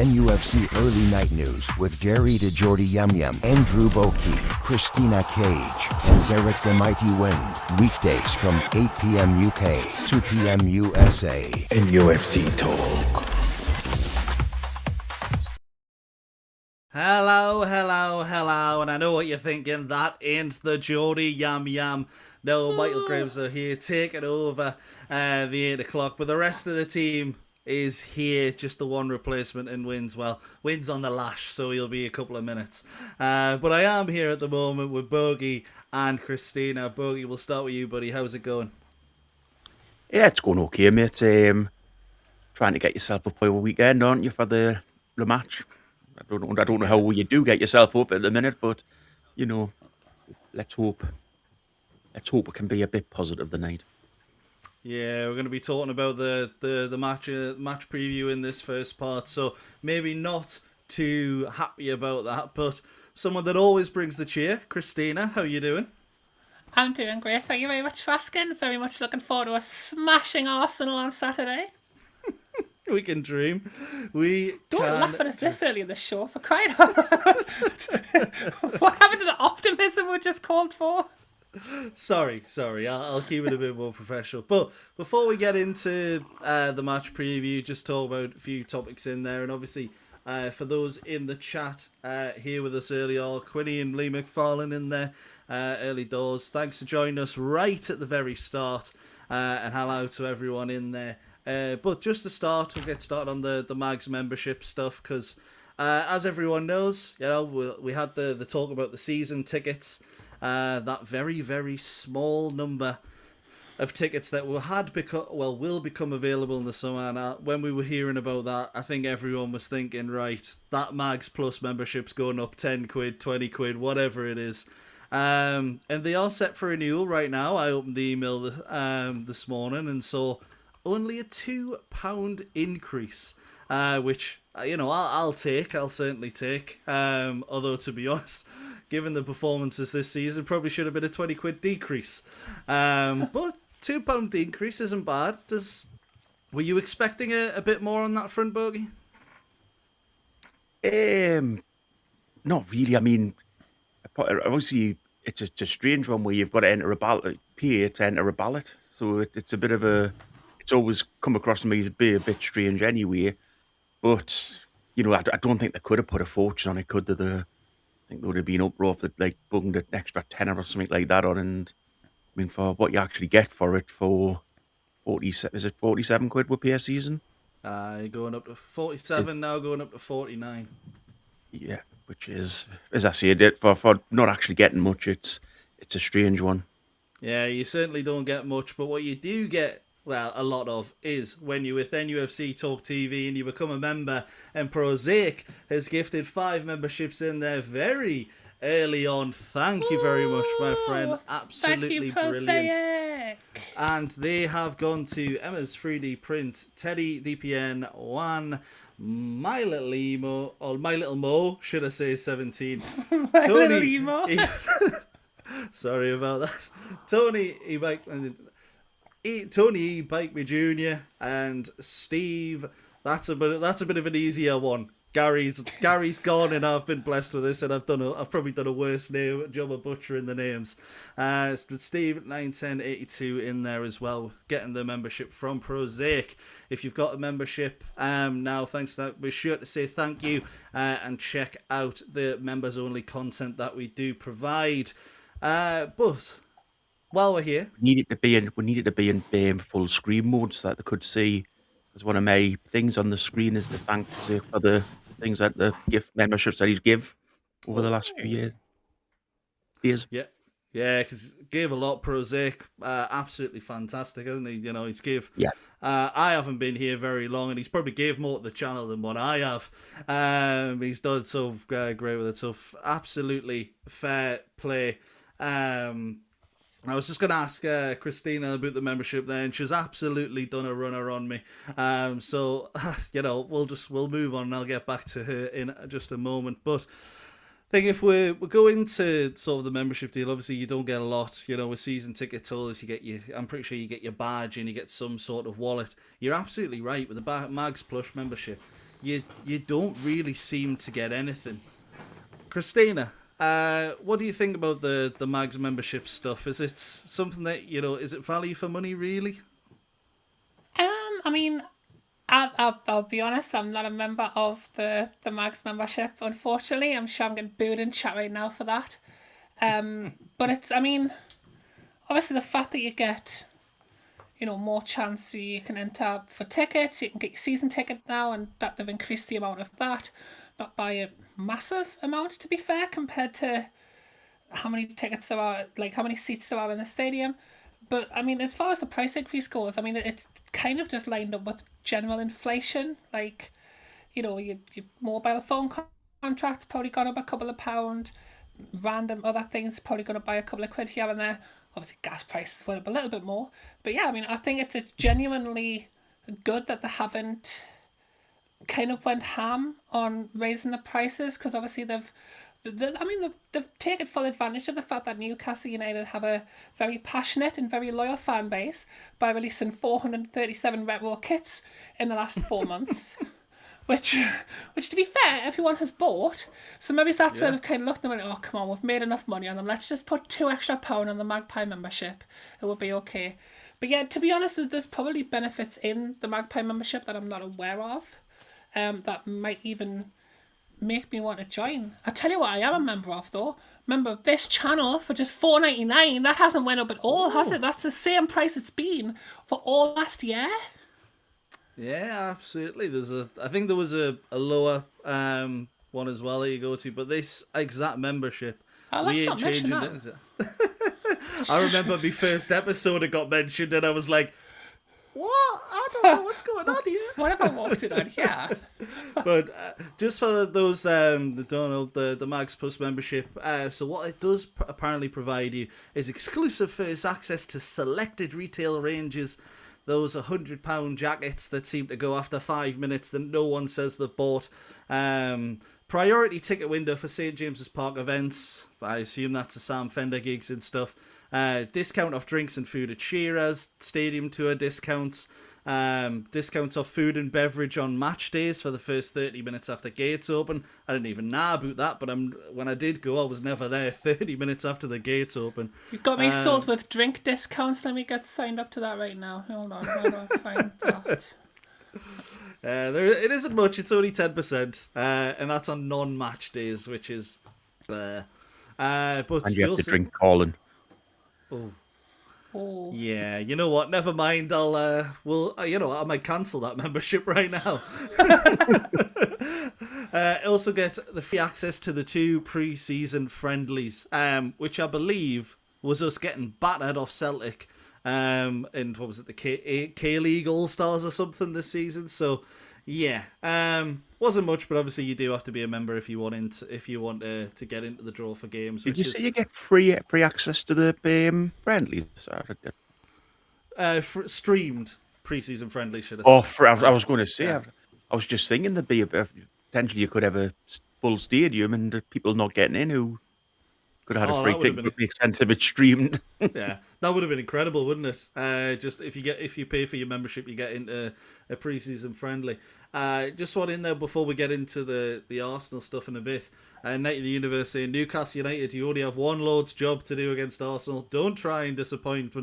NUFC Early Night News with Gary the Geordie Yum Yum, Andrew Bokey, Christina Cage, and Derek the Mighty Wind. Weekdays from 8 p.m. UK, 2 p.m. USA. NUFC Talk. Hello, and I know what you're thinking, that ain't the Geordie Yam Yam. No, Michael Graves are here taking over the 8 o'clock, but the rest of the team is here, just the one replacement in Wins. Well, Wins on the lash, so he'll be a couple of minutes. But I am here at the moment with Bogey and Christina. Bogey, we'll start with you, buddy. How's it going? Yeah, it's going okay, mate. Trying to get yourself up for a weekend, aren't you, for the match? I don't know how you do get yourself up at the minute, but you know, let's hope it can be a bit positive tonight. Yeah, we're going to be talking about the match preview in this first part, so maybe not too happy about that, but someone that always brings the cheer, Christina, how you doing? I'm doing great, thank you very much for asking. Very much looking forward to us smashing Arsenal on Saturday. We can dream. Don't laugh at us this early in the show, for crying out loud. What happened to the optimism we just called for? Sorry. I'll keep it a bit more professional. But before we get into the match preview, just talk about a few topics in there. And obviously, for those in the chat here with us early on, Quinny and Lee McFarlane in there early doors. Thanks for joining us right at the very start. And hello to everyone in there. But just to start, we'll get started on the Mags membership stuff, because as everyone knows, you know, we had the talk about the season tickets, that very, very small number of tickets that will become available in the summer. And when we were hearing about that, I think everyone was thinking, right, that Mags Plus membership's going up 10 quid, 20 quid, whatever it is. And they are set for renewal right now. I opened the email this morning and saw only a £2 increase, which, you know, I'll certainly take. Although, to be honest, given the performances this season, probably should have been a 20 quid decrease. But £2 increase isn't bad. Were you expecting a bit more on that front, Bogey? Not really. I mean, obviously, it's a strange one where you've got to enter a ballot, pay to enter a ballot. So it's a bit of a... It's always come across to me as being a bit strange anyway. But, you know, I don't think they could have put a fortune on it, could they? I think there would have been uproar if they bunged an extra tenner or something like that on. And I mean, for what you actually get for it, for 47 quid would be a season? Going up to 47 now, going up to 49. Yeah, which is, as I said, for not actually getting much, it's a strange one. Yeah, you certainly don't get much, but what you do get, well, a lot of, is when you're with NUFC Talk TV and you become a member, and Prosaic has gifted 5 memberships in there very early on. Thank you very much, my friend. Absolutely brilliant. And they have gone to Emma's 3D Print, Teddy DPN 1, My Little Emo, or My Little Mo, should I say 17. My Little Emo. Sorry about that. Tony E. Bike Me Jr. and Steve. That's a bit of an easier one. Gary's gone, and I've been blessed with this, and I've probably done a worse job of butchering the names. Steve 91082 in there as well, getting the membership from Prosaic. If you've got a membership now, thanks to that, be sure to say thank you and check out the members only content that we do provide. But while we're here, we needed to be in full screen mode so that they could see. Because one of my things on the screen is to thank for the things that the gift memberships that he's give over the last few years. Yeah, because gave a lot. Prosaic, absolutely fantastic, hasn't he? You know, he's gave. Yeah. I haven't been here very long, and he's probably gave more to the channel than what I have. He's done so great with it. So absolutely fair play. I was just going to ask Christina about the membership there, and she's absolutely done a runner on me. So, you know, we'll move on, and I'll get back to her in just a moment. But I think if we go into sort of the membership deal, obviously you don't get a lot. You know, with season ticket holders, I'm pretty sure you get your badge and you get some sort of wallet. You're absolutely right with the Mags Plus membership. you don't really seem to get anything. Christina, what do you think about the Mags membership stuff? Is it something that, is it value for money, really? I mean, I'll be honest, I'm not a member of the Mags membership, unfortunately. I'm sure I'm getting booed in chat right now for that. But it's, I mean, obviously the fact that you get, more chance, you can enter for tickets, you can get your season ticket now, and that they've increased the amount of that, not by a massive amount, to be fair, compared to how many tickets there are, like how many seats there are in the stadium. But, I mean, as far as the price increase goes, I mean, it's kind of just lined up with general inflation. Like, your mobile phone contract's probably gone up a couple of pound. Random other things probably going to buy a couple of quid here and there. Obviously, gas prices went up a little bit more. But, yeah, I mean, I think it's genuinely good that they haven't kind of went ham on raising the prices, because obviously they've taken full advantage of the fact that Newcastle United have a very passionate and very loyal fan base by releasing 437 retro kits in the last 4 months, which to be fair, everyone has bought. So maybe that's where they've kind of looked and went, oh, come on, we've made enough money on them. Let's just put £2 extra on the Magpie membership. It will be okay. But yeah, to be honest, there's probably benefits in the Magpie membership that I'm not aware of, that might even make me want to join. I tell you what, I am a member of though. Member of this channel for just $4.99. That hasn't went up at all, has it? That's the same price it's been for all last year. Yeah, absolutely. I think there was a lower one as well that you go to, but this exact membership, we ain't changing it. I remember my first episode it got mentioned, and I was like, what? I don't know what's going on here. What have I walked in on here? But just for those that don't know, the Mags Plus membership, so what it does apparently provide you is exclusive first access to selected retail ranges, those £100 jackets that seem to go after 5 minutes that no one says they've bought, priority ticket window for St James's Park events, I assume that's the Sam Fender gigs and stuff, discount off drinks and food at Shearer's, stadium tour discounts, discounts off food and beverage on match days for the first 30 minutes after gates open. I didn't even know about that, but when I did go, I was never there 30 minutes after the gates open. You've got me sold with drink discounts. Let me get signed up to that right now. Hold on, find that. It isn't much, it's only 10%, and that's on non-match days, which is but and you have to drink Colin. Oh. Yeah, you know what? Never mind. I might cancel that membership right now. Also get the free access to the 2 pre-season friendlies, which I believe was us getting battered off Celtic, and what was it, the K-League All-Stars or something this season. So, yeah, wasn't much, but obviously you do have to be a member if you want to get into the draw for games. Did you say you get free access to the friendlies? Streamed pre-season friendly, should I say? Oh, I was going to say. Yeah. I was just thinking there'd be potentially you could have a full stadium and people not getting in who could have had a free ticket. Would make sense if it's streamed. Yeah, that would have been incredible, wouldn't it? Just if you pay for your membership, you get into a pre-season friendly. Just one in there before we get into the Arsenal stuff in a bit. Night of the Universe saying, Newcastle United, you only have one Lord's job to do against Arsenal. Don't try and disappoint.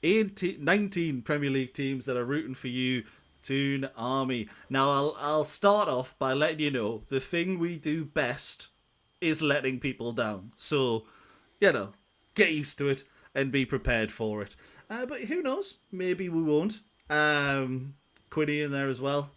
19 Premier League teams that are rooting for you. Toon Army. Now, I'll start off by letting you know the thing we do best is letting people down. So, get used to it and be prepared for it. But who knows? Maybe we won't. Quinny in there as well.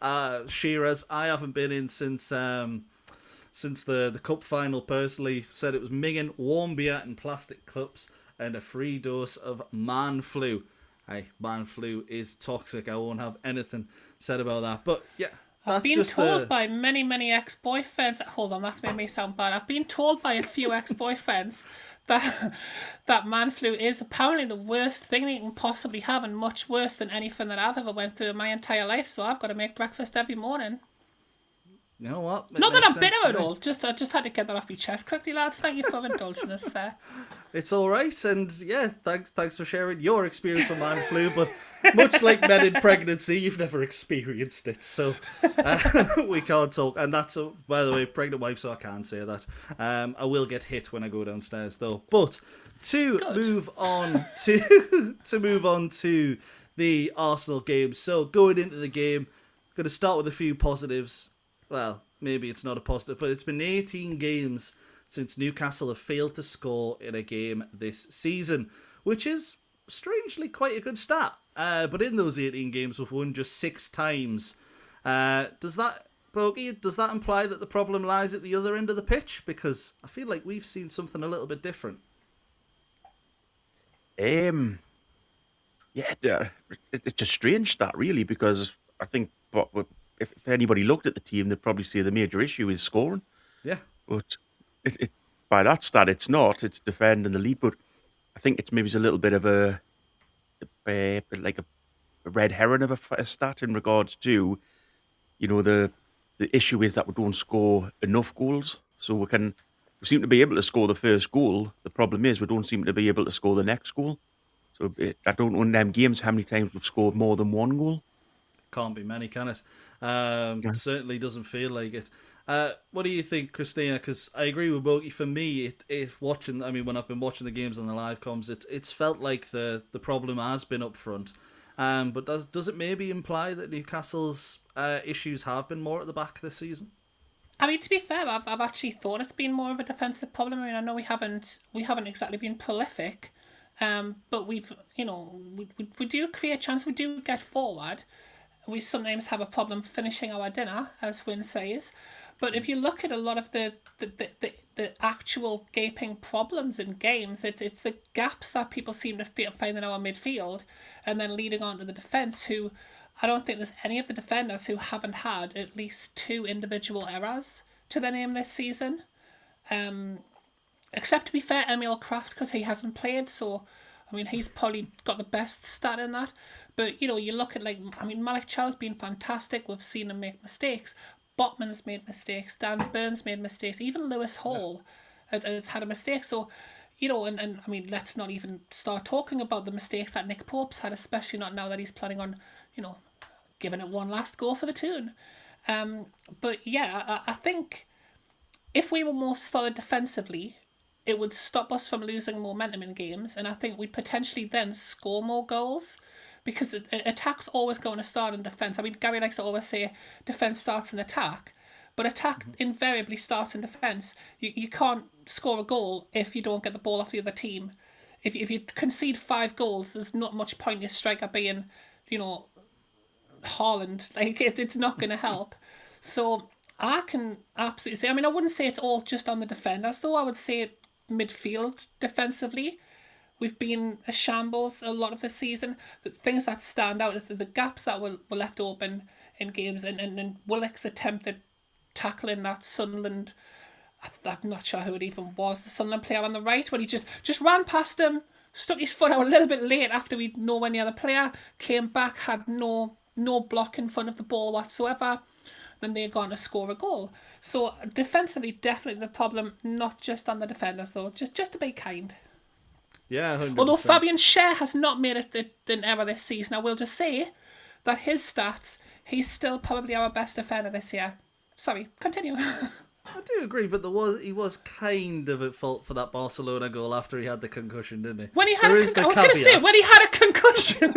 Shearer's, I haven't been in since the cup final personally. Said it was minging, warm beer and plastic cups and a free dose of man flu. Hey, man flu is toxic. I won't have anything said about that. But yeah, I've been told by many, many ex-boyfriends. Hold on, that's made me sound bad. I've been told by a few ex-boyfriends that man flu is apparently the worst thing that you can possibly have, and much worse than anything that I've ever went through in my entire life. So I've got to make breakfast every morning. You know what? It Not that makes I'm sense bitter to at me. all. I just had to get that off my chest quickly, lads. Thank you for indulging us there. It's all right, and yeah, thanks for sharing your experience with man flu. But much like men in pregnancy, you've never experienced it, so we can't talk. And that's by the way, pregnant wife, so I can't say that. I will get hit when I go downstairs, though. But to move on to the Arsenal game. So going into the game, going to start with a few positives. Well, maybe it's not a positive, but it's been 18 games since Newcastle have failed to score in a game this season, which is strangely quite a good stat. But in those 18 games, we've won just 6 times. Does that imply that the problem lies at the other end of the pitch? Because I feel like we've seen something a little bit different. Yeah, it's a strange stat, really, because I think if anybody looked at the team, they'd probably say the major issue is scoring. Yeah. But by that stat, it's not. It's defending the lead. But I think it's maybe a little bit of a red herring of a stat in regards to, the issue is that we don't score enough goals. So we seem to be able to score the first goal. The problem is we don't seem to be able to score the next goal. So I don't know in them games how many times we've scored more than one goal. Can't be many, can it? Certainly doesn't feel like it. What do you think, Christina? Because I agree with Bogie. For me, when I've been watching the games on the live comms, it's felt like the problem has been up front. But does it maybe imply that Newcastle's issues have been more at the back this season? I mean, to be fair, I've actually thought it's been more of a defensive problem. I mean, I know we haven't exactly been prolific, but we do create chance. We do get forward. We sometimes have a problem finishing our dinner, as Wynne says. But if you look at a lot of the actual gaping problems in games, it's the gaps that people seem to find in our midfield, and then leading on to the defence, who I don't think there's any of the defenders who haven't had at least 2 individual errors to their name this season. Except, to be fair, Emil Kraft, because he hasn't played, so I mean, he's probably got the best stat in that. But, you look at, Malik Chow's been fantastic. We've seen him make mistakes. Botman's made mistakes. Dan Burns made mistakes. Even Lewis Hall has had a mistake. So, and I mean, let's not even start talking about the mistakes that Nick Pope's had, especially not now that he's planning on, giving it one last go for the Toon. But, yeah, I think if we were more solid defensively, it would stop us from losing momentum in games, and I think we'd potentially then score more goals, because attack's always going to start in defence. I mean, Gary likes to always say defence starts in attack, but attack invariably starts in defence. You can't score a goal if you don't get the ball off the other team. If you concede 5 goals, there's not much point in your striker being, Haaland. It's not going to help. So I can absolutely say, I mean, I wouldn't say it's all just on the defenders, though. I would say midfield defensively, we've been a shambles a lot of the season. The things that stand out is the gaps that were left open in games, and Willock's attempted tackling that Sunderland, I'm not sure who it even was, the Sunderland player on the right, when he just ran past him, stuck his foot out a little bit late after we'd nowhere near the player, came back, had no block in front of the ball whatsoever, then they're going to score a goal. So defensively, definitely the problem, not just on the defenders though, just to be kind. Yeah, 100%. Although Fabian Schär has not made an error this season, I will just say that his stats, he's still probably our best defender this year. Sorry, continue. I do agree, but he was kind of at fault for that Barcelona goal after he had the concussion, didn't he? When he had I was going to say, when he had a concussion.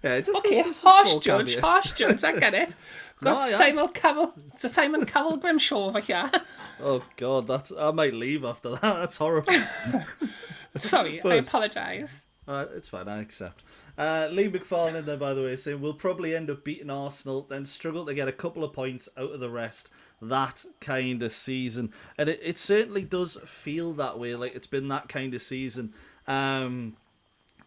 Yeah, just okay, harsh judge, I get it. Got Simon Cowell Grimshaw over here. Oh God, I might leave after that. That's horrible. Sorry, I apologise. It's fine, I accept. Lee McFarlane in there, by the way, saying we'll probably end up beating Arsenal, then struggle to get a couple of points out of the rest that kind of season. And it certainly does feel that way, like it's been that kind of season.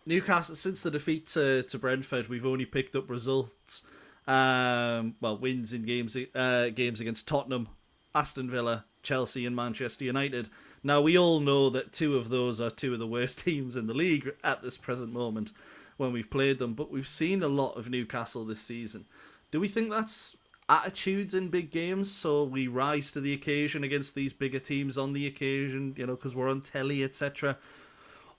Newcastle, since the defeat to Brentford, we've only picked up results. Wins in games against Tottenham, Aston Villa, Chelsea and Manchester United. Now, we all know that 2 of those are 2 of the worst teams in the league at this present moment when we've played them, but we've seen a lot of Newcastle this season. Do we think that's attitudes in big games, so we rise to the occasion against these bigger teams on the occasion, because we're on telly, etc.?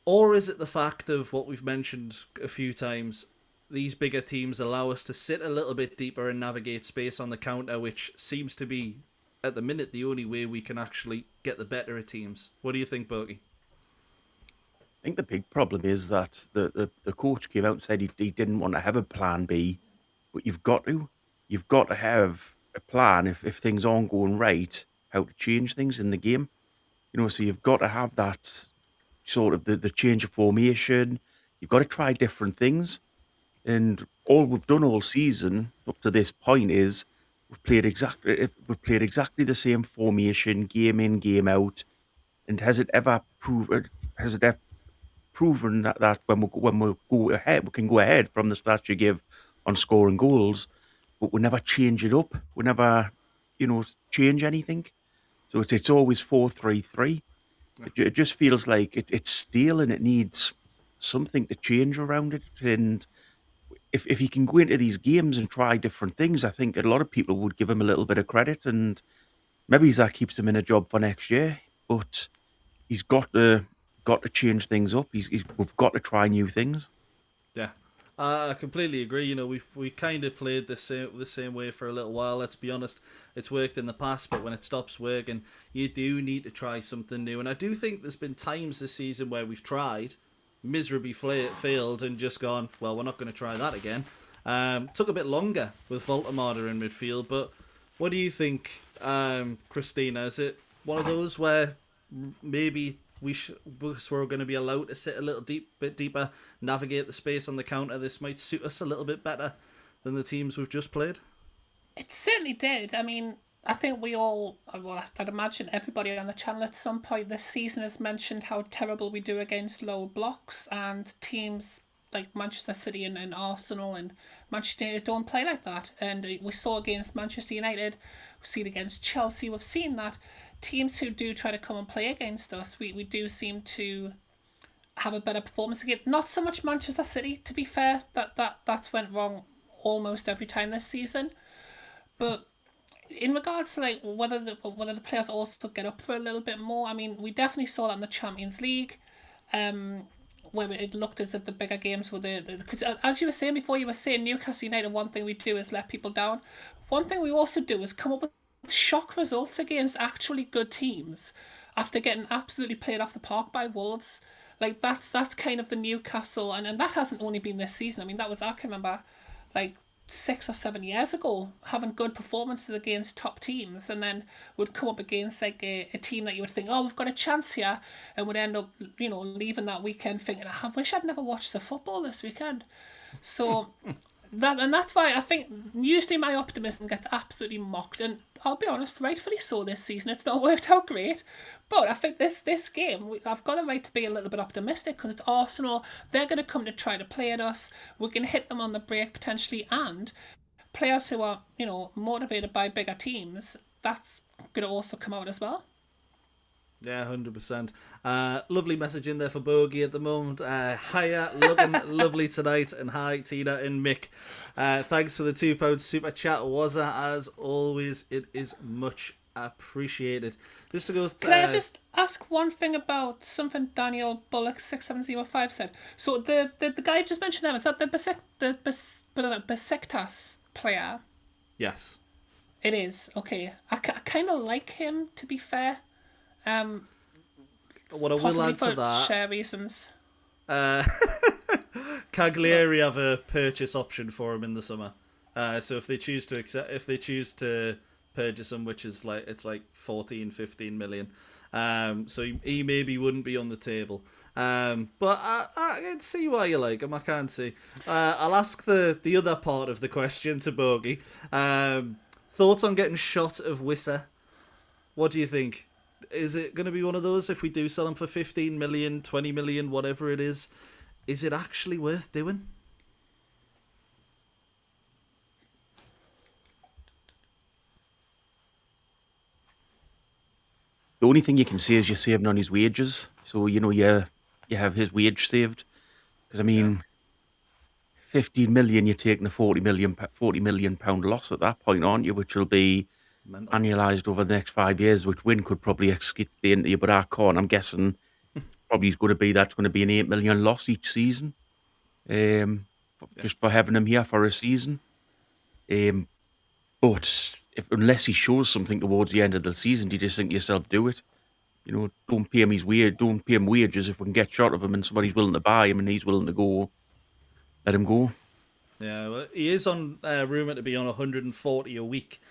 Or is it the fact of what we've mentioned a few times? These bigger teams allow us to sit a little bit deeper and navigate space on the counter, which seems to be, at the minute, the only way we can actually get the better of teams. What do you think, Berkey? I think the big problem is that the coach came out and said he didn't want to have a plan B, but you've got to. You've got to have a plan if things aren't going right, how to change things in the game. So you've got to have that sort of the change of formation. You've got to try different things. And all we've done all season up to this point is we've played exactly the same formation, game in, game out. And has it ever proven that when we go ahead, we can go ahead from the stats you give on scoring goals, but we never change it up. We never, change anything. So it's always 4-3-3. It just feels like it's stale and it needs something to change around it. And if he can go into these games and try different things, I think a lot of people would give him a little bit of credit, and maybe that keeps him in a job for next year. But he's got to change things up. We've got to try new things. Yeah, I completely agree. We kind of played the same way for a little while. Let's be honest, it's worked in the past, but when it stops working, you do need to try something new. And I do think there's been times this season where we've tried, miserably failed, and just gone, well, we're not going to try that again. Took a bit longer with Voltamada in midfield, but what do you think, Christina? Is it one of those where maybe we're going to be allowed to sit a little bit deeper, navigate the space on the counter? This might suit us a little bit better than the teams we've just played. It certainly did. I mean, I think I'd imagine everybody on the channel at some point this season has mentioned how terrible we do against low blocks, and teams like Manchester City and Arsenal and Manchester United don't play like that. And we saw against Manchester United, we've seen against Chelsea, we've seen that teams who do try to come and play against us, we do seem to have a better performance again. Not so much Manchester City, to be fair. That's went wrong almost every time this season. But in regards to like whether the players also get up for a little bit more, I mean, we definitely saw that in the Champions League, where it looked as if the bigger games were because as you were saying before, you were saying Newcastle United, one thing we do is let people down. One thing we also do is come up with shock results against actually good teams after getting absolutely played off the park by Wolves. Like that's kind of the Newcastle, and that hasn't only been this season. I mean, I can remember like 6 or 7 years ago having good performances against top teams, and then would come up against like a team that you would think, oh, we've got a chance here, and would end up leaving that weekend thinking, I wish I'd never watched the football this weekend. So that's why I think usually my optimism gets absolutely mocked, and I'll be honest, rightfully so this season. It's not worked out great, but I think this game, I've got a right to be a little bit optimistic because it's Arsenal. They're going to come to try to play at us. We can hit them on the break potentially, and players who are motivated by bigger teams, that's going to also come out as well. Yeah, 100%. Lovely message in there for Bogey at the moment. Hiya, looking lovely tonight, and hi Tina and Mick. Thanks for the £2 super chat, Wissa. As always, it is much appreciated. Just to go. Can I just ask one thing about something Daniel Bullock 6705 said? So the guy you just mentioned there, is that the Besiktas player? Yes. It is. Okay. I kind of like him, to be fair. What I will add to that, share reasons. Cagliari have a purchase option for him in the summer. So if they choose to purchase him, which is like 14-15 million, so he maybe wouldn't be on the table. But I can see why you like him. I can't see. I'll ask the other part of the question to Bogey. Thoughts on getting shot of Wissa? What do you think? Is it going to be one of those, if we do sell him for 15 million, 20 million, whatever it is it actually worth doing? The only thing you can say is you're saving on his wages. So, you have his wage saved. Because, I mean, 15 million, you're taking a 40 million pound loss at that point, aren't you? Which will be Mental. annualised over the next 5 years, which Win could probably explain to you, but I can't. I'm guessing probably that's going to be an 8 million loss each season, just for having him here for a season. But unless he shows something towards the end of the season, do you just think to yourself, do it? Don't pay him wages. If we can get short of him and somebody's willing to buy him and he's willing to go, let him go. Yeah, well, he is on rumour to be on 140 a week,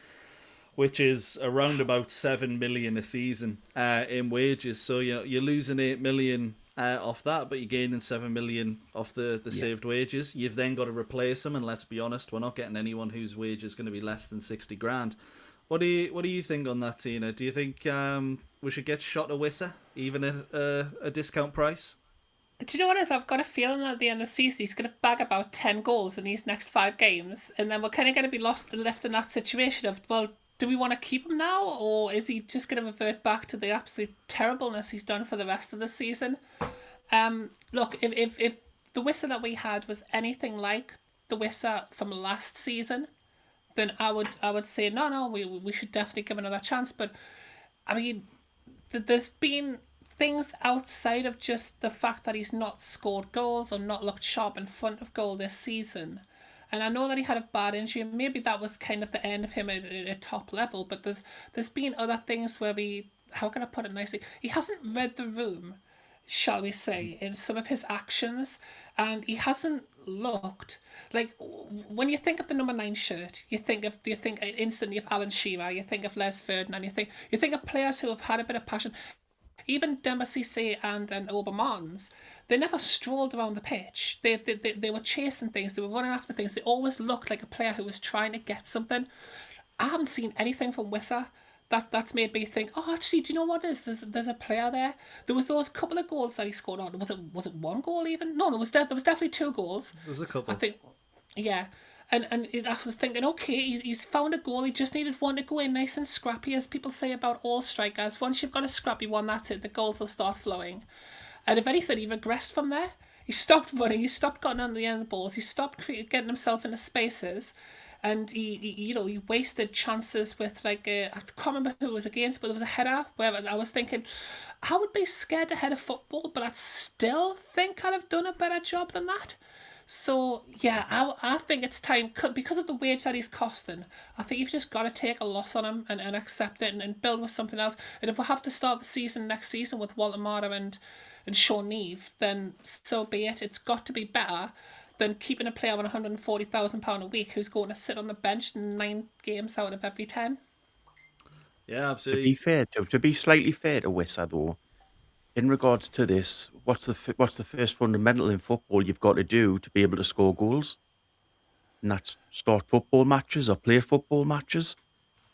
which is around about 7 million a season in wages. So you're losing 8 million off that, but you're gaining 7 million off the saved wages. You've then got to replace him, and let's be honest, we're not getting anyone whose wage is going to be less than 60 grand. What do you think on that, Tina? Do you think we should get shot of Wissa, even at a discount price? Do you know what it is? I've got a feeling that at the end of the season he's going to bag about 10 goals in these next 5 games, and then we're kind of going to be left in that situation of, well, do we want to keep him now, or is he just going to revert back to the absolute terribleness he's done for the rest of the season? Look, if the Wissa that we had was anything like the Wissa from last season, then I would say no, we should definitely give another chance. But I mean, there's been things outside of just the fact that he's not scored goals or not looked sharp in front of goal this season. And I know that he had a bad injury, and maybe that was kind of the end of him at a top level, but there's been other things where how can I put it nicely? He hasn't read the room, shall we say, in some of his actions, and he hasn't looked like, when you think of the number 9 shirt, you think instantly of Alan Shearer, you think of Les Ferdinand, you think of players who have had a bit of passion. Even Demba Cisse and Obermans, they never strolled around the pitch. They were chasing things, they were running after things. They always looked like a player who was trying to get something. I haven't seen anything from Wissa that's made me think, oh, actually, do you know what it is? There's a player there. There was those couple of goals that he scored on. Was it 1 goal even? No, there was definitely 2 goals. There was a couple. I think, yeah. And I was thinking, okay, he's found a goal. He just needed one to go in nice and scrappy, as people say about all strikers. Once you've got a scrappy one, that's it. The goals will start flowing. And if anything, he regressed from there. He stopped running. He stopped getting on the end of the balls. He stopped getting himself into spaces. And he wasted chances with, like, I can't remember who it was against, but there was a header where I was thinking, I would be scared to head a football, but I'd still think I'd have done a better job than that. So, yeah, I think it's time, because of the wage that he's costing, I think you've just got to take a loss on him and accept it and build with something else. And if we have to start the season next season with Walter Mara and Sean Neve, then so be it. It's got to be better than keeping a player on £140,000 a week who's going to sit on the bench 9 games out of every 10. Yeah, absolutely. To be fair, to be slightly fair to Wissa, though, in regards to this, what's the first fundamental in football you've got to do to be able to score goals? And that's start football matches or play football matches.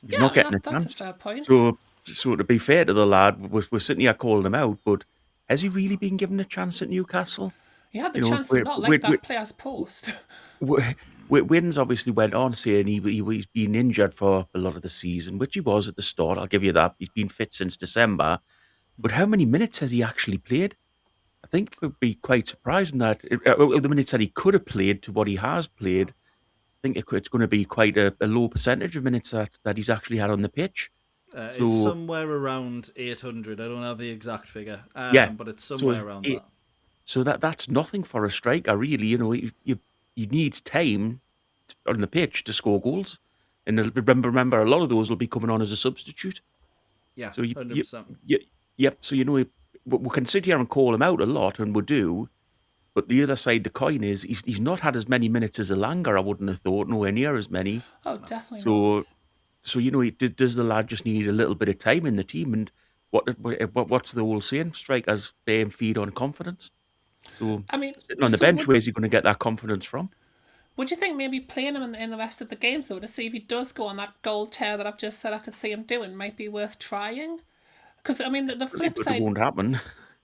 He's not getting a chance. That's a fair point. So to be fair to the lad, we're sitting here calling him out, but has he really been given a chance at Newcastle? He had the chance to not like that player's post. Wins obviously went on saying he's been injured for a lot of the season, which he was at the start. I'll give you that. He's been fit since December. But how many minutes has he actually played? I think it would be quite surprising that the minutes that he could have played to what he has played, I think it's going to be quite a low percentage of minutes that he's actually had on the pitch. It's somewhere around 800. I don't have the exact figure, but it's somewhere around that. So that's nothing for a striker, really. You need time on the pitch to score goals, and remember, a lot of those will be coming on as a substitute. Yeah, so 100%. Yep. So we can sit here and call him out a lot, and we do. But the other side of the coin is he's not had as many minutes as Alanga. I wouldn't have thought, nowhere near as many. Oh, definitely. So does the lad just need a little bit of time in the team? And what's the whole saying? Strikers feed on confidence. So I mean, sitting on the bench, where's he going to get that confidence from? Would you think maybe playing him in the rest of the games, though, to see if he does go on that goal tear that I've just said I could see him doing, might be worth trying? Because, I mean, the flip side... It won't happen.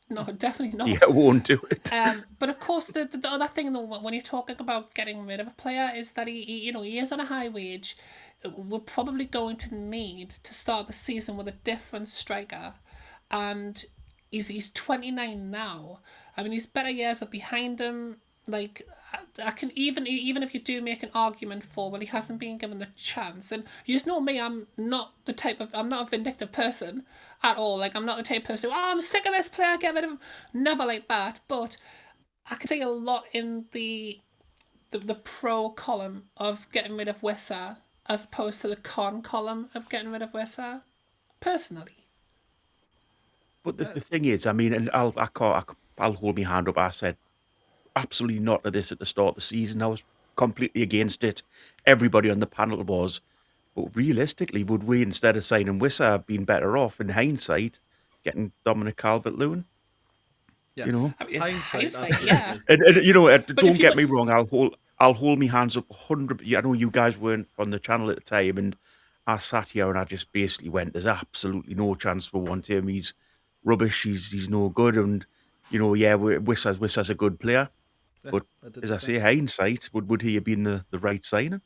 No, definitely not. Yeah, it won't do it. But, of course, the other thing, though, when you're talking about getting rid of a player, is that he is on a high wage. We're probably going to need to start the season with a different striker. And he's 29 now. I mean, his better years are behind him. Like, I can even if you do make an argument for, well, he hasn't been given the chance, and you just know me, I'm not a vindictive person at all. Like, I'm not the type of person who, I'm sick of this player, get rid of him. Never like that. But I can see a lot in the pro column of getting rid of Wissa as opposed to the con column of getting rid of Wissa, personally. But the thing is, I mean, and I'll hold my hand up. I said absolutely not to this at the start of the season. I was completely against it. Everybody on the panel was. But realistically, would we, instead of signing Wissa, have been better off in hindsight getting Dominic Calvert-Lewin? Yeah. You know, I mean, Hindsight, hindsight, yeah. and you know, don't if you get me wrong. I'll hold my hands up 100. I know you guys weren't on the channel at the time, and I sat here and I just basically went, "There's absolutely no chance for one term. He's rubbish. He's no good." And you know, yeah, Wissa's a good player, but as I say, hindsight, would he have been the right signing?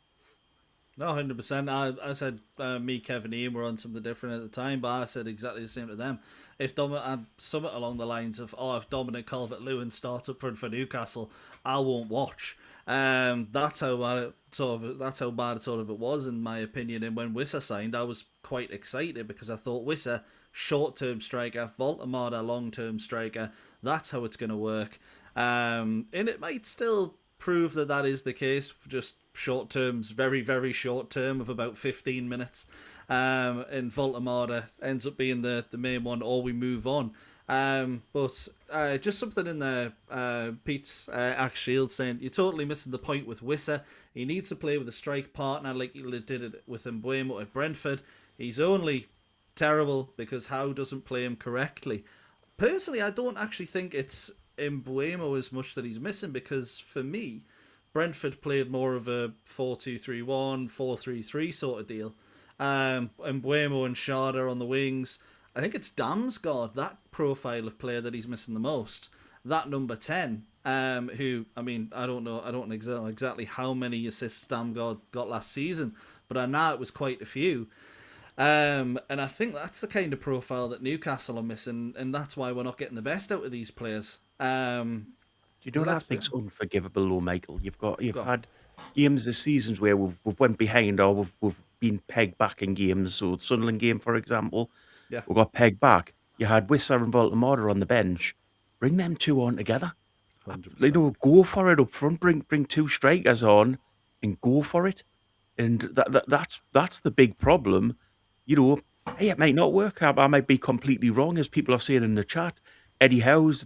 No, 100%. I said me, Kevin, Ian were on something different at the time, but I said exactly the same to them. If something along the lines of, if Dominic Calvert-Lewin starts up front for Newcastle, I won't watch. That's how bad it was, in my opinion. And when Wissa signed, I was quite excited because I thought Wissa, short-term striker, Voldemort, long-term striker. That's how it's going to work. And it might still prove that is the case, just short terms, very, very short term of about 15 minutes. And Voldemort ends up being the main one, or we move on. But just something in there, Pete's Axe Shield saying, you're totally missing the point with Wissa. He needs to play with a strike partner like he did it with Mbuemo at Brentford. He's only terrible because Howe doesn't play him correctly. Personally, I don't actually think it's Mbuemo as much that he's missing, because for me, Brentford played more of a 4-2-3-1, 4-3-3 sort of deal. Mbuemo and Sharda on the wings. I think it's Damsgaard, that profile of player, that he's missing the most. That number 10, who, I mean, I don't know exactly how many assists Damsgaard got last season, but I know it was quite a few. And I think that's the kind of profile that Newcastle are missing, and that's why we're not getting the best out of these players. Do you know what I think's unforgivable, though, Michael? You've had games this seasons where we've went behind, or we've been pegged back in games. So the Sunderland game, for example, we got pegged back. You had Wissa and Voldemort on the bench. Bring them two on together. 100%. You know, go for it up front. Bring two strikers on and go for it. And that's the big problem. You know, hey, it might not work. I might be completely wrong, as people are saying in the chat. Eddie Howe's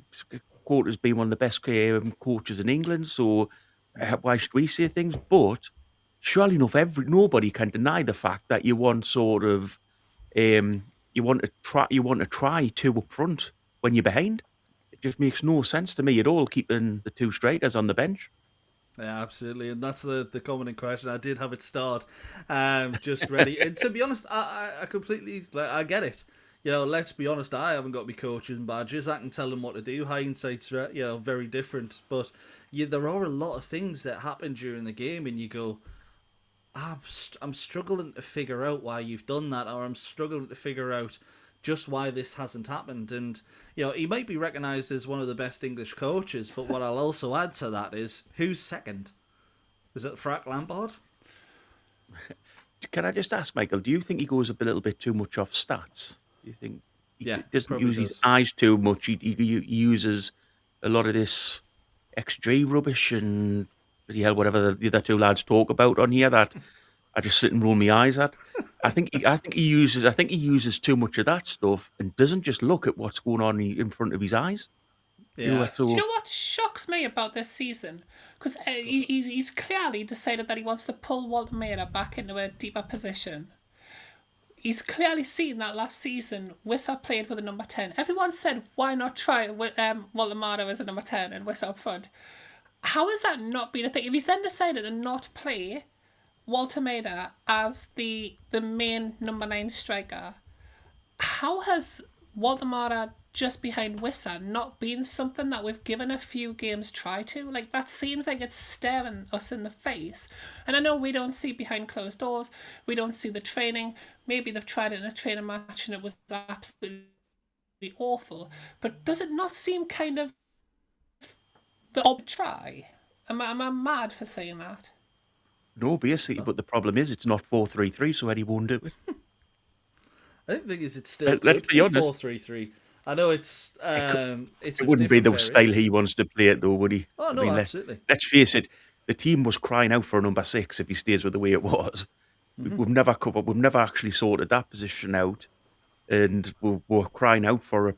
quote as being one of the best coaches in England, so why should we say things? But surely enough, nobody can deny the fact that you want sort of you want to try two up front when you're behind. It just makes no sense to me at all, keeping the two strikers on the bench. Yeah, absolutely, and that's the common question. I did have it starred, just ready. And to be honest, I completely I get it. You know, let's be honest, I haven't got my coaches and badges. I can tell them what to do. Hindsight's very different, but there are a lot of things that happen during the game, and you go, I'm struggling to figure out why you've done that, or I'm struggling to figure out just why this hasn't happened. And he might be recognised as one of the best English coaches, but what I'll also add to that is, who's second? Is it Frank Lampard? Can I just ask, Michael, do you think he goes a little bit too much off stats? Do you think he doesn't use his eyes too much? He uses a lot of this XG rubbish and whatever the other two lads talk about on here that I just sit and roll my eyes at. I think he uses too much of that stuff and doesn't just look at what's going on in front of his eyes. Yeah. Do you know what shocks me about this season? Because he's clearly decided that he wants to pull Walter back into a deeper position. He's clearly seen that last season Wissa played with a number 10. Everyone said, why not try Walter as a number 10 and Wissa up front? How has that not been a thing? If he's then decided to not play Walter Maida as the main number 9 striker, how has Walter just behind Wissa not been something that we've given a few games try to? Like, that seems like it's staring us in the face. And I know we don't see behind closed doors, we don't see the training. Maybe they've tried it in a training match and it was absolutely awful. But does it not seem kind of the odd try? Am I mad for saying that? No, basically, but the problem is it's not 4-3-3, so Eddie won't do it. I think the thing is it still Let's could be be honest. 4-3-3. I know it's It of wouldn't be different the style variations. he wants to play it, though, would he? Oh I no, mean, absolutely. let's face it, the team was crying out for a number 6 if he stays with the way it was. We've never we've never actually sorted that position out, and we're crying out for it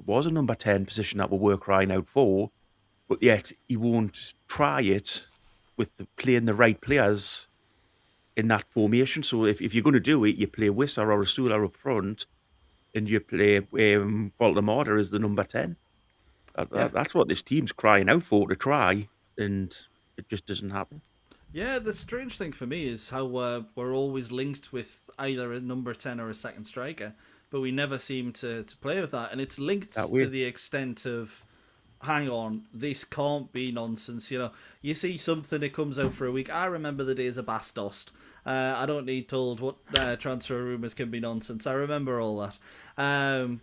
was a number 10 position that we were crying out for, but yet he won't try it with playing the right players in that formation. So if you're going to do it, you play Wissa or Rasula up front, and you play Voldemort as the number 10. Yeah. That's what this team's crying out for to try, and it just doesn't happen. Yeah, the strange thing for me is how we're always linked with either a number 10 or a second striker, but we never seem to play with that. And it's linked That way. to the extent of, hang on, this can't be nonsense. You know, you see something, it comes out for a week. I remember the days of Bastost. I don't need told what transfer rumours can be nonsense. I remember all that.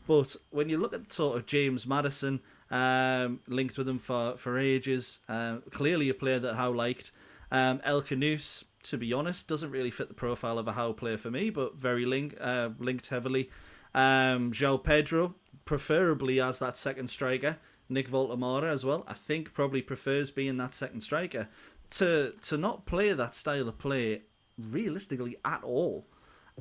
But when you look at sort of James Maddison, linked with him for ages, clearly a player that Howe liked. El Canoes, to be honest, doesn't really fit the profile of a Howe player for me, but very linked heavily. João Pedro, preferably as that second striker. Nick Voltamara as well, I think probably prefers being that second striker. To not play that style of play realistically at all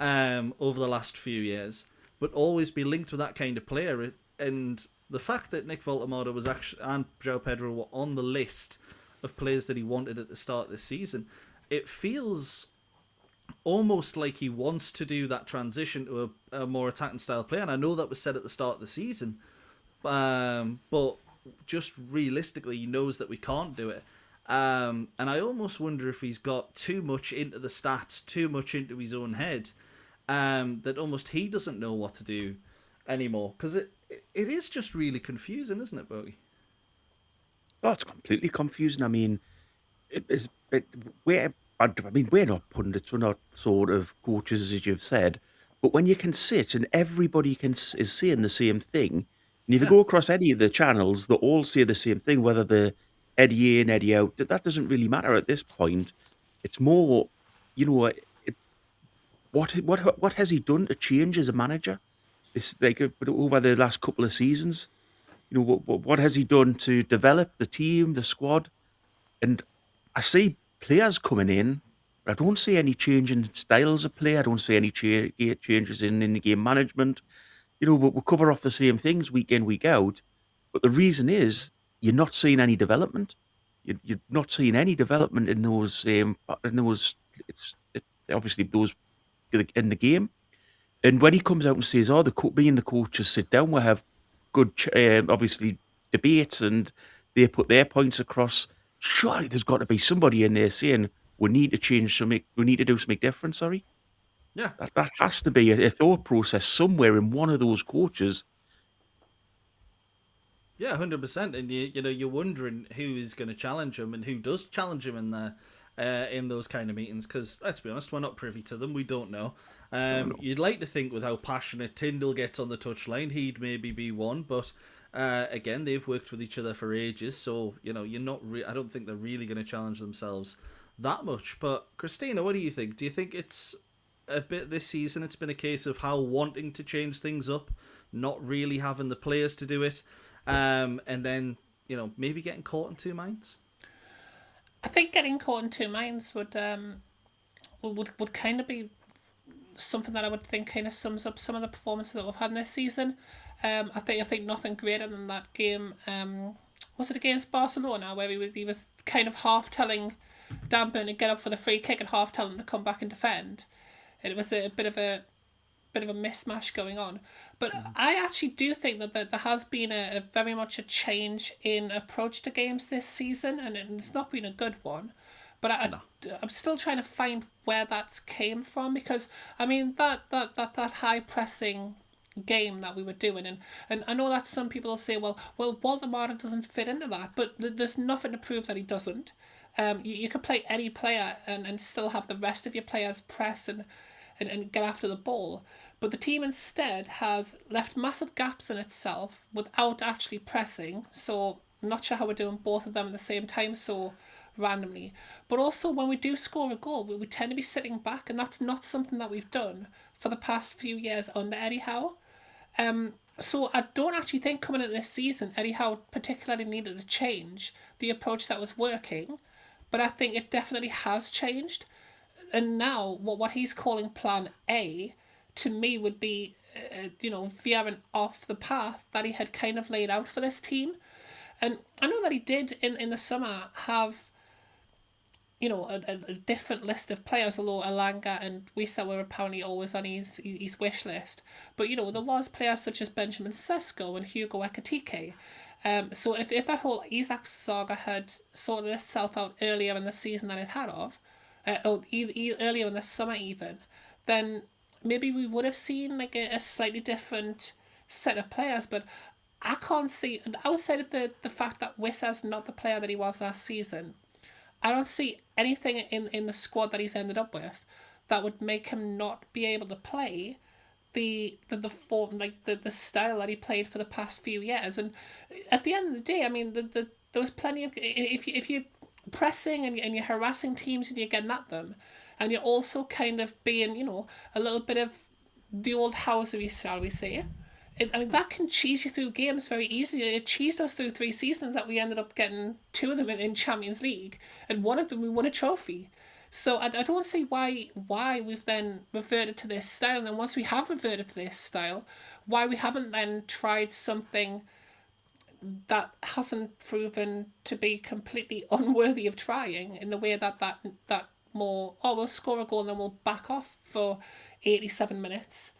over the last few years, but always be linked with that kind of player. And the fact that Nick Voltamara was actually and João Pedro were on the list of players that he wanted at the start of this season, it feels almost like he wants to do that transition to a more attacking style player. And I know that was said at the start of the season, but just realistically, he knows that we can't do it. And I almost wonder if he's got too much into the stats, too much into his own head, that almost he doesn't know what to do anymore. Because it is just really confusing, isn't it, Bogey? Oh, it's completely confusing. I mean, we're not pundits, we're not sort of coaches, as you've said, but when you can sit and everybody is saying the same thing, and if you go across any of the channels, they all say the same thing, whether they're Eddie in, Eddie out, that doesn't really matter at this point. It's more, what has he done to change as a manager? This over the last couple of seasons. What has he done to develop the team, the squad? And I see players coming in, but I don't see any change in styles of play. I don't see any changes in the game management. We cover off the same things week in, week out. But the reason is you're not seeing any development. You're not seeing any development in those. Obviously those in the game. And when he comes out and says, "Oh, me and the coaches sit down, we have good, obviously debates, and they put their points across." Surely there's got to be somebody in there saying we need to change something. We need to do something different. Sorry, Yeah. that has to be a thought process somewhere in one of those coaches. Yeah, 100%. And you're wondering who is going to challenge him and who does challenge him in those kind of meetings. Because let's be honest, we're not privy to them. We don't know. You'd like to think with how passionate Tyndall gets on the touchline, he'd maybe be one. But again, they've worked with each other for ages, so you're not. I don't think they're really going to challenge themselves that much. But Christina, what do you think? Do you think it's a bit this season? It's been a case of how wanting to change things up, not really having the players to do it. And then, maybe getting caught in two minds? I think getting caught in two minds would kind of be something that I would think kind of sums up some of the performances that we've had in this season. I think nothing greater than that game. Was it against Barcelona where he was kind of half telling Dan Burn to get up for the free kick and half telling him to come back and defend. It was a bit of a mismatch going on. But I actually do think that there has been a very much a change in approach to games this season, and it's not been a good one. But I'm still trying to find where that came from, because I mean that high pressing game that we were doing, and I know that some people will say, well Waldemar doesn't fit into that, but there's nothing to prove that he doesn't. You could play any player and still have the rest of your players press and get after the ball. But the team instead has left massive gaps in itself without actually pressing. So not sure how we're doing both of them at the same time so randomly. But also when we do score a goal, we tend to be sitting back, and that's not something that we've done for the past few years under Eddie Howe. So I don't actually think coming into this season, Eddie Howe particularly needed to change the approach that was working, but I think it definitely has changed. And now what he's calling Plan A, to me, would be, veering off the path that he had kind of laid out for this team. And I know that he did in the summer have, a different list of players, although Alanga and Wissa were apparently always on his wish list. But, there was players such as Benjamin Sesko and Hugo Ekitike. So if that whole Isak saga had sorted itself out earlier in the season than it had or earlier in the summer even, then maybe we would have seen like a slightly different set of players. But I can't see, outside of the fact that Wissa's not the player that he was last season, I don't see anything in the squad that he's ended up with that would make him not be able to play the form, like the style that he played for the past few years. And at the end of the day, I mean, there was plenty of, if you're pressing and you're harassing teams and you're getting at them, and you're also kind of being, a little bit of the old housery, shall we say. That can cheese you through games very easily. It cheesed us through 3 seasons that we ended up getting 2 of them in Champions League, and one of them we won a trophy. So I don't see why we've then reverted to this style, and then once we have reverted to this style, why we haven't then tried something that hasn't proven to be completely unworthy of trying, in the way that more, we'll score a goal and then we'll back off for 87 minutes.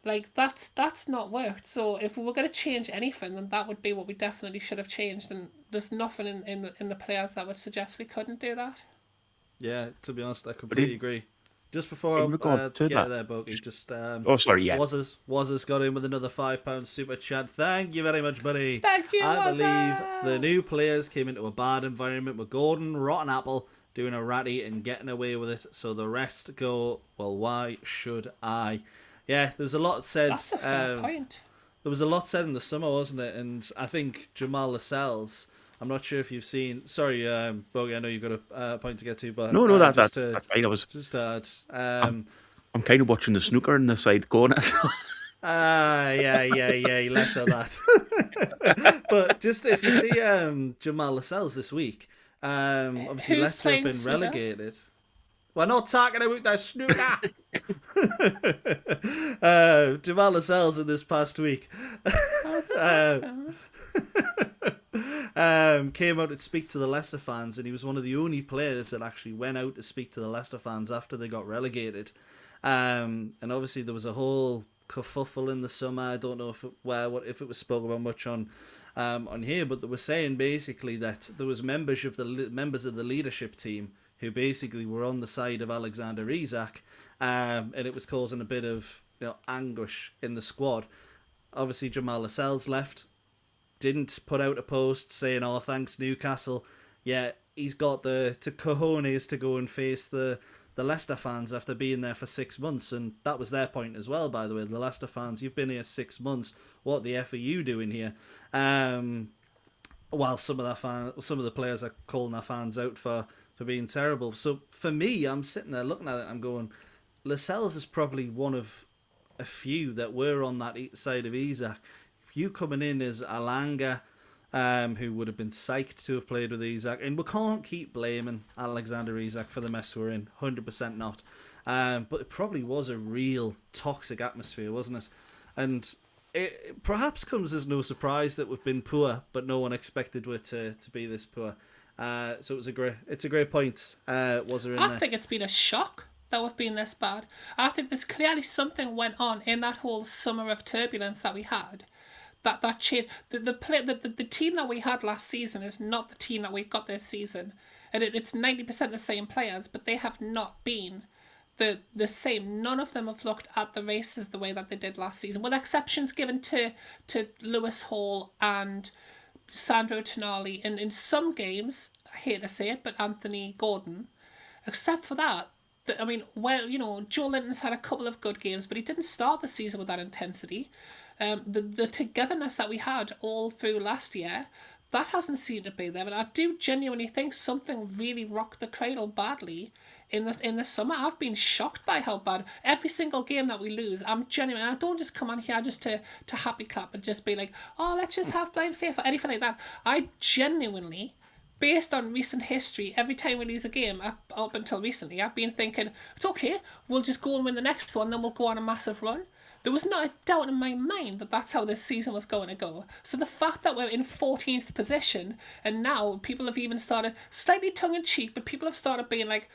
Like, that's not worked. So if we were going to change anything, then that would be what we definitely should have changed, and there's nothing in the players that would suggest we couldn't do that. Yeah, to be honest, I completely agree. Just before in regard to get that, there, Bogey, just Wazza's got in with another £5 super chat. Thank you very much, buddy. Thank you, I believe Wazza. the new players came into a bad environment with Gordon, rotten apple, doing a ratty and getting away with it. So the rest go, well, why should I? Yeah, there's a lot said. That's a fair point. There was a lot said in the summer, wasn't it? And I think Jamal Lascelles, I'm not sure if you've seen. Sorry, Bogey, I know you've got a point to get to, but no, that's fine. I was just to add. I'm kind of watching the snooker in the side corner. Yeah, less of that. But just if you see Jamal Lascelles this week, obviously Who's Leicester have been snooker? relegated. We're not talking about that snooker. Jamal Lascelles in this past week came out to speak to the Leicester fans, and he was one of the only players that actually went out to speak to the Leicester fans after they got relegated. And obviously there was a whole kerfuffle in the summer. I don't know if it was spoken about much on here, but they were saying basically that there was members of the leadership team who basically were on the side of Alexander Isak, and it was causing a bit of anguish in the squad. Obviously Jamal Lascelles left, didn't put out a post saying, "Oh, thanks Newcastle." Yeah, he's got the cojones to go and face the Leicester fans after being there for 6 months, and that was their point as well, by the way. The Leicester fans, you've been here 6 months. What the F are you doing here? While some of the players are calling their fans out for being terrible. So for me, I'm sitting there looking at it, I'm going, Lascelles is probably one of a few that were on that side of Isak. You coming in as Alanga, who would have been psyched to have played with Isak, and we can't keep blaming Alexander Isak for the mess we're in, 100% not. But it probably was a real toxic atmosphere, wasn't it? And it perhaps comes as no surprise that we've been poor, but no one expected it to be this poor. So it's a great point. Was there in there? I think it's been a shock that we've been this bad. I think there's clearly something went on in that whole summer of turbulence that we had. That changed. The team that we had last season is not the team that we've got this season, and it's 90% the same players, but they have not been the same. None of them have looked at the races the way that they did last season, with exceptions given to Lewis Hall and Sandro Tonali, and in some games, I hate to say it, but Anthony Gordon. Except for that, I mean, Joe Linton's had a couple of good games, but he didn't start the season with that intensity. The togetherness that we had all through last year, that hasn't seemed to be there. And I do genuinely think something really rocked the cradle badly in the summer. I've been shocked by how bad every single game that we lose. I'm genuine. I don't just come on here just to happy clap and just be like, oh, let's just have blind faith or anything like that. I genuinely, based on recent history, every time we lose a game, up until recently, I've been thinking, it's okay, we'll just go and win the next one, then we'll go on a massive run. There was not a doubt in my mind that that's how this season was going to go. So the fact that we're in 14th position, and now people have even started, slightly tongue-in-cheek, but people have started being like,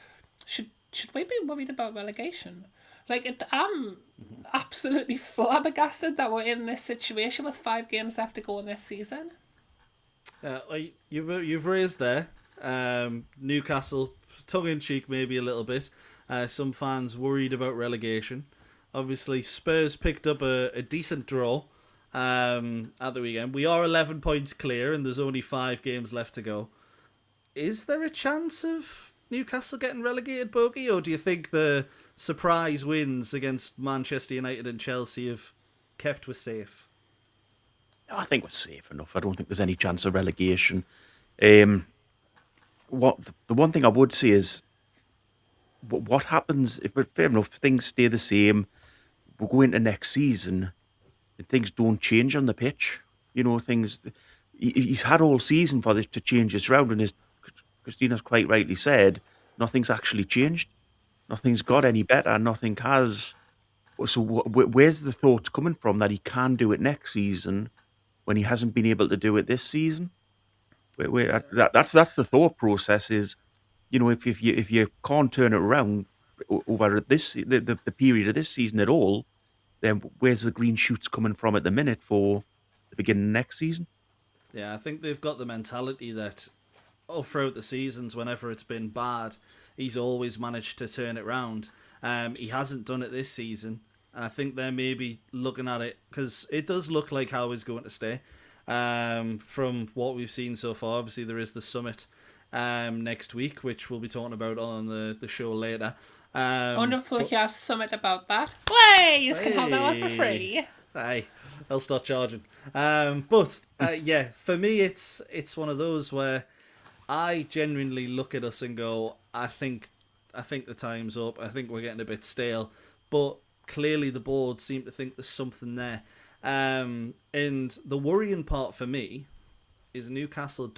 should we be worried about relegation? Like, I'm absolutely flabbergasted that we're in this situation with 5 games left to go in this season. You've raised there, Newcastle, tongue-in-cheek maybe a little bit, some fans worried about relegation. Obviously, Spurs picked up a decent draw at the weekend. We are 11 points clear and there's only 5 games left to go. Is there a chance of Newcastle getting relegated, Bogey, or do you think the surprise wins against Manchester United and Chelsea have kept us safe? I think we're safe enough. I don't think there's any chance of relegation. The one thing I would say is, what happens if, fair enough, things stay the same, we'll go into next season and things don't change on the pitch. You know, he's had all season for this to change this round, and as Christina's quite rightly said, nothing's actually changed. Nothing's got any better. Nothing has. So where's the thoughts coming from that he can do it next season when he hasn't been able to do it this season? That's the thought process is, you know, if you can't turn it around over the period of this season at all, then where's the green shoots coming from at the minute for the beginning of next season? Yeah, I think they've got the mentality that all throughout the seasons, whenever it's been bad, he's always managed to turn it round. He hasn't done it this season, and I think they're maybe looking at it because it does look like Howe is going to stay. From what we've seen so far, obviously there is the summit next week, which we'll be talking about on the show later. Wonderful to hear summit about that. Way, you can have that one for free. Hey, I'll start charging. But yeah, for me, it's one of those where I genuinely look at us and go, I think the time's up. I think we're getting a bit stale. But clearly the board seem to think there's something there. And the worrying part for me is Newcastle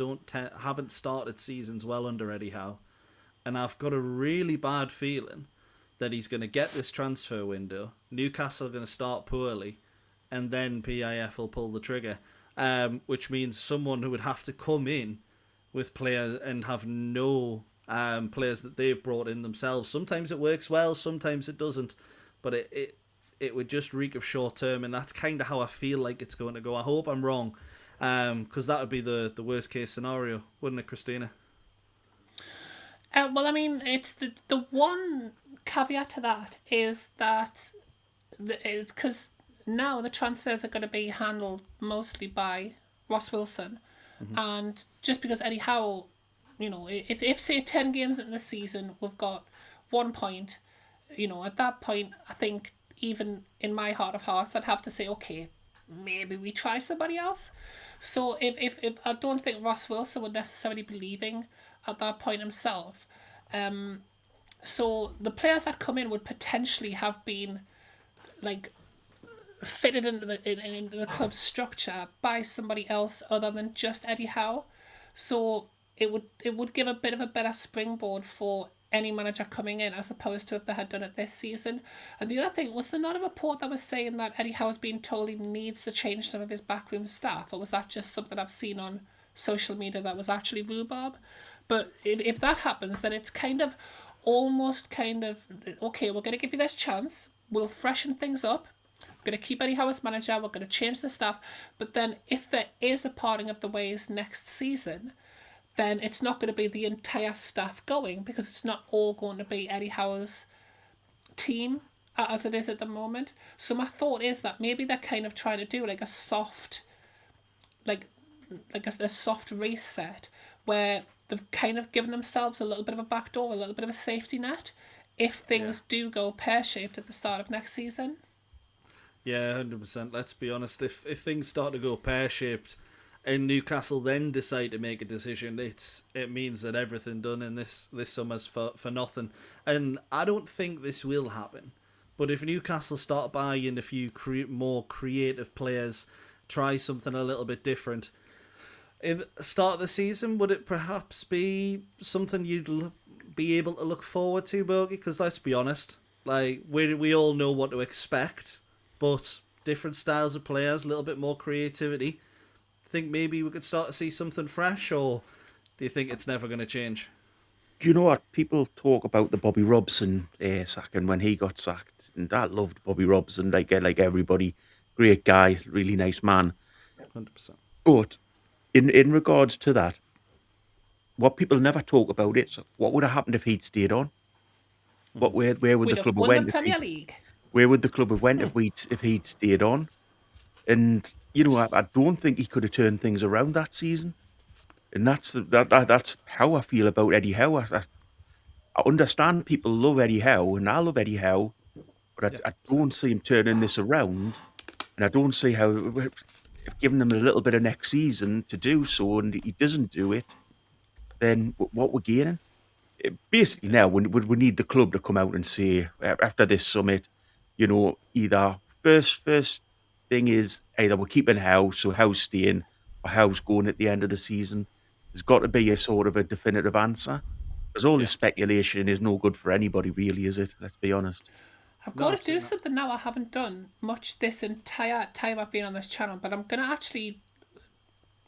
haven't started seasons well under Eddie Howe. And I've got a really bad feeling that he's going to get this transfer window. Newcastle are going to start poorly, and then PIF will pull the trigger, which means someone who would have to come in with players and have no players that they've brought in themselves. Sometimes it works well, sometimes it doesn't, but it would just reek of short term, and that's kind of how I feel like it's going to go. I hope I'm wrong, because that would be the worst case scenario, wouldn't it, Christina? Well, I mean, it's the one caveat to that is that because now the transfers are going to be handled mostly by Ross Wilson, and just because Eddie Howe, you know, if say 10 games in the season we've got 1 point, you know, at that point I think even in my heart of hearts I'd have to say, okay, maybe we try somebody else. So if I don't think Ross Wilson would necessarily be leaving at that point himself. So the players that come in would potentially have been like fitted into the club's structure by somebody else other than just Eddie Howe. So it would give a bit of a better springboard for any manager coming in as opposed to if they had done it this season. And the other thing, was there not a report that was saying that Eddie Howe has been told he needs to change some of his backroom staff, or was that just something I've seen on social media that was actually rhubarb? But if that happens, then it's almost okay, we're going to give you this chance, we'll freshen things up, we're going to keep Eddie Howe as manager, we're going to change the staff, but then if there is a parting of the ways next season, then it's not going to be the entire staff going, because it's not all going to be Eddie Howe's team as it is at the moment. So my thought is that maybe they're kind of trying to do like a soft, like a soft reset where they've kind of given themselves a little bit of a backdoor, a little bit of a safety net, if things do go pear-shaped at the start of next season. Yeah, 100%. Let's be honest. If things start to go pear-shaped, and Newcastle then decide to make a decision, it means that everything done in this summer's for nothing. And I don't think this will happen. But if Newcastle start buying a few more creative players, try something a little bit different, in the start of the season, would it perhaps be something you'd be able to look forward to, Bogey? Because let's be honest, like we all know what to expect, but different styles of players, a little bit more creativity. Think maybe we could start to see something fresh, or do you think it's never going to change? Do you know what? People talk about the Bobby Robson sacking when he got sacked, and I loved Bobby Robson, like everybody. Great guy, really nice man. 100%. But in regards to that, what people never talk about is what would have happened if he'd stayed on. Where would We'd the have club have won went? the Premier League. Where would the club have went if he'd stayed on? And I don't think he could have turned things around that season. And that's how I feel about Eddie Howe. I understand people love Eddie Howe, and I love Eddie Howe, but I don't see him turning this around, and I don't see how, if giving him a little bit of next season to do so, and he doesn't do it, then what we're gaining? Basically now, we need the club to come out and say, after this summit, either first thing is either we're keeping Howe, so Howe's staying, or Howe's going at the end of the season. There's got to be a sort of a definitive answer. Because all this speculation is no good for anybody, really, is it? Let's be honest. I've got to do something now I haven't done much this entire time I've been on this channel, but I'm going to actually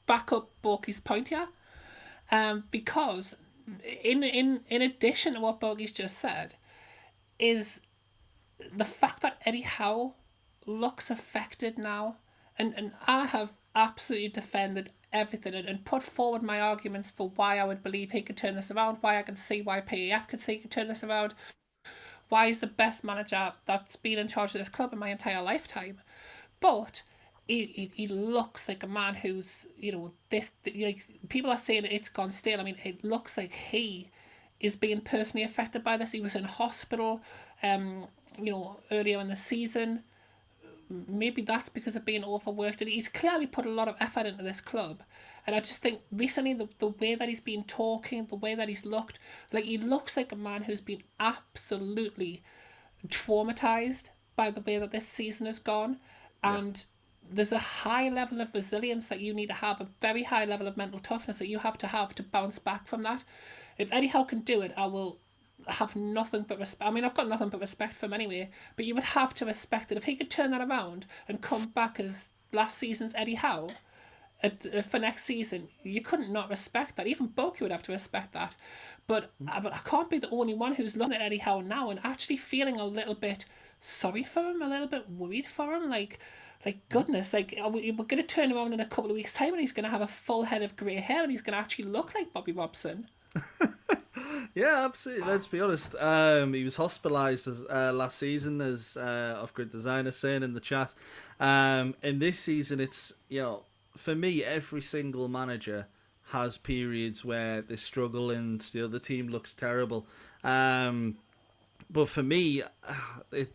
back up Borky's point here. Because in addition to what Borky's just said, is the fact that Eddie Howe looks affected now. And I have absolutely defended everything and put forward my arguments for why I would believe he could turn this around, why I can see why PAF could see he could turn this around, why he's the best manager that's been in charge of this club in my entire lifetime. But he looks like a man who's, people are saying it's gone stale. I mean, it looks like he is being personally affected by this. He was in hospital, earlier in the season. Maybe that's because of being overworked, and he's clearly put a lot of effort into this club. And I just think recently the way that he's been talking, the way that he's looked, like he looks like a man who's been absolutely traumatized by the way that this season has gone. And there's a high level of resilience that you need to have, a very high level of mental toughness that you have to bounce back from that. If Eddie Howe can do it, I will have nothing but respect. I mean, I've got nothing but respect for him anyway, but you would have to respect it. If he could turn that around and come back as last season's Eddie Howe for next season, you couldn't not respect that. Even Boki would have to respect that. But I can't be the only one who's looking at Eddie Howe now and actually feeling a little bit sorry for him, a little bit worried for him. Like goodness, we're going to turn around in a couple of weeks' time and he's going to have a full head of grey hair and he's going to actually look like Bobby Robson. Yeah, absolutely. Let's be honest. He was hospitalised last season, as Off-Grid Designer saying in the chat. And this season, it's, for me, every single manager has periods where they struggle and the team looks terrible. But for me,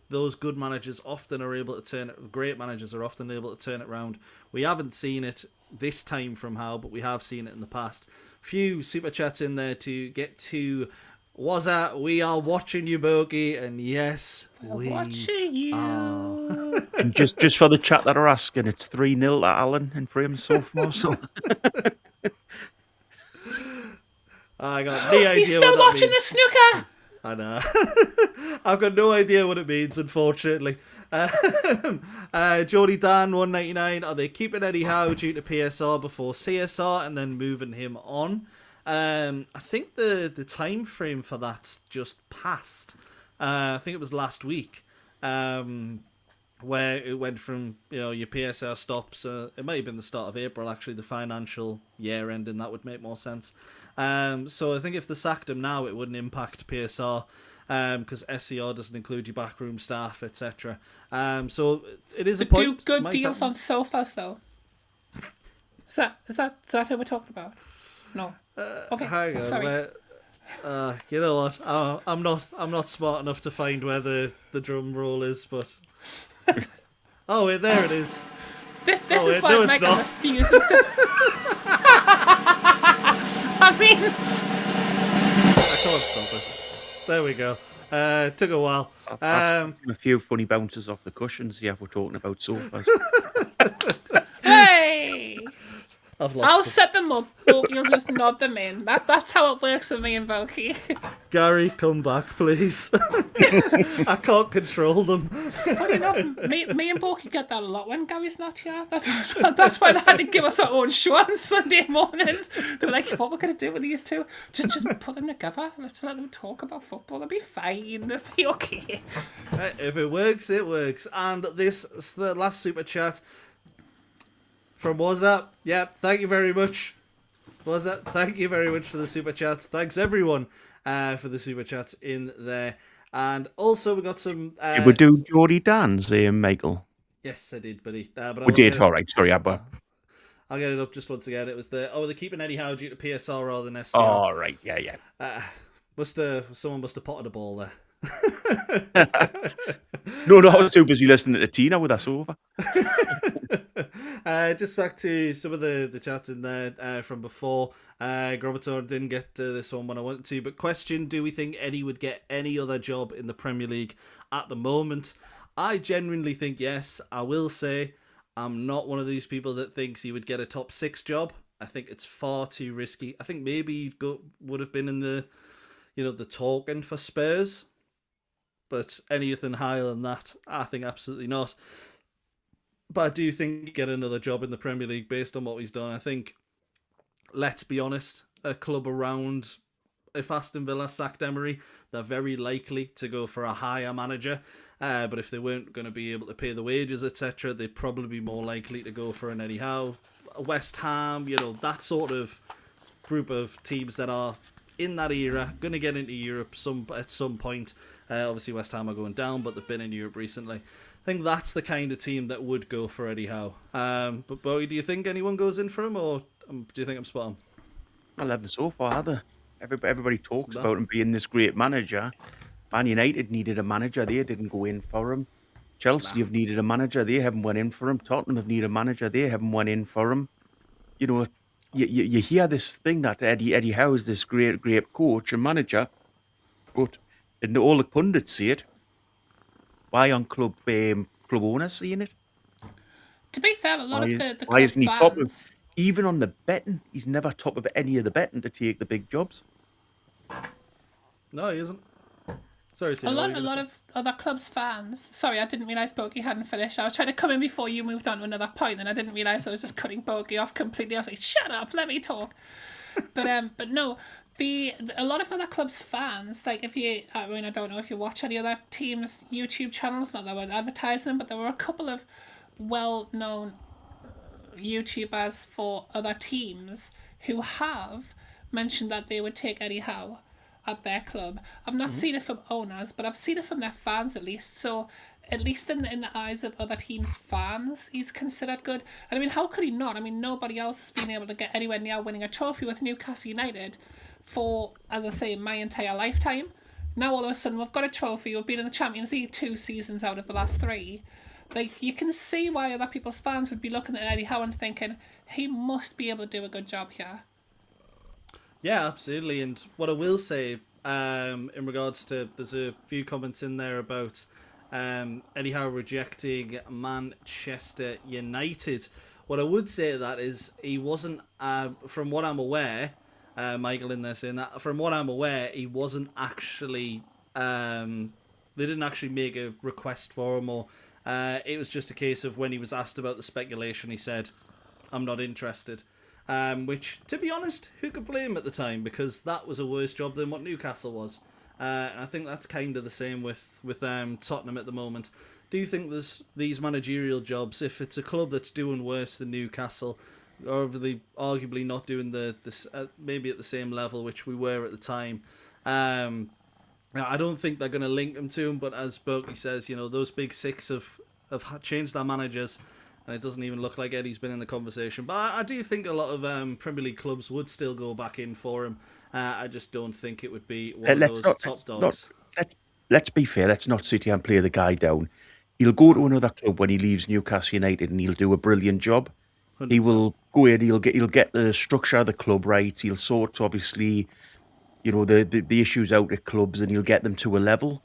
those good managers often are able to turn it. Great managers are often able to turn it around. We haven't seen it this time from Howe, but we have seen it in the past. Few super chats in there to get to. Wissa, we are watching you, Bogey, and yes, we watching you. Are. And just for the chat that are asking, it's 3-0 to Alan in frame sophomore. So I got no idea. He's still watching the snooker. I know. I've got no idea what it means, unfortunately. Jody Dan 199. Are they keeping Eddie Howe due to PSR before CSR and then moving him on? I think the time frame for that's just passed. I think it was last week, where it went from your PSR stops. It might have been the start of April, actually, the financial year ending. That would make more sense. So I think if they sacked him now, it wouldn't impact PSR. Because SCR doesn't include your backroom staff, etc. So it is a point. Do good deals on sofas, though. Is that who we're talking about? No. Okay. Hang on. Sorry. You know what? I'm not smart enough to find where the drum roll is, but oh wait, there it is. This Oh, is wait, why no, it's Michael not. refuses to. I mean, I can't stop it. There we go. Took a while. I've seen a few funny bounces off the cushions here if we're talking about sofas. hey! I've lost I'll it. set them up, but you'll just nod them in. That's how it works with me and Volky. Gary, come back, please. I can't control them. Funny enough, me and Borky get that a lot when Gary's not here. That's why they had to give us our own show on Sunday mornings. They were like, what we're going to do with these two? Just put them together. Let's let them talk about football. They'll be fine. They'll be okay. If it works, it works. And this is the last super chat from Wissa. Yep, thank you very much. Wissa, thank you very much for the super chats. Thanks everyone for the super chats in there. And also we got some... Did we do Geordie Dan's, Michael? Yes, I did, buddy. But We did, all right. Sorry, Abba. I'll get it up just once again. It was they're keeping Eddie Howe due to PSR rather than SCR. All right, yeah. Someone must have potted a ball there. No, I was too busy listening to Tina with us over. Just back to some of the chats in there from before. Grobator didn't get to this one when I wanted to, but question, do we think Eddie would get any other job in the Premier League at the moment? I genuinely think yes. I will say I'm not one of these people that thinks he would get a top 6 job. I think it's far too risky. I think maybe he would have been in the talking for Spurs, but anything higher than that, I think absolutely not. But I do think he'd get another job in the Premier League based on what he's done. I think, let's be honest, a club around, if Aston Villa sacked Emery, they're very likely to go for a higher manager. But if they weren't going to be able to pay the wages, etc., they'd probably be more likely to go for an Eddie Howe. West Ham, that sort of group of teams that are in that era, going to get into Europe at some point. Obviously, West Ham are going down, but they've been in Europe recently. I think that's the kind of team that would go for Eddie Howe. But Bowie, do you think anyone goes in for him, or do you think I'm spot on? Well, haven't so far, have they? Everybody talks about him being this great manager. Man United needed a manager. They didn't go in for him. Chelsea have needed a manager. They haven't went in for him. Tottenham have needed a manager. They haven't went in for him. You hear this thing that Eddie Howe is this great coach and manager, but and all the pundits see it. Why aren't club owners seeing it? To be fair, a lot of the why isn't he fans, top of, even on the betting? He's never top of any of the betting to take the big jobs. No, he isn't. Sorry, Tina, a lot of other clubs' fans. Sorry, I didn't realise Bogey hadn't finished. I was trying to come in before you moved on to another point, and I didn't realise I was just cutting Bogey off completely. I was like, "Shut up, let me talk." But no, a lot of other clubs' fans, like I don't know if you watch any other teams' YouTube channels. Not that I would advertise them, but there were a couple of well-known YouTubers for other teams who have mentioned that they would take Eddie Howe at their club. I've not seen it from owners, but I've seen it from their fans at least. So at least in the eyes of other teams' fans, he's considered good. And I mean, how could he not? I mean, nobody else has been able to get anywhere near winning a trophy with Newcastle United for, as I say, my entire lifetime. Now all of a sudden we've got a trophy. We've been in the Champions League 2 seasons out of the last 3. Like, you can see why other people's fans would be looking at Eddie Howe and thinking he must be able to do a good job here. Yeah, absolutely. And what I will say, in regards to, there's a few comments in there about Eddie Howe rejecting Manchester United. What I would say to that is he wasn't, from what I'm aware, Michael in there saying that, from what I'm aware, he wasn't actually, they didn't actually make a request for him, or it was just a case of when he was asked about the speculation, he said, I'm not interested. Which, to be honest, who could blame him at the time? Because that was a worse job than what Newcastle was. And I think that's kind of the same with Tottenham at the moment. Do you think there's these managerial jobs, if it's a club that's doing worse than Newcastle, or are they arguably not doing this maybe at the same level which we were at the time? I don't think they're going to link them to him, but as Berkeley says, those big 6 have changed their managers, and it doesn't even look like Eddie's been in the conversation. But I do think a lot of Premier League clubs would still go back in for him. I just don't think it would be one of those top dogs. Let's be fair. Let's not sit here and play the guy down. he'll go to another club when he leaves Newcastle United, and he'll do a brilliant job. 100%. He will go in. He'll get the structure of the club right. He'll sort, obviously, the issues out at clubs, and he'll get them to a level.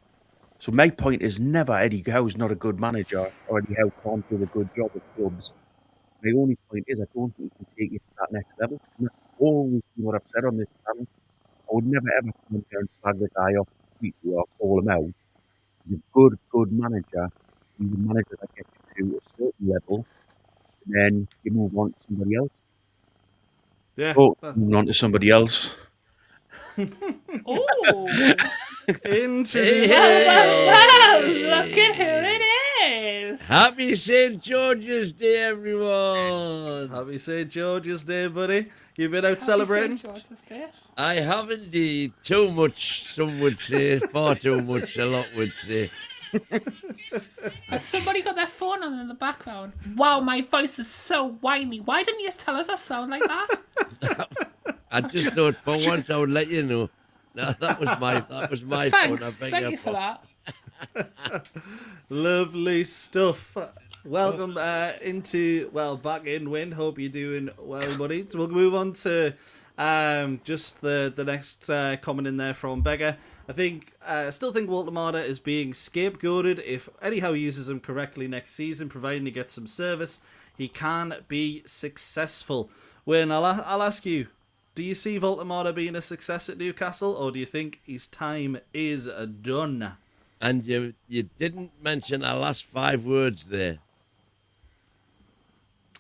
So my point is never Eddie Howe's not a good manager, or Eddie Howe can't do a good job at clubs. My only point is I don't think he can take it to that next level. And that's always been what I've said on this channel. I would never ever come in there and slag the guy off completely or call him out. He's a good manager. He's a manager that gets you to a certain level, and then you move on to somebody else. Yeah. Moving on to somebody else. Oh, Introduce. well, look at who it is. Happy St. George's Day, everyone! Happy St. George's Day, buddy. You've been out Happy celebrating? St. George's Day. I have indeed. Too much, some would say. Far too much, a lot would say. Has somebody got their phone on in the background? Wow, my voice is so whiny. Why didn't you just tell us I sound like that? I just thought for once I would let you know. That was my phone. Thanks, thank you for that. Lovely stuff. Welcome back in Wind. Hope you're doing well, buddy. So we'll move on to just the next comment in there from Beggar. I still think Wolt is being scapegoated. If Eddie Howe uses him correctly next season, providing he gets some service, he can be successful. Wayne, I'll ask you, do you see Wolt being a success at Newcastle, or do you think his time is done? And you didn't mention our last 5 words there.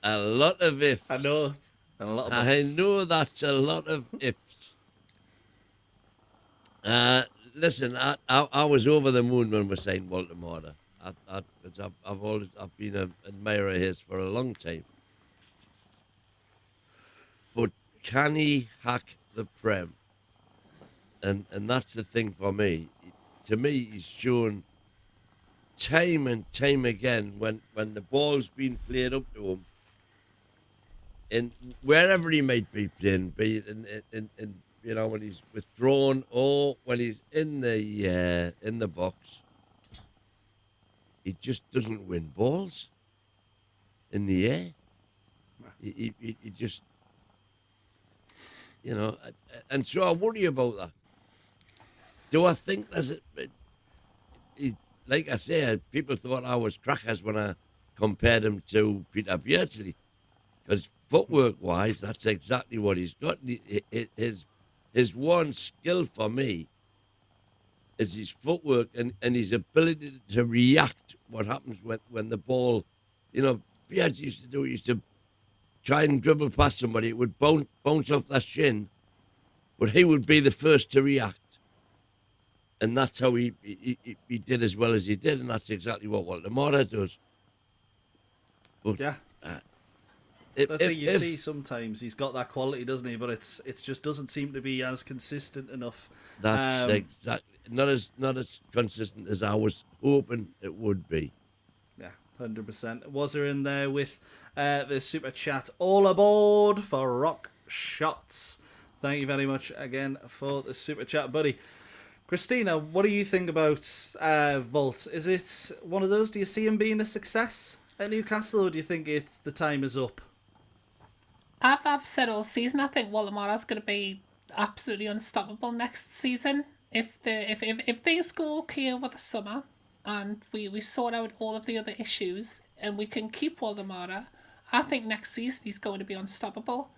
A lot of ifs. I know. And a lot of I ifs. know that's a lot of ifs. Listen, I was over the moon when we signed Wolt. I've been an admirer of his for a long time. But can he hack the Prem? And that's the thing for me. To me, he's shown time and time again when the ball's been played up to him, and wherever he might be playing, be it in when he's withdrawn or when he's in the box, he just doesn't win balls in the air. He just, and so I worry about that. Do I think like I say, people thought I was crackers when I compared him to Peter Beardsley, because footwork-wise, that's exactly what he's got. His one skill for me is his footwork and his ability to react what happens when the ball, Beards used to try and dribble past somebody, it would bounce off their shin, but he would be the first to react. And that's how he did as well as he did, and that's exactly what Wolt does. But Yeah. That's what you see sometimes. He's got that quality, doesn't he? But it just doesn't seem to be as consistent enough. That's exactly not as consistent as I was hoping it would be. Yeah, 100%. Was there in there with the super chat? All aboard for Rock Shots. Thank you very much again for the super chat, buddy. Christina, what do you think about Wolt? Is it one of those? Do you see him being a success at Newcastle, or do you think the time is up? I've said all season, I think Wolt is going to be absolutely unstoppable next season. If things go okay over the summer and we sort out all of the other issues and we can keep Wolt, I think next season he's going to be unstoppable.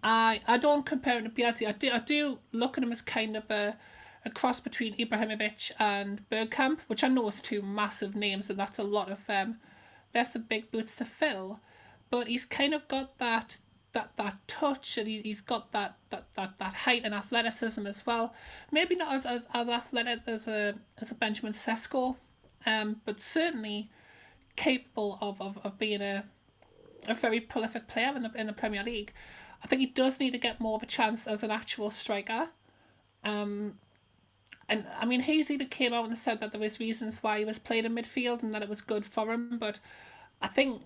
I don't compare him to Beardsley. I do look at him as kind of a cross between Ibrahimovic and Bergkamp, which I know is 2 massive names, and that's a lot of there's some big boots to fill. But he's kind of got that touch, and he's got that height and athleticism as well. Maybe not as athletic as a Benjamin Sesko, but certainly capable of being a very prolific player in the Premier League. I think he does need to get more of a chance as an actual striker. And I mean, Hayes even came out and said that there was reasons why he was played in midfield and that it was good for him. But I think,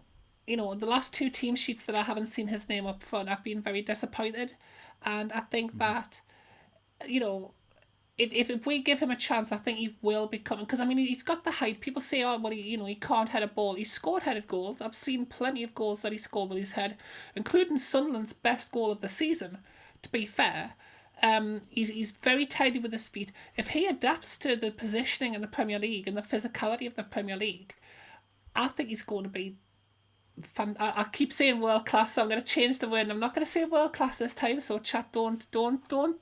the last 2 team sheets that I haven't seen his name up front, I've been very disappointed. And I think that, if we give him a chance, I think he will become. Because I mean, he's got the height. People say, oh, well, he can't head a ball. He's scored headed goals. I've seen plenty of goals that he scored with his head, including Sunderland's best goal of the season. To be fair, he's very tidy with his feet. If he adapts to the positioning in the Premier League and the physicality of the Premier League, I think he's going to be. I keep saying world class, so I'm going to change the word. I'm not going to say world class this time, so chat, don't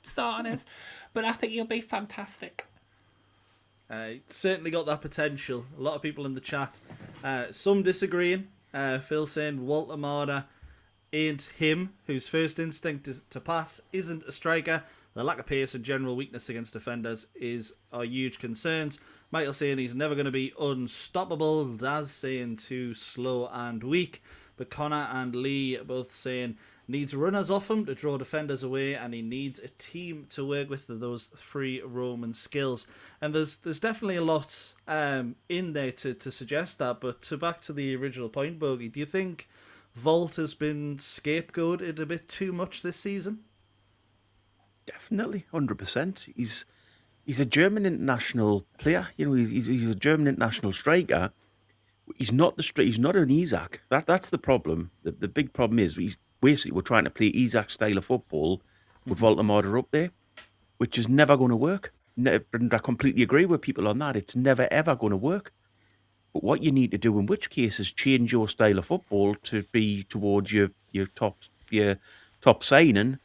start on us. But I think he'll be fantastic. Certainly got that potential. A lot of people in the chat, some disagreeing. Phil saying Walter Marder ain't him, whose first instinct is to pass, isn't a striker. The lack of pace and general weakness against defenders are huge concerns. Michael saying he's never going to be unstoppable. Daz saying too slow and weak. But Connor and Lee both saying needs runners off him to draw defenders away, and he needs a team to work with those free roaming skills. And there's definitely a lot in there to suggest that. But back to the original point, Bogey, do you think Wolt has been scapegoated a bit too much this season? Definitely, 100%. He's a German international player. He's a German international striker. He's not he's not an Isak. That's the problem. The big problem is we're trying to play Isak style of football with Voldemort up there, which is never going to work. And I completely agree with people on that. It's never ever going to work. But what you need to do in which case is change your style of football to be towards your top signing,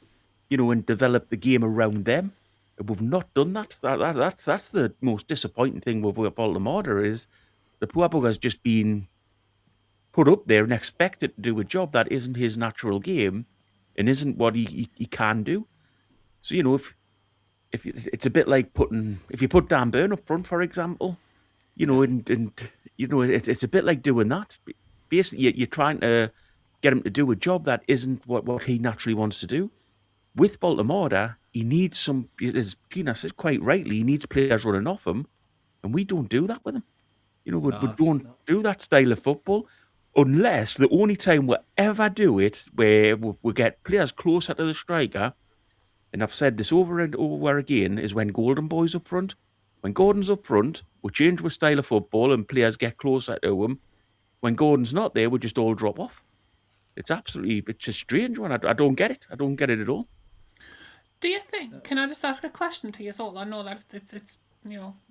and develop the game around them. We've not done that. That's the most disappointing thing with Voldemort is the poor bugger's just been put up there and expected to do a job that isn't his natural game and isn't what he can do. So, if it's a bit like if you put Dan Burn up front, for example, it's a bit like doing that. Basically, you're trying to get him to do a job that isn't what he naturally wants to do. With Baltimore, he needs some, as Pina said quite rightly, he needs players running off him, and we don't do that with him. We don't do that style of football, unless the only time we ever do it, where we get players closer to the striker, and I've said this over and over again, is when Golden Boy's up front. When Gordon's up front, we change our style of football and players get closer to him. When Gordon's not there, we just all drop off. It's a strange one. I don't get it. I don't get it at all. Do you think? Can I just ask a question to you all? I know that it's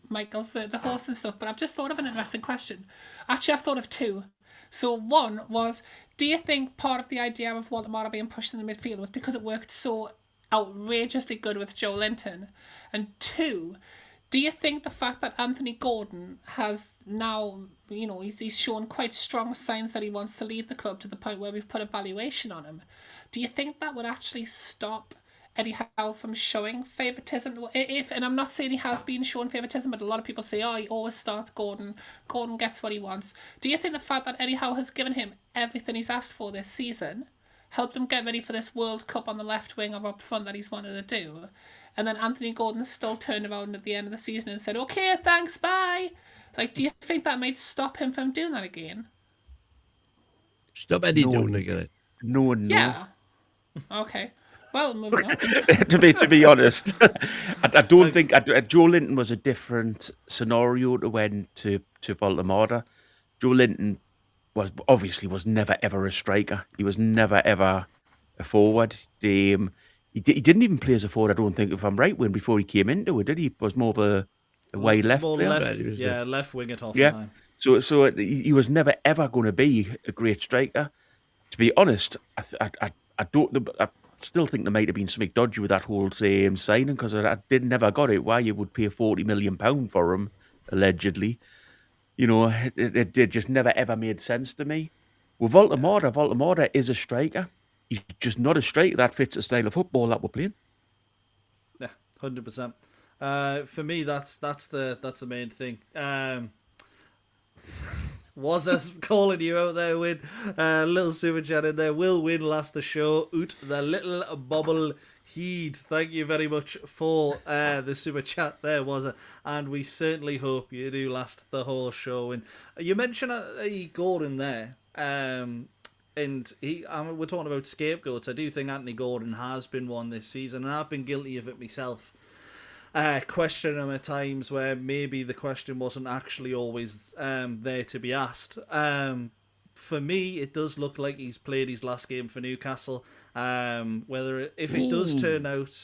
Michael's the host and stuff, but I've just thought of an interesting question. Actually, I've thought of two. So one was, do you think part of the idea of Waldemar being pushed in the midfield was because it worked so outrageously good with Joe Linton? And two, do you think the fact that Anthony Gordon has now, he's shown quite strong signs that he wants to leave the club to the point where we've put a valuation on him, do you think that would actually stop Eddie Howe from showing favouritism? And I'm not saying he has been shown favouritism, but a lot of people say, he always starts Gordon. Gordon gets what he wants. Do you think the fact that Eddie Howe has given him everything he's asked for this season helped him get ready for this World Cup on the left wing or up front that he's wanted to do? And then Anthony Gordon still turned around at the end of the season and said, okay, thanks, bye. Do you think that might stop him from doing that again? Stop Eddie doing again? No. Yeah. Okay. Well, moving on. to be honest, I don't think Joe Linton was a different scenario to when to Voldemort. Joe Linton was never ever a striker. He was never ever a forward. He didn't even play as a forward, I don't think, if I'm right, before he came into it, did he? He was more of a wide left player. Left wing at Hoffenheim. So he was never ever going to be a great striker. To be honest, I still think there might have been something dodgy with that whole same signing, because I never got it why you would pay £40 million for him, allegedly. It just never ever made sense to me. With Voldemort is a striker. He's just not a striker that fits the style of football that we're playing. Yeah, 100%. For me, that's the main thing. Was us calling you out there with a little super chat in there. Will win last the show. Oot the little bubble heed. Thank you very much for the super chat there, was it? And we certainly hope you do last the whole show. And you mentioned Gordon there. And we're talking about scapegoats. I do think Anthony Gordon has been one this season, and I've been guilty of it myself. question him at times where maybe the question wasn't actually always there to be asked. For me, it does look like he's played his last game for Newcastle. If it does turn out,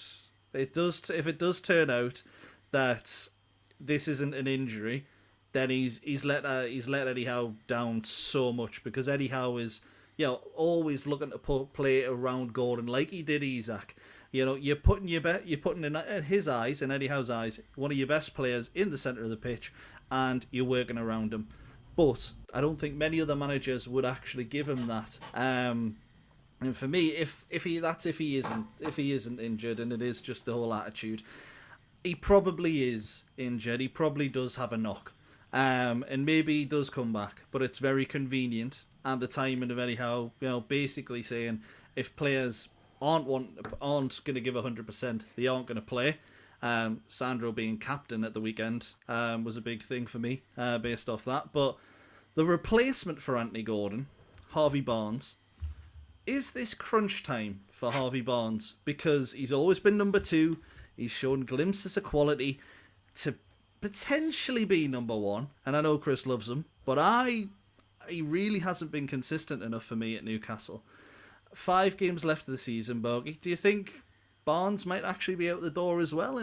if it does turn out that this isn't an injury, then he's let Eddie Howe down so much, because Eddie Howe is always looking to play around Gordon like he did Isak. You're putting in his eyes, in Eddie Howe's eyes, one of your best players in the centre of the pitch, and you're working around him. But I don't think many other managers would actually give him that. And for me, if he isn't injured, and it is just the whole attitude, he probably is injured. He probably does have a knock, and maybe he does come back. But it's very convenient, and the timing of Eddie Howe, basically saying if players aren't going to give 100%, they aren't going to play. Sandro being captain at the weekend was a big thing for me based off that. But the replacement for Anthony Gordon, Harvey Barnes, is this crunch time for Harvey Barnes? Because he's always been number 2. He's shown glimpses of quality to potentially be number 1. And I know Chris loves him, but he really hasn't been consistent enough for me at Newcastle. 5 games left of the season, Bogey. Do you think Barnes might actually be out the door as well?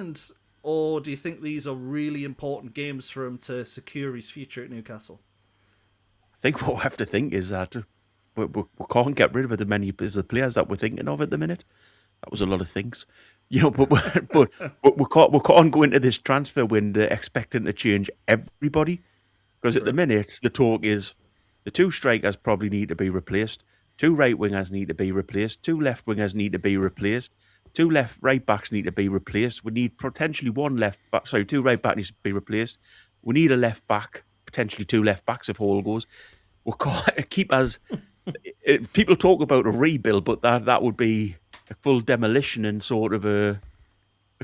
Or do you think these are really important games for him to secure his future at Newcastle? I think what we have to think is that we can't get rid of as many of the players that we're thinking of at the minute. That was a lot of things. But we can't go into this transfer window expecting to change everybody. Because at the minute, the talk is the 2 strikers probably need to be replaced. 2 right wingers need to be replaced. 2 left wingers need to be replaced. 2 right backs need to be replaced. We need potentially 2 right backs needs to be replaced. We need a left back, potentially 2 left backs if all goes. We can't keep as people talk about a rebuild, but that would be a full demolition and sort of a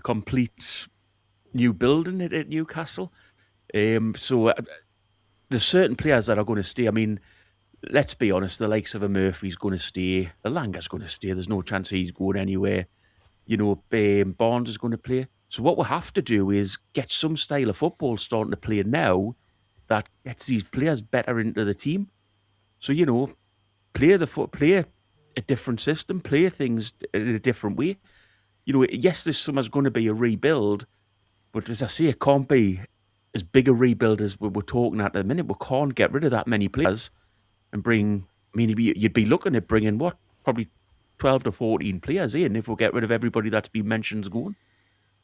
complete new building at Newcastle. So there's certain players that are going to stay. I mean, let's be honest, the likes of a Murphy's going to stay. Alanga's going to stay. There's no chance he's going anywhere. Barnes is going to play. So what we have to do is get some style of football starting to play now that gets these players better into the team. So, play a different system, play things in a different way. Yes, this summer's going to be a rebuild, but as I say, it can't be as big a rebuild as we're talking at the minute. We can't get rid of that many players and bring. I mean, you'd be looking at bringing probably 12 to 14 players in if we get rid of everybody that's been mentioned going.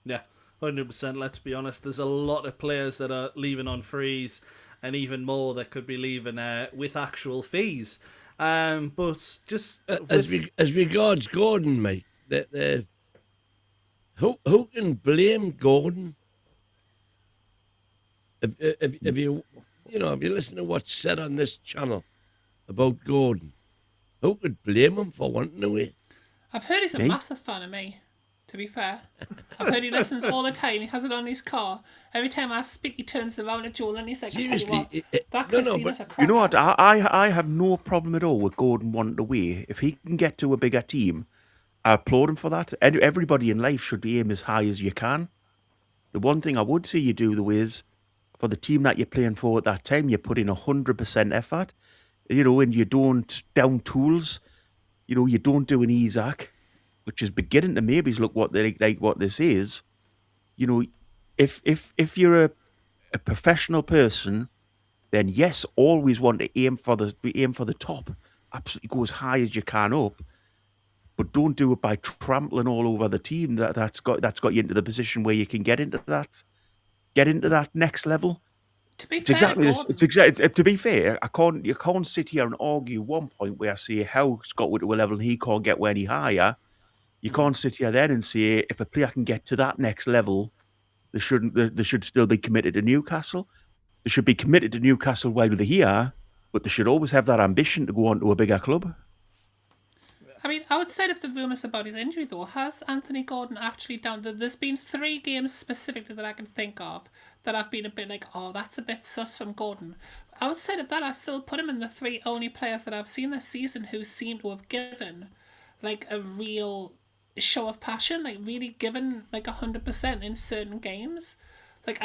Yeah, 100%. Let's be honest. There's a lot of players that are leaving on frees, and even more that could be leaving with actual fees. But just as regards Gordon, mate, who can blame Gordon? If you listen to what's said on this channel about Gordon, who could blame him for wanting to win? I've heard he's a massive fan of me, to be fair. I've heard he listens all the time. He has it on his car. Every time I speak, he turns around at Joel and he's like, seriously, you know what? I have no problem at all with Gordon wanting to win. If he can get to a bigger team, I applaud him for that. Everybody in life should aim as high as you can. The one thing I would say you do, though, is for the team that you're playing for at that time, you put in 100% effort, and you don't down tools, you don't do an Isak, which is beginning to maybe look what this is. If you're a professional person, then yes, always want to aim for the top, absolutely go as high as you can up, but don't do it by trampling all over the team that's got you into the position where you can get into that next level. To be It's fair, exactly this. Gordon, It's exactly. To be fair, you can't sit here and argue one point where I say Howe's got to a level and he can't get any higher. You can't sit here then and say if a player can get to that next level, they should still be committed to Newcastle. They should be committed to Newcastle while they're here, but they should always have that ambition to go on to a bigger club. I mean, outside of the rumours about his injury, though, has Anthony Gordon actually down? There's been 3 games specifically that I can think of that I've been a bit like, oh, that's a bit sus from Gordon. Outside of that, I still put him in the 3 only players that I've seen this season who seem to have given like a real show of passion, like really giving like 100% in certain games. Like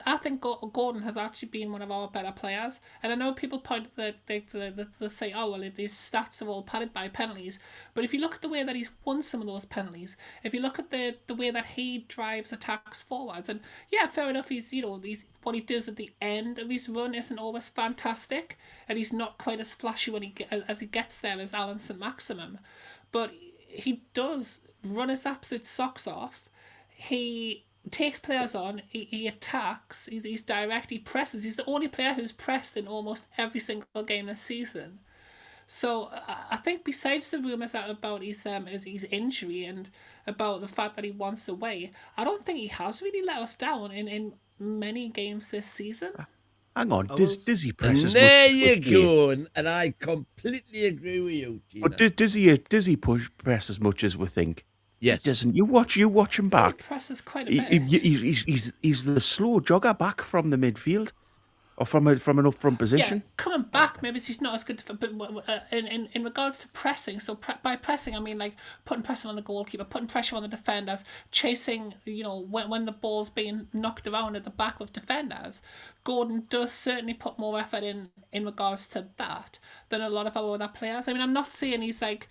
I think Gordon has actually been one of our better players, and I know people point that they say, oh well, these stats are all padded by penalties, but if you look at the way that he's won some of those penalties, if you look at the way that he drives attacks forwards, and yeah, fair enough, he's what he does at the end of his run isn't always fantastic, and he's not quite as flashy as he gets there as Alan St. Maximum, but he does run his absolute socks off. He takes players on, he attacks, he's direct, he presses. He's the only player who's pressed in almost every single game this season. So I think besides the rumours about his injury and about the fact that he wants away, I don't think he has really let us down in many games this season. Hang on, does he press as much? There you go, and I completely agree with you, Tina. But does he press as much as we think? Yes. He doesn't. You watch him back. He presses quite a bit. He's the slow jogger back from the midfield, or from an up-front position. Yeah, coming back, maybe he's not as good. But in regards to pressing, so by pressing I mean like putting pressure on the goalkeeper, putting pressure on the defenders, chasing. When the ball's being knocked around at the back of defenders, Gordon does certainly put more effort in regards to that than a lot of our other players. I mean, I'm not saying he's like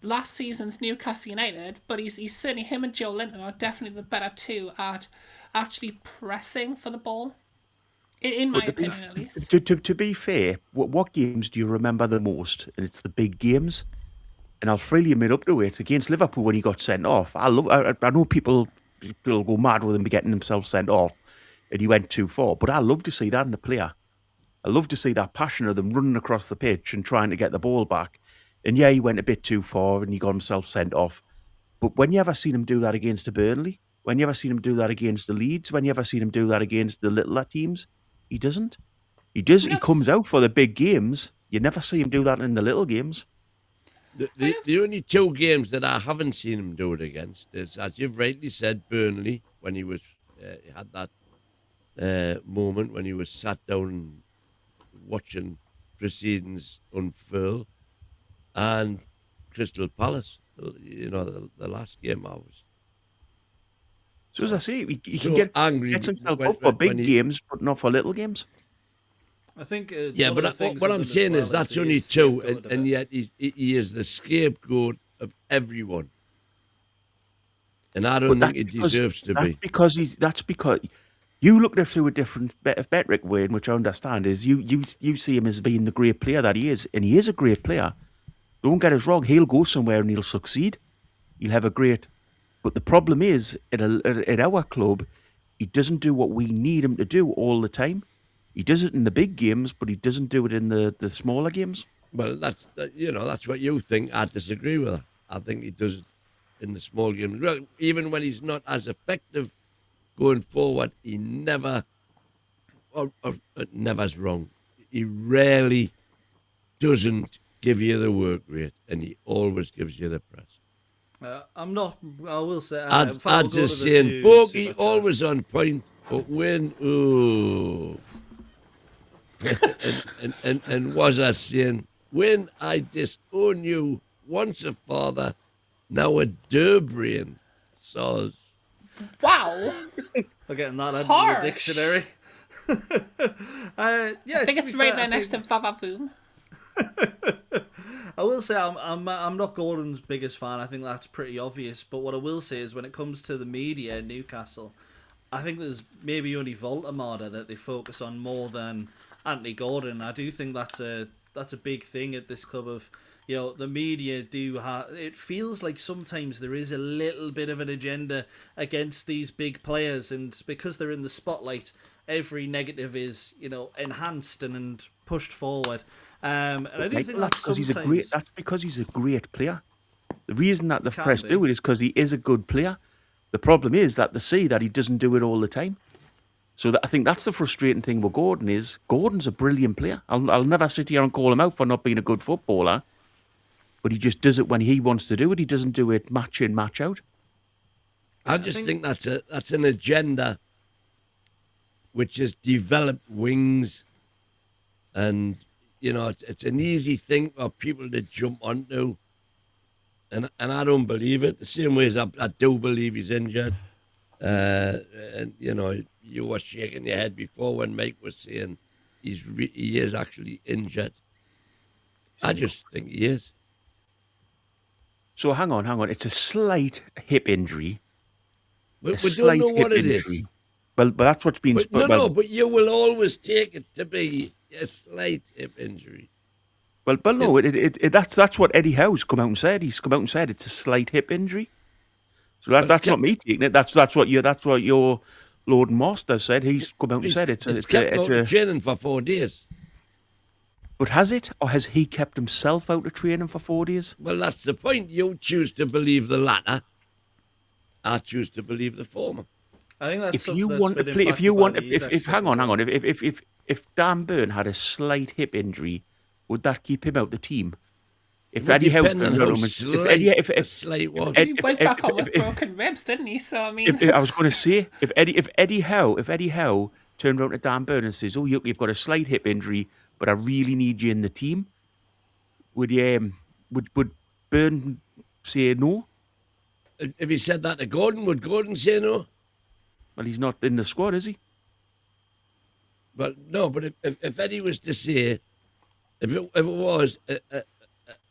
last season's Newcastle United, but he's certainly, him and Joe Linton are definitely the better two at actually pressing for the ball. In my opinion, at least. To be fair, what games do you remember the most? And it's the big games. And I'll freely admit up to it. Against Liverpool when he got sent off. I know people go mad with him getting himself sent off, and he went too far. But I love to see that in a player. I love to see that passion of them running across the pitch and trying to get the ball back. And yeah, he went a bit too far and he got himself sent off. But when you ever seen him do that against the Burnley? When you ever seen him do that against the Leeds? When you ever seen him do that against the littler teams? He doesn't. He does. He comes out for the big games. You never see him do that in the little games. The only two games that I haven't seen him do it against is, as you've rightly said, Burnley, when he was had that moment when he was sat down watching proceedings unfurl, and Crystal Palace, the last game I was. So as I say, he so can get angry himself up for big games, but not for little games. I think. But what I'm saying is that's only two, and yet he is the scapegoat of everyone, and I don't think it deserves to be. That's because you look at it through a different, better way, in which I understand is you see him as being the great player that he is, and he is a great player. Don't get us wrong. He'll go somewhere and he'll succeed. He'll have a great. But the problem is, at our club, he doesn't do what we need him to do all the time. He does it in the big games, but he doesn't do it in the smaller games. Well, that's what you think. I disagree with that. I think he does it in the small games. Well, even when he's not as effective going forward, he never's wrong. He rarely doesn't give you the work rate, and he always gives you the press. I'm not. I will say. I'm just saying, Bogey always on point, but when and was I saying, when I disown you, once a father, now a Durbrian, soz. Wow. I'm getting that out of the dictionary. I think it's right there next to Vavavoom. I will say I'm not Gordon's biggest fan. I think that's pretty obvious. But what I will say is when it comes to the media in Newcastle, I think there's maybe only Voltamada that they focus on more than Anthony Gordon. I do think that's a big thing at this club of, the media do have, it feels like sometimes there is a little bit of an agenda against these big players, and because they're in the spotlight, every negative is, enhanced and pushed forward. And I do think that's sometimes... That's because he's a great player. The reason that the press do it is because he is a good player. The problem is that they see that he doesn't do it all the time. So I think that's the frustrating thing with Gordon is Gordon's a brilliant player. I'll never sit here and call him out for not being a good footballer, but he just does it when he wants to do it. He doesn't do it match in, match out. I think that's an agenda which has developed wings, and it's an easy thing for people to jump onto. and I don't believe it. The same way as I do believe he's injured. And you know, you were shaking your head before when Mike was saying he is actually injured. I just think he is. So hang on. It's a slight hip injury. We don't know what it is. Well, but that's what's been... But you will always take it to be a slight hip injury. Well, no, that's what Eddie Howe's come out and said. He's come out and said it's a slight hip injury. So that's not me taking it. That's what your Lord and Master said. He's come out and said it's kept out of training for 4 days. But has it, or has he kept himself out of training for 4 days? Well, that's the point. You choose to believe the latter. I choose to believe the former. I think that's if you want to play, if Dan Burn had a slight hip injury, would that keep him out the team? If Eddie Howe, he went back on with broken ribs, didn't he? So I mean, I was going to say, if Eddie Howe turned around to Dan Burn and says, "Oh, you've got a slight hip injury, but I really need you in the team," would Burn say no? If he said that to Gordon, would Gordon say no? Well, he's not in the squad, is he? But no, but if Eddie was to say, if it was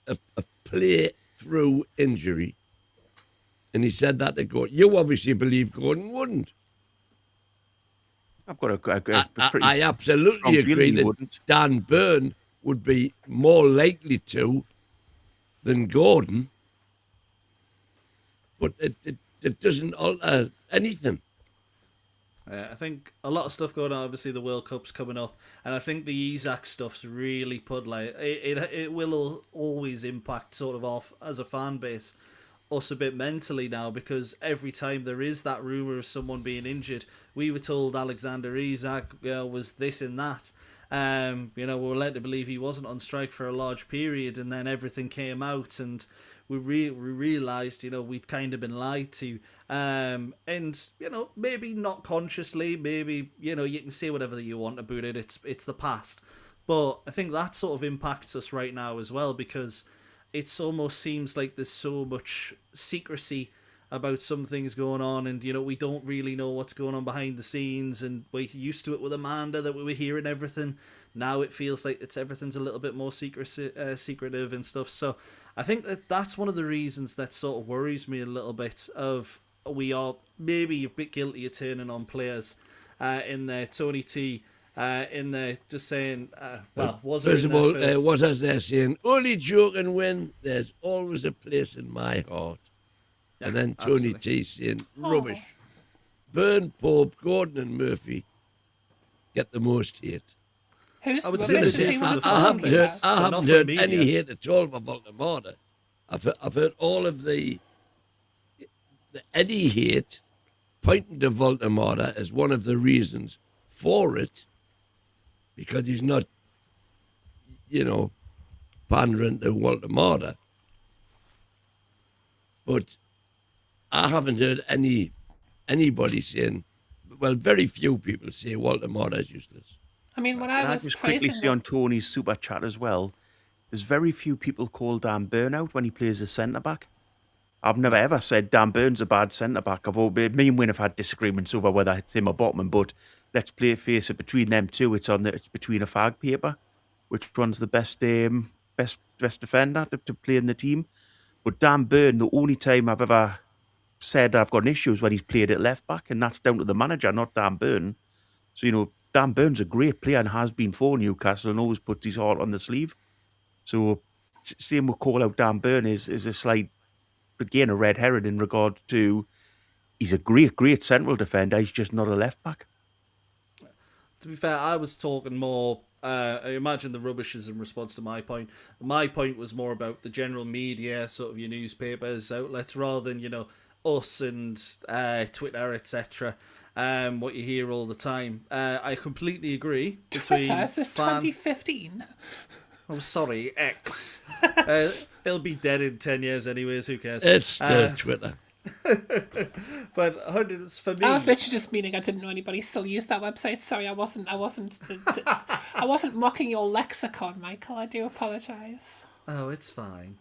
a play-through injury, and he said that to Gordon, you obviously believe Gordon wouldn't. I've got a pretty I absolutely agree that Dan Burn would be more likely to than Gordon, but it doesn't alter anything. I think a lot of stuff going on. Obviously, the World Cup's coming up, and I think the Isak stuff's really put it will always impact sort of off as a fan base us a bit mentally now, because every time there is that rumor of someone being injured, we were told Alexander Isak was this and that. We were led to believe he wasn't on strike for a large period, and then everything came out, and we realised, we'd kind of been lied to. And, maybe not consciously, maybe, you can say whatever you want about it, it's the past. But I think that sort of impacts us right now as well, because it almost seems like there's so much secrecy about some things going on, and we don't really know what's going on behind the scenes, and we're used to it with Amanda that we were hearing everything. Now it feels like everything's a little bit more secretive and stuff. So I think that's one of the reasons that sort of worries me a little bit. Of we are maybe a bit guilty of turning on players in there. Tony T in there just saying, wasn't first of all, what is there saying? Only joke and win. There's always a place in my heart. Yeah, and then Tony T saying, rubbish. Burn, Pope, Gordon and Murphy get the most hate. Who's I haven't heard any hate at all for Voldemort. I've heard all of the Eddie hate pointing to Voldemort as one of the reasons for it, because he's not, pandering to Voldemort. But I haven't heard anybody saying, well, very few people say Voldemort is useless. I mean, when I was just quickly see on Tony's super chat as well, there's very few people call Dan Burn out when he plays as centre-back. I've never ever said Dan Burn's a bad centre-back. Me and Win have had disagreements over whether it's him or Botman, but let's face it, between them two, it's between a fag paper, which one's the best defender to play in the team. But Dan Burn, the only time I've ever said that I've got an issue is when he's played at left-back, and that's down to the manager, not Dan Burn. So, Dan Burn's a great player and has been for Newcastle and always puts his heart on the sleeve. So, same with call out Dan Burn is a slight, again, a red herring in regard to he's a great central defender. He's just not a left back. To be fair, I was talking more. I imagine the rubbish is in response to my point. My point was more about the general media, sort of your newspapers, outlets, rather than us and Twitter, etc. What you hear all the time. I completely agree. Twitter, is this 2015? Oh, sorry, X. It'll be dead in 10 years anyways, who cares? It's still Twitter. But for me, I was literally just meaning I didn't know anybody still used that website. Sorry, I wasn't mocking your lexicon, Michael. I do apologise. Oh, it's fine.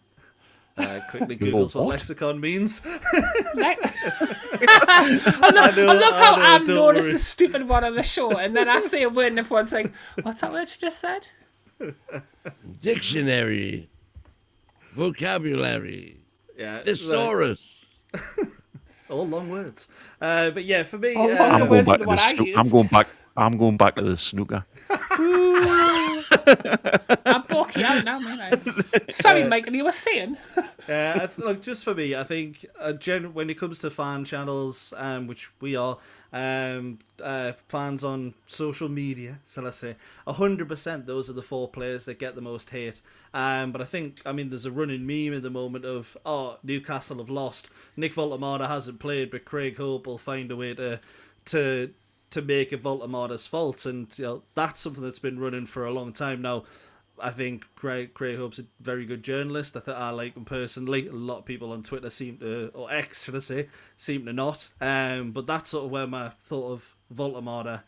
Quickly Googles what lexicon means. I love how Am don't noticed worry. the stupid one on the show, and then I say a word and everyone's like, what's that word you just said? Dictionary, vocabulary, Yeah, thesaurus. all long words. But yeah, for me, All long I'm going words are back the to one the I snooker. used. I'm going back to the snooker. I'm balky out now, man. Sorry, Michael, you were saying? look, just for me, I think when it comes to fan channels, which we are, fans on social media, so let's say 100%, those are the 4 players that get the most hate. But I mean, there's a running meme at the moment of, Newcastle have lost. Nick Voltemada hasn't played, but Craig Hope will find a way to make it Voltemada's fault, and that's something that's been running for a long time now. I think Craig Hope's a very good journalist. I like him personally. A lot of people on Twitter or X, should I say, seem to not. But that's sort of where my thought of Voltemada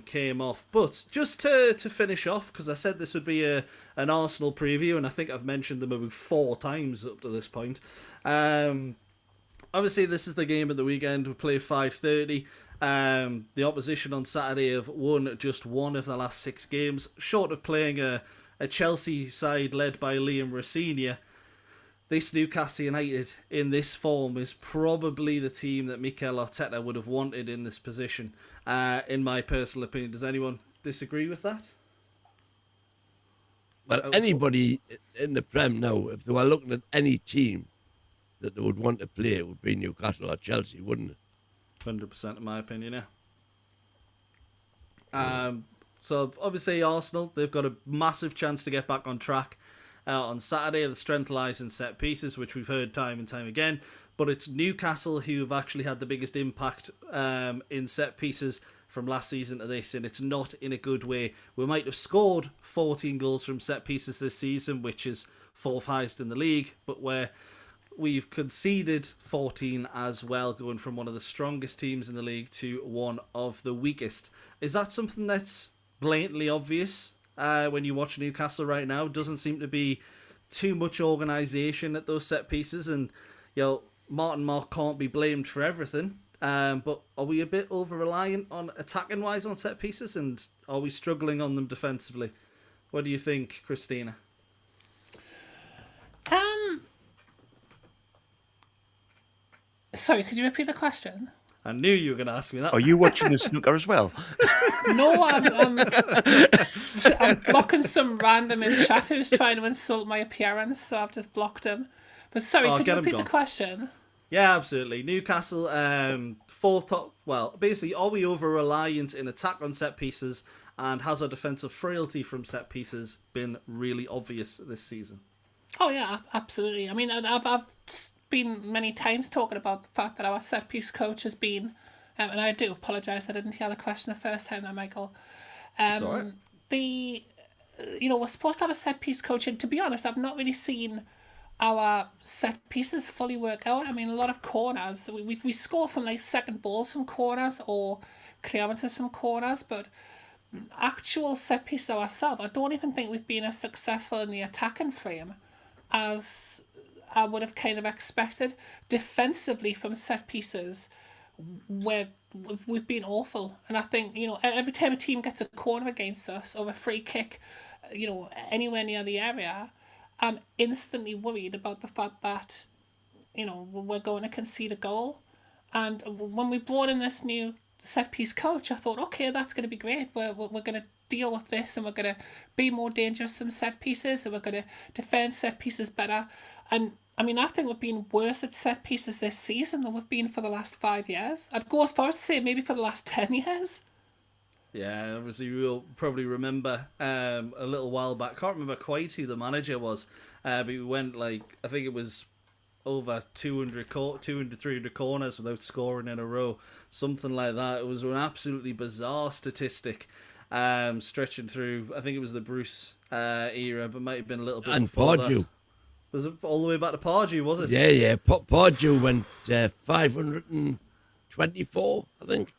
came off. But just to finish off, because I said this would be an Arsenal preview, and I think I've mentioned them about 4 times up to this point. Obviously, this is the game of the weekend. We play 5:30. The opposition on Saturday have won just 1 of the last 6 games, short of playing a Chelsea side led by Liam Rosenior. This Newcastle United in this form is probably the team that Mikel Arteta would have wanted in this position, in my personal opinion. Does anyone disagree with that? Well, anybody in the Prem now, if they were looking at any team that they would want to play, it would be Newcastle or Chelsea, wouldn't it? 100% in my opinion, yeah. So obviously Arsenal, they've got a massive chance to get back on track on Saturday. The strength lies in set pieces, which we've heard time and time again, but it's Newcastle who have actually had the biggest impact in set pieces from last season to this, and it's not in a good way. We might have scored 14 goals from set pieces this season, which is 4th highest in the league, but we've conceded 14 as well, going from one of the strongest teams in the league to one of the weakest. Is that something that's blatantly obvious when you watch Newcastle right now? Doesn't seem to be too much organisation at those set pieces, and Martin Mark can't be blamed for everything. But are we a bit over-reliant on attacking wise on set pieces, and are we struggling on them defensively? What do you think, Christina? Sorry, could you repeat the question? I knew you were going to ask me that. Are you watching the snooker as well? No, I'm blocking some random in chat who's trying to insult my appearance, so I've just blocked him. But sorry, could you repeat the question? Yeah, absolutely. Newcastle, 4th top. Well, basically, are we over-reliant in attack on set pieces, and has our defensive frailty from set pieces been really obvious this season? Oh yeah, absolutely. I mean, I've been many times talking about the fact that our set piece coach has been, and I do apologise I didn't hear the question the first time there, Michael. It's all right. We're supposed to have a set piece coach, and to be honest, I've not really seen our set pieces fully work out. I mean, a lot of corners, we score from like second balls from corners or clearances from corners, but actual set pieces ourselves, I don't even think we've been as successful in the attacking frame as I would have kind of expected. Defensively from set pieces, we've been awful, and I think every time a team gets a corner against us or a free kick, anywhere near the area, I'm instantly worried about the fact that we're going to concede a goal. And when we brought in this new set piece coach, I thought, okay, that's going to be great. We're going to deal with this, and we're going to be more dangerous from set pieces, and we're going to defend set pieces better. And I mean, I think we've been worse at set pieces this season than we've been for the last 5 years. I'd go as far as to say maybe for the last 10 years. Yeah, obviously we'll probably remember a little while back. Can't remember quite who the manager was, but we went I think it was over 200, 300 corners without scoring in a row, something like that. It was an absolutely bizarre statistic, stretching through. I think it was the Bruce era, but might have been a little bit. And before Pardew. that. Was it all the way back to Pardew? Was it? Yeah. Pardew went 524, I think.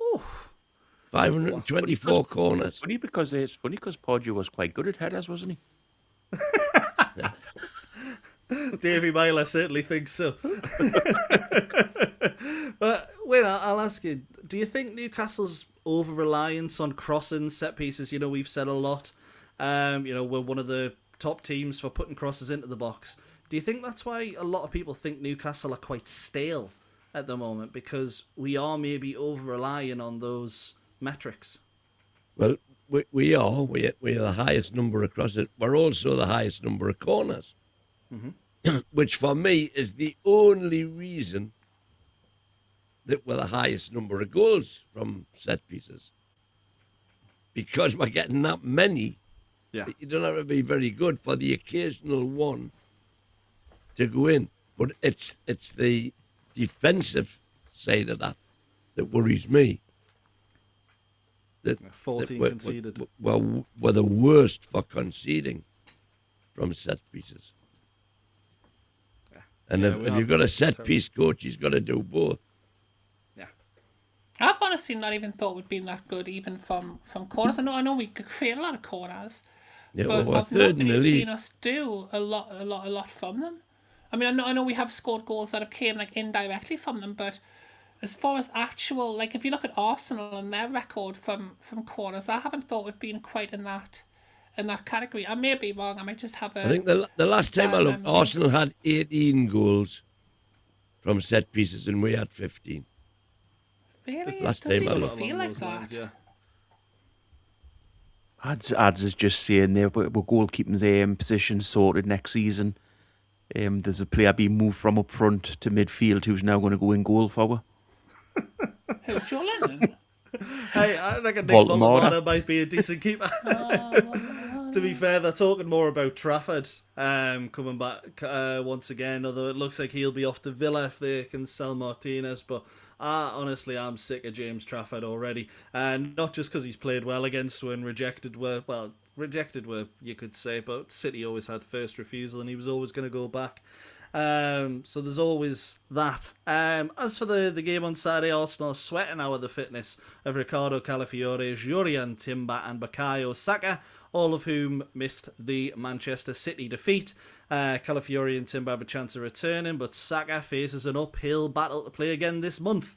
Ooh. 524 corners. It's funny because Pardew was quite good at headers, wasn't he? Davy Myler certainly thinks so. But wait, I'll ask you, do you think Newcastle's over-reliance on crossing set pieces, we've said a lot, we're one of the top teams for putting crosses into the box. Do you think that's why a lot of people think Newcastle are quite stale at the moment, because we are maybe over-relying on those metrics? Well, we are. We're the highest number of crosses. We're also the highest number of corners, which for me is the only reason that we're the highest number of goals from set pieces. Because we're getting that many, you don't have to be very good for the occasional one to go in. But it's the defensive side of that worries me. That 14 we're, conceded. We're the worst for conceding from set pieces. And if you've got a set piece coach, he's got to do both. Yeah. I've honestly not even thought we'd been that good even from corners. I know we could create a lot of corners. Yeah, but we're I've third not in the really league. seen us do a lot from them. I mean, I know we have scored goals that have came indirectly from them, but as far as actual, if you look at Arsenal and their record from corners, I haven't thought we've been quite in that category. I may be wrong. I might just have I think the last time I looked, Arsenal had 18 goals from set pieces and we had 15. Really? Last It doesn't time I even looked. feel like that. Yeah. Ads is just saying there, we're goalkeeping position sorted next season. There's a player being moved from up front to midfield who's now going to go in goal for Who, Joe Lennon? Hey, I reckon Nick Baltimore. Baltimore might be a decent keeper. To be fair, they're talking more about Trafford coming back once again, although it looks like he'll be off to Villa if they can sell Martinez. But honestly, I'm sick of James Trafford already. And not just because he's played well against when rejected were, you could say, but City always had first refusal and he was always going to go back. So there's always that. As for the game on Saturday, Arsenal are sweating out of the fitness of Ricardo Calafiore, Jurian Timber and Bukayo Saka, all of whom missed the Manchester City defeat. Calafiore and Timber have a chance of returning, but Saka faces an uphill battle to play again this month,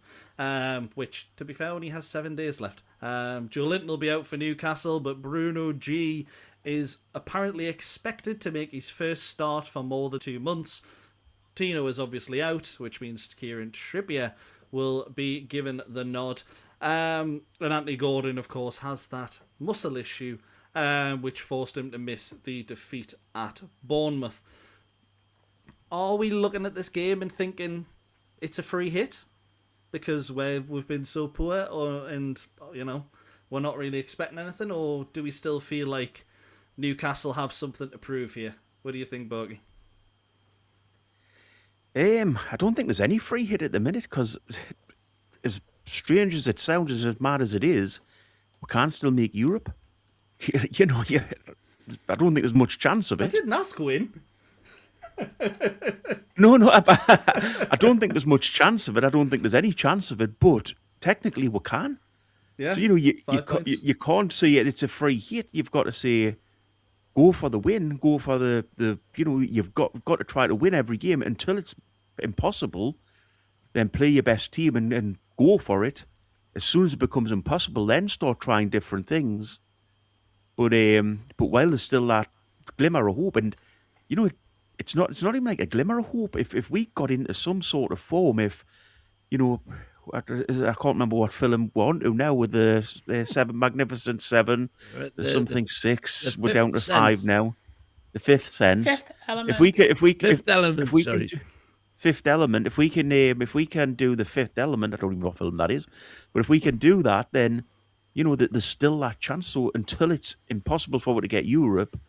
which, to be fair, only has 7 days left. Joe Linton will be out for Newcastle, but Bruno G is apparently expected to make his first start for more than 2 months. Tino is obviously out, which means Kieran Trippier will be given the nod. And Anthony Gordon, of course, has that muscle issue, which forced him to miss the defeat at Bournemouth. Are we looking at this game and thinking it's a free hit because we've been so poor, and we're not really expecting anything, or do we still feel like Newcastle have something to prove here? What do you think, Borgie? I don't think there's any free hit at the minute, because as strange as it sounds, as mad as it is, we can't still make Europe. I don't think there's much chance of it. I didn't ask win. No, I don't think there's much chance of it. I don't think there's any chance of it, but technically we can. Yeah. So, you can't say it's a free hit. You've got to say, go for the win, go for the you've got to try to win every game until it's impossible. Then play your best team and go for it. As soon as it becomes impossible, then start trying different things. But while there's still that glimmer of hope, and it's not even like a glimmer of hope. If we got into some sort of form, if I can't remember what film we're on to now with the Magnificent Seven, something six. We're down to five now. The Fifth Sense. Fifth Element. Fifth Element. If we can do the Fifth Element, I don't even know what film that is, but if we can do that, then there's still that chance. So until it's impossible for us to get Europe,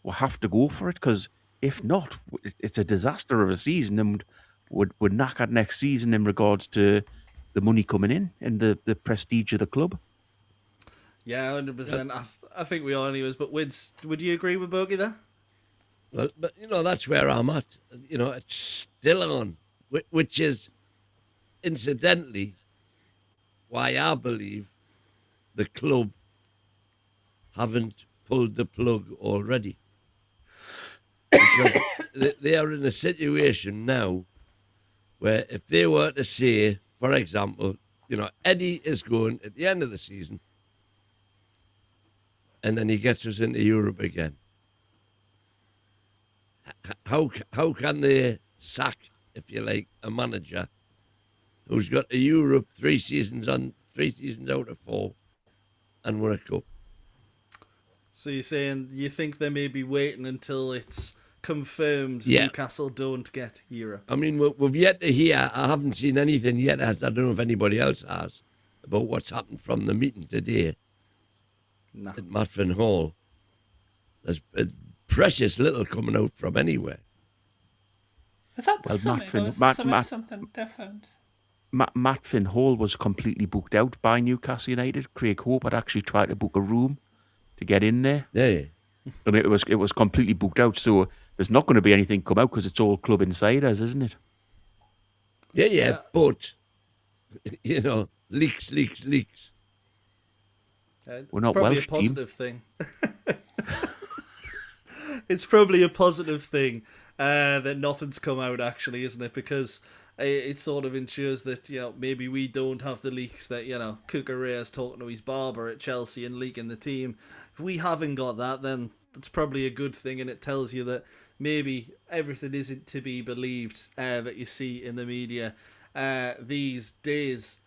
we'll have to go for it, because if not, it's a disaster of a season, and we're knackered next season in regards to the money coming in and the prestige of the club. Yeah, 100%. I think we are anyways. But Wids, would you agree with Bogey there? Well, but that's where I'm at. It's still on, which is incidentally why I believe the club haven't pulled the plug already. because they are in a situation now where if they were to say, for example, Eddie is going at the end of the season and then he gets us into Europe again. How can they sack, if you like, a manager who's got a Europe 3 seasons out of 4 and won a cup? So you're saying you think they may be waiting until it's confirmed Newcastle don't get Europe? I mean, we've yet to hear. I haven't seen anything yet. I don't know if anybody else has about what's happened from the meeting today at Matfin Hall. There's precious little coming out from anywhere. Is that the summit, or is the summit something different? Matfin Hall was completely booked out by Newcastle United. Craig Hope had actually tried to book a room to get in there. Yeah. And it was completely booked out. So there's not going to be anything come out because it's all club insiders, isn't it? Yeah. But leaks. We're not probably Welsh a positive thing. It's probably a positive thing that nothing's come out, actually, isn't it? Because it sort of ensures that maybe we don't have the leaks that Cucurella's talking to his barber at Chelsea and leaking the team. If we haven't got that, then that's probably a good thing, and it tells you that maybe everything isn't to be believed that you see in the media these days.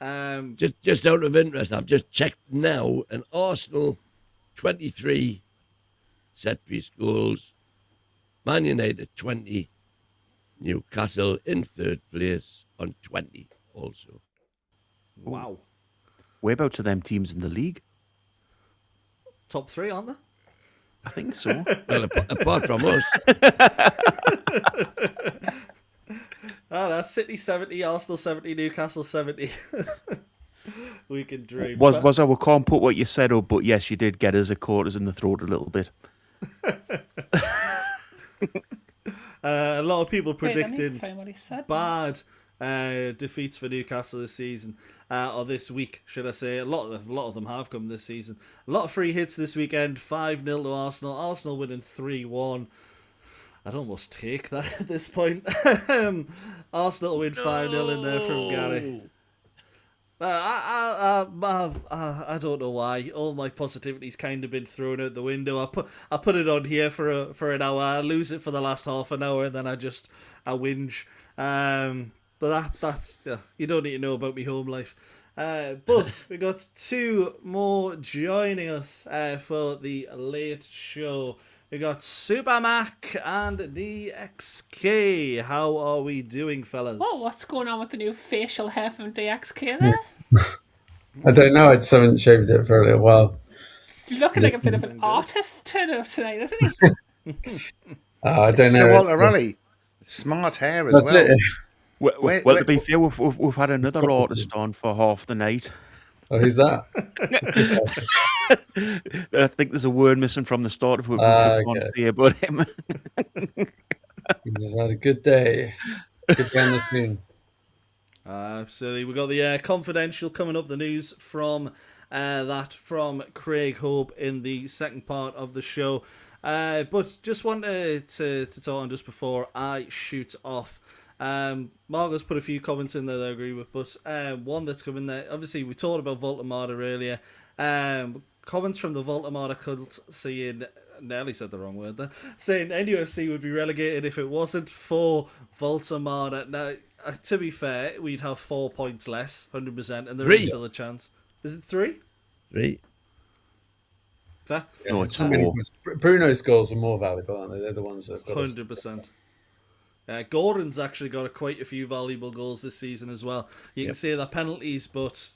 Just out of interest, I've just checked now, and Arsenal 23 set-piece goals, Man United 20, Newcastle in 3rd place on 20 also. Wow. Whereabouts are them teams in the league? Top 3, aren't they? I think so. Well, apart from us. City 70, Arsenal 70, Newcastle 70. We can dream. I can't put what you said up, but yes, you did get us a quarters in the throat a little bit. A lot of people predicting bad defeats for Newcastle this season, or this week, should I say. A lot of them have come this season. A lot of free hits this weekend. 5-0 to Arsenal. Arsenal winning 3-1. I'd almost take that at this point. Arsenal win 5-0 in there from Gary. I don't know why. All my positivity's kind of been thrown out the window. I put it on here for an hour. I lose it for the last half an hour, and then I whinge. But that's you don't need to know about me home life. But we got 2 more joining us for the late show. We got Super Mac and DXK. How are we doing, fellas? Oh, what's going on with the new facial hair from DXK there? I don't know. I just haven't shaved it for a little while. He's looking like a bit of an artist turning up tonight, isn't he? I don't know. Sir Walter Raleigh, smart hair as That's well. it. Well, to be fair, we've had another artist on for half the night. Oh, who's that? I think there's a word missing from the start of what we can't say about him. He just had a good day. Good day on the tune. Absolutely. We got the confidential coming up, the news from from Craig Hope in the second part of the show. But just wanted to talk on just before I shoot off. Margot's put a few comments in there that I agree with, but one that's come in there, obviously we talked about Voltamada earlier. Comments from the Voltamada cult saying, nearly said the wrong word there, saying NUFC would be relegated if it wasn't for Voltamada. Now, to be fair, we'd have 4 points less, 100%, and there is still a chance. Is it 3? 3. Fair? Yeah, no, it's 4. Bruno's goals are more valuable, aren't they? They're the ones that have got 100%. Gordon's actually got quite a few valuable goals this season as well. You can say they're penalties, but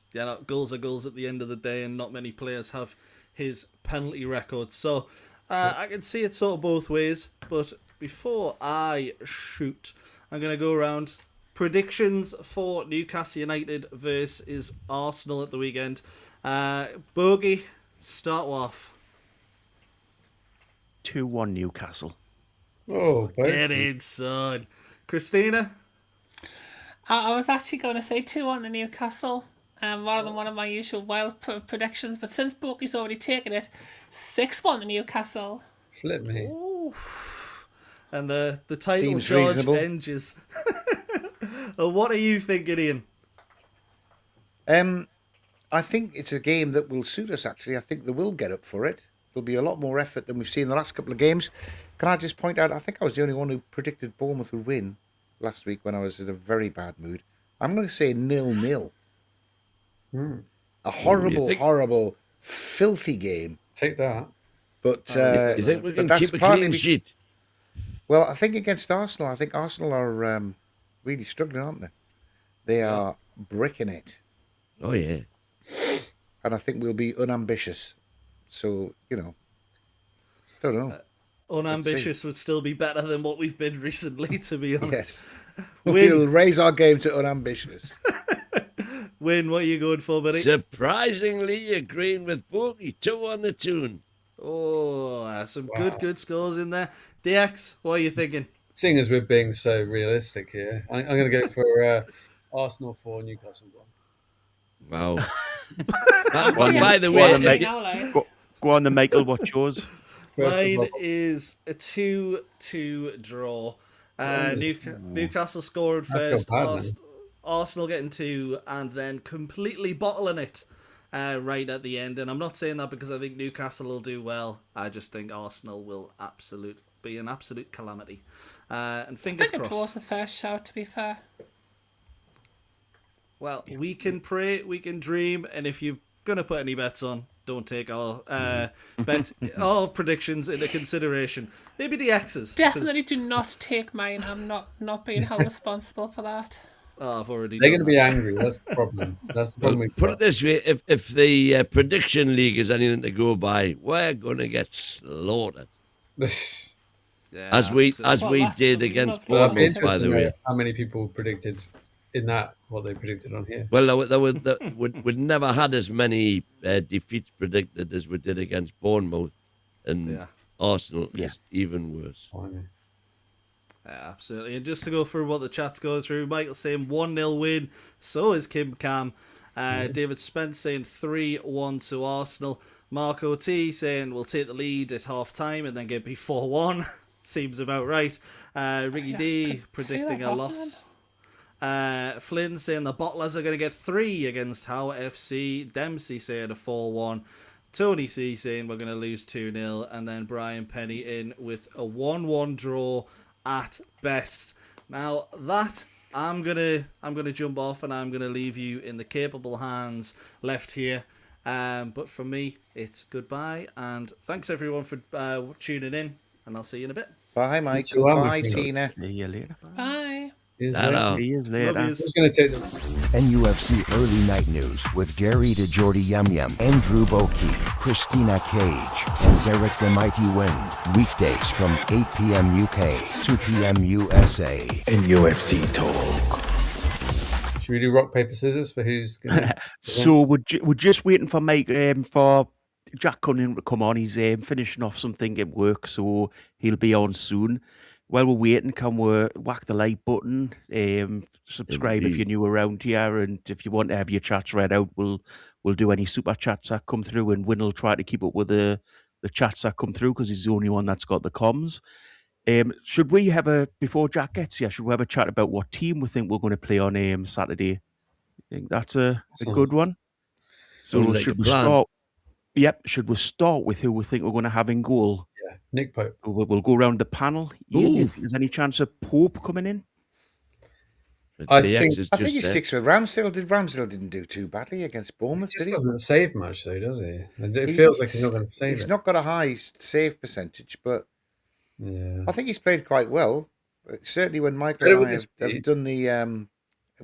goals are goals at the end of the day, and not many players have his penalty record. So I can see it sort of both ways. But before I shoot, I'm going to go around predictions for Newcastle United versus Arsenal at the weekend. Bogey, start off. 2-1 Newcastle. Oh, get in, son. Christina? I was actually going to say 2-1 to Newcastle, rather than one of my usual wild predictions, but since Bogey's already taken it, 6-1 to Newcastle. Flip me. Ooh. And the title Seems charge reasonable. hinges. What are you thinking, I think it's a game that will suit us, actually. I think they will get up for it. There'll be a lot more effort than we've seen in the last couple of games. Can I just point out, I think I was the only one who predicted Bournemouth would win last week when I was in a very bad mood. I'm going to say 0-0. A horrible, filthy game. Take that. But You think we can that's keep a partly clean sheet? Well, I think against Arsenal, I think Arsenal are really struggling, aren't they? They are bricking it. Oh, yeah. And I think we'll be unambitious. So, don't know. Unambitious would still be better than what we've been recently, to be honest. Yes. We'll raise our game to unambitious. Win, what are you going for, buddy? Surprisingly agreeing with Boogie. 2 on the Toon. Oh, some good scores in there. DX, what are you thinking? Seeing as we're being so realistic here, I'm going to go for Arsenal 4, Newcastle 1. Wow. By the way, Go on, then, Michael. What's yours? Mine is a 2-2 draw. Newcastle scored That's first, not bad, Arsenal getting 2, and then completely bottling it right at the end. And I'm not saying that because I think Newcastle will do well. I just think Arsenal will be an absolute calamity. And fingers I think crossed. it was the first shout, to be fair. Well, we can pray, we can dream, and if you're going to put any bets on, don't take our our predictions into consideration. Maybe the X's. Definitely do not take mine. I'm not being held responsible for that. Oh, I've already They're done going to be angry. That's the problem. That's the problem. Put it this way: if the prediction league is anything to go by, we're going to get slaughtered, Yeah, as we Well, did that's against lovely. Well, I'd be Bournemouth. By interested the to way, know how many people predicted in that what they predicted on here. well, we'd never had as many defeats predicted as we did against Bournemouth, and Arsenal is even worse. Finally. Yeah, absolutely. And just to go through what the chat's going through, Michael saying 1-0 win. So is Kim Cam. David Spence saying 3-1 to Arsenal. Marco T saying we'll take the lead at half time and then get beat 4-1. Seems about right. Ricky D predicting a loss. Flynn saying the Bottlers are going to get 3 against Howe FC. Dempsey saying a 4-1. Tony C saying we're going to lose 2-0. And then Brian Penny in with a 1-1 draw at best. Now that I'm gonna jump off and I'm gonna leave you in the capable hands left here. But for me, it's goodbye and thanks everyone for tuning in, and I'll see you in a bit. Bye, Michael. Bye, Tina. See you later. Bye. See you later. Love Going to take them. NUFC Early Night News with Gary DeJordy Yum Yum, Andrew Boki, Christina Cage, and Derek the Mighty Wind. Weekdays from 8 p.m. UK, 2 p.m. USA. NUFC Talk. Should we do rock, paper, scissors for who's going to... So we're just waiting for Mike for Jack Cunningham to come on. He's finishing off something at work, so he'll be on soon. While we're waiting, can we whack the like button, subscribe if you're new around here, and if you want to have your chats read out, we'll do any super chats that come through, and Win will try to keep up with the chats that come through because he's the only one that's got the comms. Should we have before Jack gets here, should we have a chat about what team we think we're going to play on Saturday? I think that's a good one. So like should a we plan. start? Yep. Should we start with who we think we're going to have in goal? Yeah, Nick Pope. We'll go around the panel. Is there any chance of Pope coming in? I think he sticks with Ramsdale. Ramsdale didn't do too badly against Bournemouth, He just did he? doesn't save much, though, does he? It feels like he's not going to save He's it. not got a high save percentage, but Yeah. I think he's played quite well. Certainly when Michael Better and with I his have speed. done the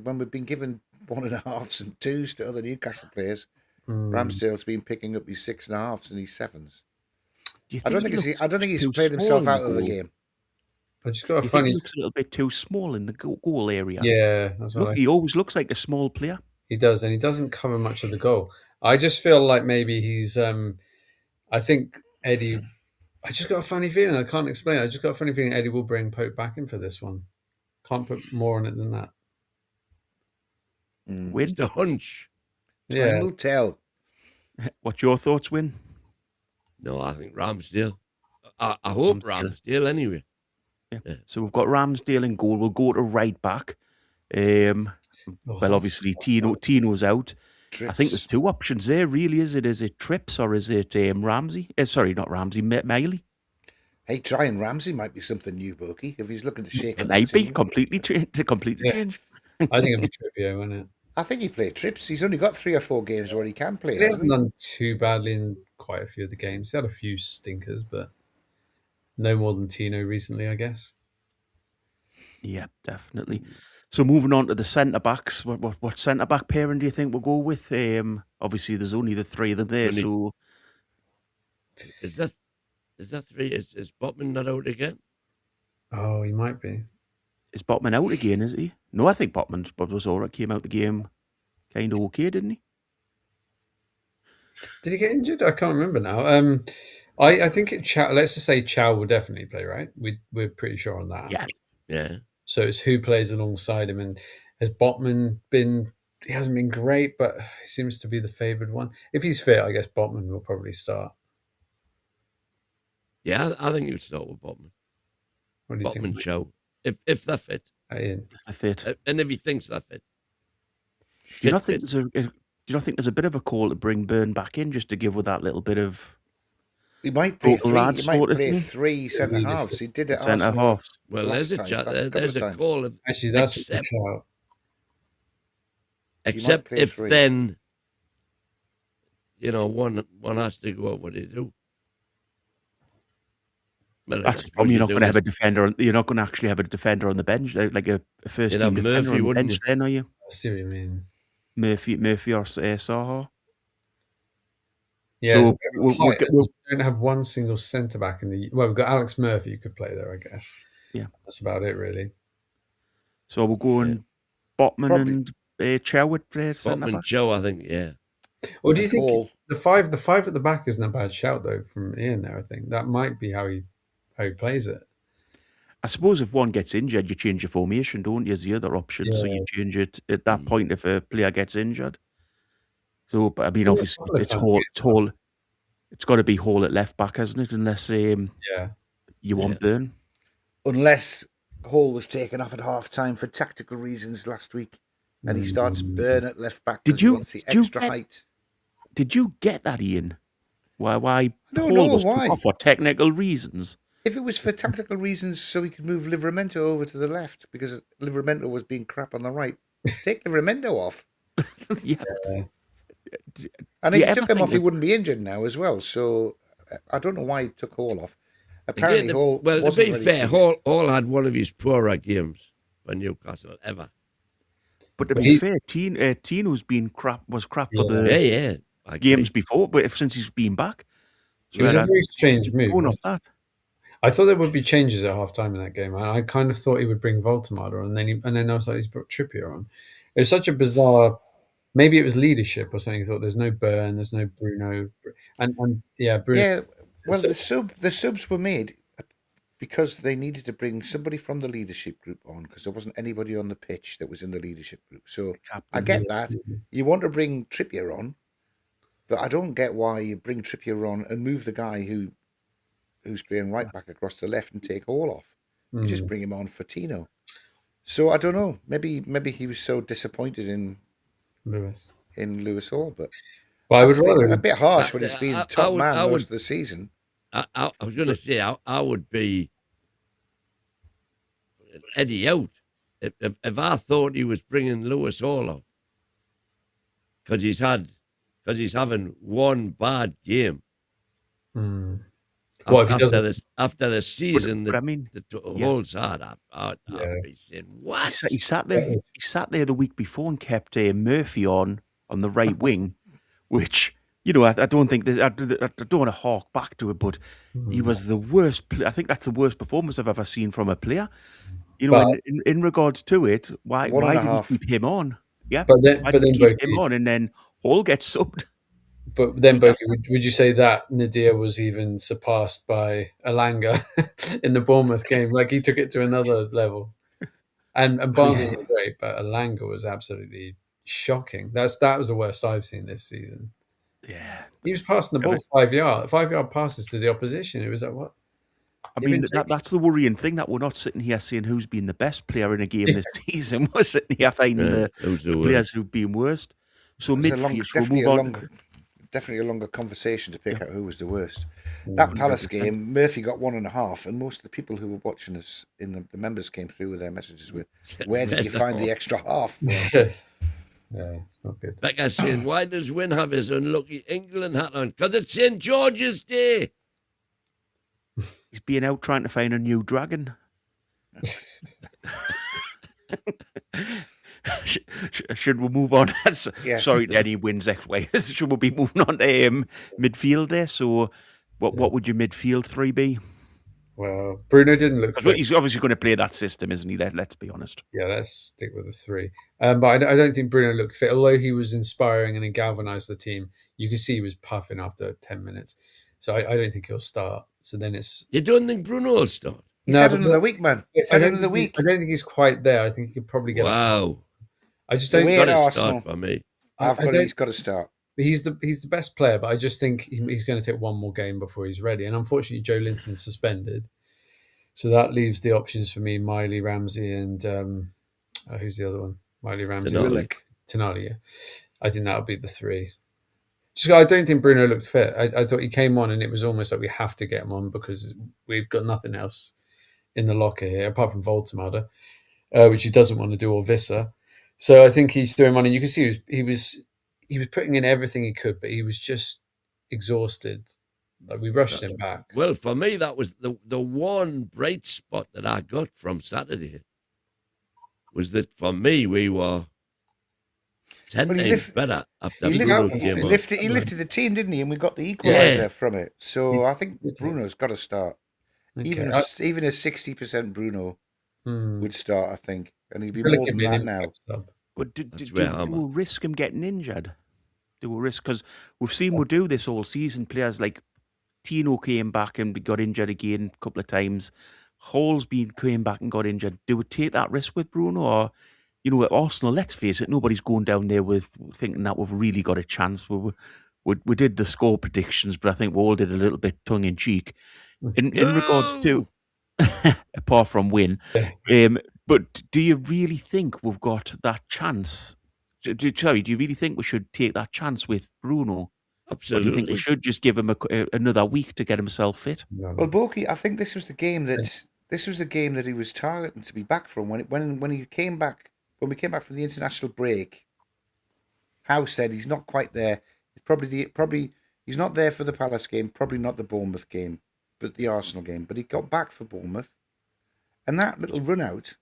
when we've been given 1.5s and 2s to other Newcastle players, Ramsdale's been picking up his 6.5s and his 7s. I don't think he's played himself out of the game. I just got a He funny. looks a little bit too small in the goal area. Yeah, that's what He always looks like a small player. he does, and he doesn't cover much of the goal. I just feel like maybe he's. I think Eddie. I just got a funny feeling. I can't explain. I just got a funny feeling Eddie will bring Pope back in for this one. Can't put more on it than that. Win. Just a hunch. Yeah. Time will tell. What's your thoughts, Win? No, I think Ramsdale. I hope Ramsdale anyway. Yeah. Yeah. So we've got Ramsdale in goal. We'll go to right back. Well, that's obviously Tino's out. I think there's Trips. two options there. Really, is it? Is it Trips or is it Ramsey? Sorry, not Ramsey. Miley. Hey, Ryan Ramsey might be something new, Bokey, if he's looking to shake It up the might be team. completely Yeah. change. I think it'd be Trippier, wouldn't it? I think he played Trips. He's only got 3 or 4 games where he can play. But he Hasn't hasn't he? done too badly in quite a few of the games. He had a few stinkers, but no more than Tino recently, I guess. Yeah, definitely. So moving on to the centre backs, what centre back pairing do you think we'll go with? Obviously there's only the three of them there, Only- so Is that three? Is Botman not out again? Oh, he might be. is Botman out again? Is he? No, I think Botman was alright. Came out the game kind of okay, didn't he? Did he get injured? I can't remember now. I think let's just say Chow will definitely play, right? We're pretty sure on that. Yeah. Yeah. So it's who plays alongside him, and has Botman been? He hasn't been great, but he seems to be the favoured one. If he's fit, I guess Botman will probably start. Yeah, I think he'll start with Botman. What do you Botman think? show. If they're fit. Ian? If they're fit. And if he thinks they're fit. Do you not Fit, think do you not think there's a bit of a call to bring Byrne back in just to give with that little bit of He might play Total 3. lad He might sort of play thing? 3 centre halves. He did it. centre half? Well, last there's a time, chat. last couple There's of a times. call of Actually, that's Except- a shout. except play if 3. then one has to go out. What do you do? Well, That's I the problem. suppose You're not do going to have is- a defender. You're not going to actually have a defender on the bench, like a first You'd team have defender Murphy, on the wouldn't bench. you? Then are you I see what you mean. Murphy or Saha? Yeah, So it's a bit of a we'll plight, get- isn't it? We don't have one single centre back in the. Well, we've got Alex Murphy who could play there, I guess. Yeah. That's about it, really. So we're going Botman Probably. and Chow at centre Botman back. Joe, I think. Yeah. Or do you think Hall. the five at the back isn't a bad shout though from Ian there? I think that might be how he plays it. I suppose if one gets injured, you change your formation, don't you? As the other option, so you change it at that point if a player gets injured. So, but I mean, Yeah, obviously, couple of it's times. Hall. It's got to be Hall at left back, hasn't it? Unless you want Byrne. Unless Hall was taken off at half time for tactical reasons last week, and he starts Byrne at left back Did because he you- wants the did you extra get- height. Did you get that, Ian? Why don't Hall know was took why. off for technical reasons? If it was for tactical reasons, so he could move Livramento over to the left because Livramento was being crap on the right, take Livramento off. Yeah. And Do if you he took ever him off, think he that- wouldn't be injured now as well. So I don't know why he took Hall off. Apparently, Hall. Well, to wasn't be really fair, pleased. Hall had one of his poorer games for Newcastle ever. But to But be he- fair, Tino's been crap for Yeah. the Yeah, yeah. I agree. games before, but since he's been back, It was a very strange move. going off that. I thought there would be changes at half time in that game. I kind of thought he would bring Voltemade on, and then I was like, he's brought Trippier on. It was such a bizarre. Maybe it was leadership or something. He thought there's no Byrne, there's no Bruno, and yeah, Bruno. Yeah, well, So- the subs were made because they needed to bring somebody from the leadership group on because there wasn't anybody on the pitch that was in the leadership group. So I get that you want to bring Trippier on, but I don't get why you bring Trippier on and move the guy who's playing right back across the left and take Hall off. You just bring him on for Tino. So I don't know. Maybe he was so disappointed in Lewis. Lewis Hall, but But I would that's a rather. bit harsh when he's been I top would- man I most would- of the season. I was going to say, I would be Eddie out if I thought he was bringing Lewis Hall off because he's having one bad game. Well, if he after doesn't- after the season but that I mean, the yeah. Holds had, I'd be saying what? He sat there. He sat there the week before and kept Murphy on the right wing, which I don't think there's. I don't want to hark back to it, but he was the worst. I think that's the worst performance I've ever seen from a player. But- in regards to it, why One and a did half. he keep him on? Yeah, But then- why but did he then keep him Boki- on and then Hall gets subbed? But then, Boki, would you say that Nadir was even surpassed by Alanga in the Bournemouth game? Like he took it to another level. And Barnes wasn't great, but Alanga was absolutely shocking. That was the worst I've seen this season. Yeah, He was passing the ball 5 yard passes to the opposition. It was like what? I mean, that's the worrying thing, that we're not sitting here saying who's been the best player in a game this season. We're sitting here finding the players who've been worst. So midfield, we'll move on. Definitely a longer conversation to pick out who was the worst. That Palace game, Murphy got 1.5, and most of the people who were watching us in the members came through with their messages with, "Where did you find the extra half?" Yeah, it's not good. Becca saying, why does Wynn have his unlucky England hat on? Because it's St. George's Day. He's been out trying to find a new dragon. Should we move on? Yes. Sorry to any Wins ex-way. Should we be moving on to midfield there? So what would your midfield three be? Well, Bruno didn't look fit. He's obviously going to play that system, isn't he? Let's be honest. Yeah, let's stick with the three. But I don't think Bruno looked fit. Although he was inspiring and he galvanised the team, you could see he was puffing after 10 minutes. So I don't think he'll start. So then it's... You don't think Bruno will start? He's had another week, man. He's had another week. I don't think he's quite there. I think he could probably get... Wow. I just don't... He's got to start for me. He's got to start. He's the best player, but I just think he's going to take one more game before he's ready. And unfortunately, Joe Linton's suspended. So that leaves the options for me, Miley, Ramsey, and who's the other one? Miley, Ramsey, Tonali, yeah. I think that would be the three. Just, I don't think Bruno looked fit. I thought he came on and it was almost like we have to get him on because we've got nothing else in the locker here, apart from Voltemada, which he doesn't want to do, or Wissa. So I think he's threw him on, and you can see he was putting in everything he could, but he was just exhausted. Like, we rushed him back. Well, for me, that was the one bright spot that I got from Saturday. Was that for me we were 10 times better after Bruno came on. He lifted the team, didn't he? And we got the equaliser from it. So I think Bruno's got to start. Okay. Even a 60% Bruno would start, I think. And he'd be more than that now. But do we risk him getting injured? Do we risk? Because we've seen we'll do this all season. Players like Tino came back and got injured again a couple of times. Hall's came back and got injured. Do we take that risk with Bruno? Or, at Arsenal, let's face it, nobody's going down there with thinking that we've really got a chance. We did the score predictions, but I think we all did a little bit tongue-in-cheek. In regards to, apart from win, but do you really think we've got that chance? Do you really think we should take that chance with Bruno? Absolutely. Or do you think we should just give him another week to get himself fit? Well, Borky, I think this was the game that he was targeting to be back from when he came back. When we came back from the international break, Howe said he's not quite there. Probably he's not there for the Palace game. Probably not the Bournemouth game, but the Arsenal game. But he got back for Bournemouth, and that little run out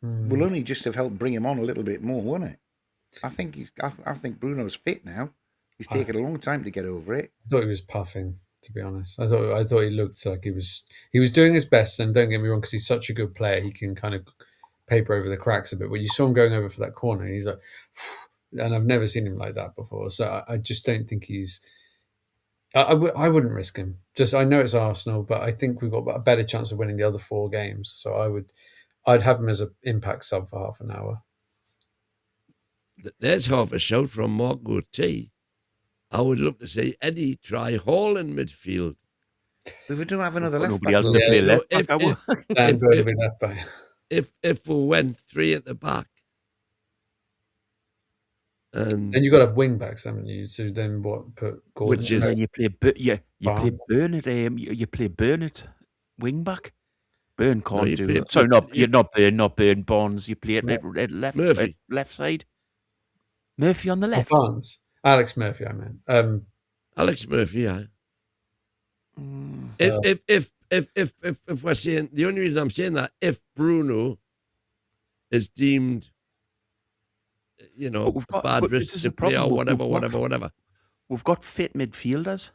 will only just have helped bring him on a little bit more, won't it? I think Bruno's fit now. He's taken a long time to get over it. I thought he was puffing, to be honest. I thought he looked like he was doing his best. And don't get me wrong, because he's such a good player, he can kind of paper over the cracks a bit. When you saw him going over for that corner, he's like, and I've never seen him like that before. So I just don't think he's. I wouldn't risk him. I know it's Arsenal, but I think we've got a better chance of winning the other 4 games. So I'd have him as an impact sub for half an hour. There's half a shout from Marco T. I would love to see Eddie try Hall in midfield. We don't have another left back. Nobody else to play left back. If we went 3 at the back, and then you've got to have wing backs, haven't you? So then what? Put Gordon. Which is you play Burnett. You play Burnett wing back. Burn can't do it. So not Burn Bonds. You play at left. Murphy. Left side. Murphy on the left. Barnes. Alex Murphy, I meant. Alex Murphy, yeah. If we're saying, the only reason I'm saying that, if Bruno is deemed, bad risk to play or whatever. We've got fit midfielders,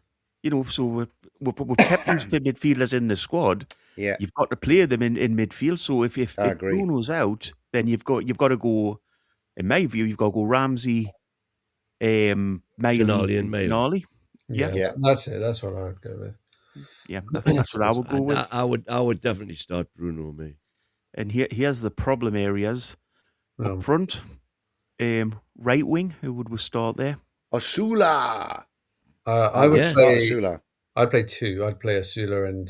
so we've kept these fit midfielders in the squad. Yeah, you've got to play them in midfield. So if Bruno's out, then you've got to go. In my view, you've got to go Ramsey, Tonali. Yeah, that's it. That's what I would go with. Yeah, I think that's what I would go with. I would definitely start Bruno, mate. And here's the problem areas up front. Right wing, who would we start there? Osula. I would say Osula. I'd play two. I'd play Asula and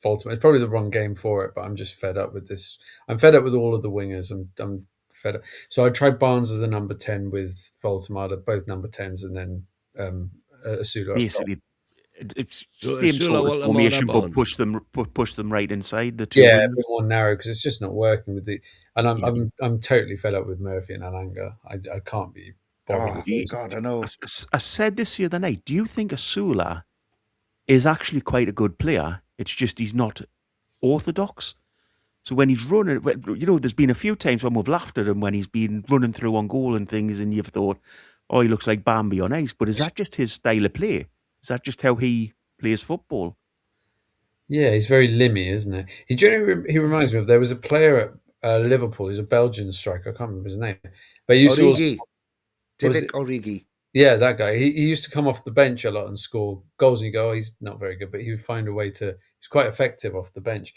Volta. It's probably the wrong game for it, but I'm just fed up with this. I'm fed up with all of the wingers. I'm fed up. So I'd try Barnes as a number 10 with Voltamada, both number 10s, and then Asula. Basically, it's So same Asula, sort of Voltamada, formation, but Barnes. push them right inside the two Yeah, a wings. bit more narrow because it's just not working with the. And I'm totally fed up with Murphy and Alanga. I can't be bothered. Oh with those. God, I know. I said this the other night. Do you think Asula is actually quite a good player? It's just he's not orthodox. So when he's running, there's been a few times when we've laughed at him when he's been running through on goal and things, and you've thought, oh, he looks like Bambi on ice. But is that just his style of play? Is that just how he plays football? Yeah, he's very limmy, isn't he? He reminds me of, there was a player at Liverpool. He's a Belgian striker. I can't remember his name, but he used to also, Origi, was Divock it- Origi. yeah, that guy. He used to come off the bench a lot and score goals. And you go, oh, he's not very good, but he would find a way to. He's quite effective off the bench.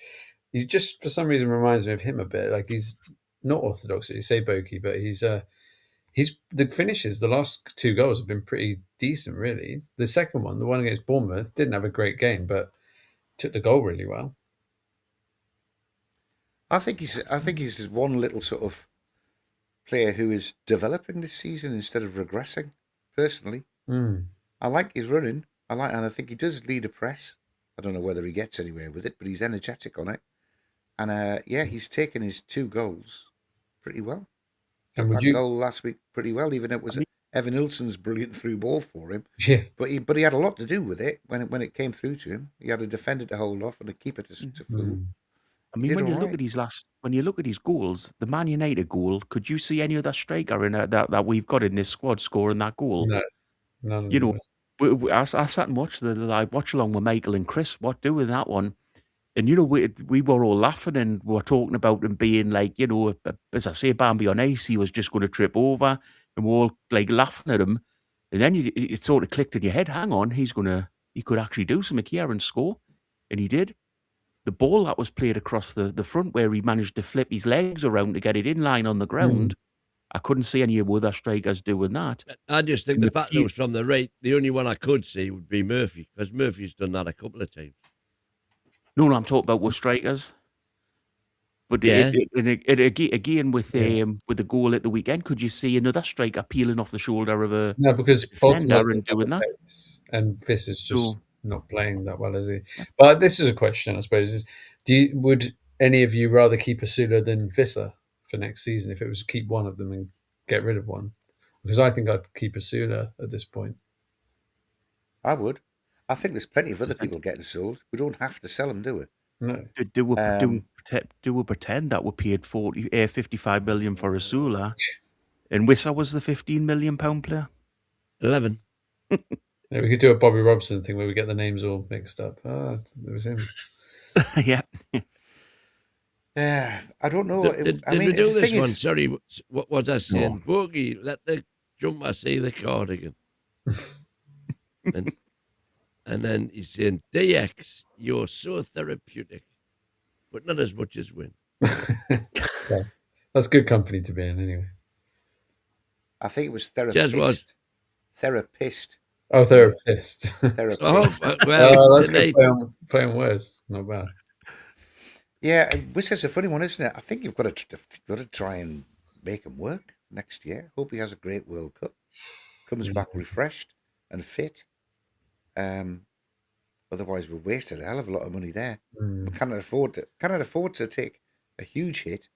He just, for some reason, reminds me of him a bit. Like, he's not orthodox, as you say, Boki, but he's the finishes. The last two goals have been pretty decent, really. The second one, the one against Bournemouth, didn't have a great game, but took the goal really well. I think he's just one little sort of player who is developing this season instead of regressing. Personally, I like his running. And I think he does lead a press. I don't know whether he gets anywhere with it, but he's energetic on it. And he's taken his 2 goals pretty well. And Took that goal last week pretty well, even it was Evan Ilson's brilliant through ball for him. Yeah, But he had a lot to do with it when it came through to him. He had a defender to hold off and a keeper to fool. I mean, Did when you all look right. at his goals, the Man United goal, could you see any other striker in that we've got in this squad scoring that goal? no, none of You them. know, I sat and watched I watch along with Michael and Chris. What doing that one? And we were all laughing and we were talking about him being like, as I say, Bambi on ice. He was just going to trip over, and we're all like laughing at him. And then it sort of clicked in your head. Hang on, he could actually do something here and score, and he did. The ball that was played across the front, where he managed to flip his legs around to get it in line on the ground. I couldn't see any other strikers doing that. I just think the fact that it was from the right, the only one I could see would be Murphy, because Murphy's done that a couple of times. No, I'm talking about with strikers. But Yeah. again with the goal at the weekend, could you see another striker peeling off the shoulder of a No, because defender Baltimore and doing that? and this is just So- not playing that well, is he? But this is a question, I suppose: would any of you rather keep Asula than Wissa for next season if it was keep one of them and get rid of one? Because I think I'd keep Asula at this point. I would. I think there's plenty of other people getting sold. We don't have to sell them, do we? No, Do we pretend that we paid 55 million for Asula, and Wissa was the 15 million pound player? 11. yeah, we could do a Bobby Robson thing where we get the names all mixed up. Ah, there was him. Yeah. Yeah, I don't know. Did I mean, we do the this thing one? is- Sorry, what was I saying? Bogey, let the jumper see the cardigan. and then he's saying, DX, you're so therapeutic, but not as much as Win. Yeah, that's good company to be in, anyway. I think it was Cheers, was. therapist. Oh, therapist. Therapist. Oh, well, Oh, that's tonight, good play on words. Not bad. Yeah, which is a funny one, isn't it? I think you've got to try and make him work next year. Hope he has a great World Cup, comes back refreshed and fit. Otherwise, we've wasted a hell of a lot of money there. We cannot afford to take a huge hit.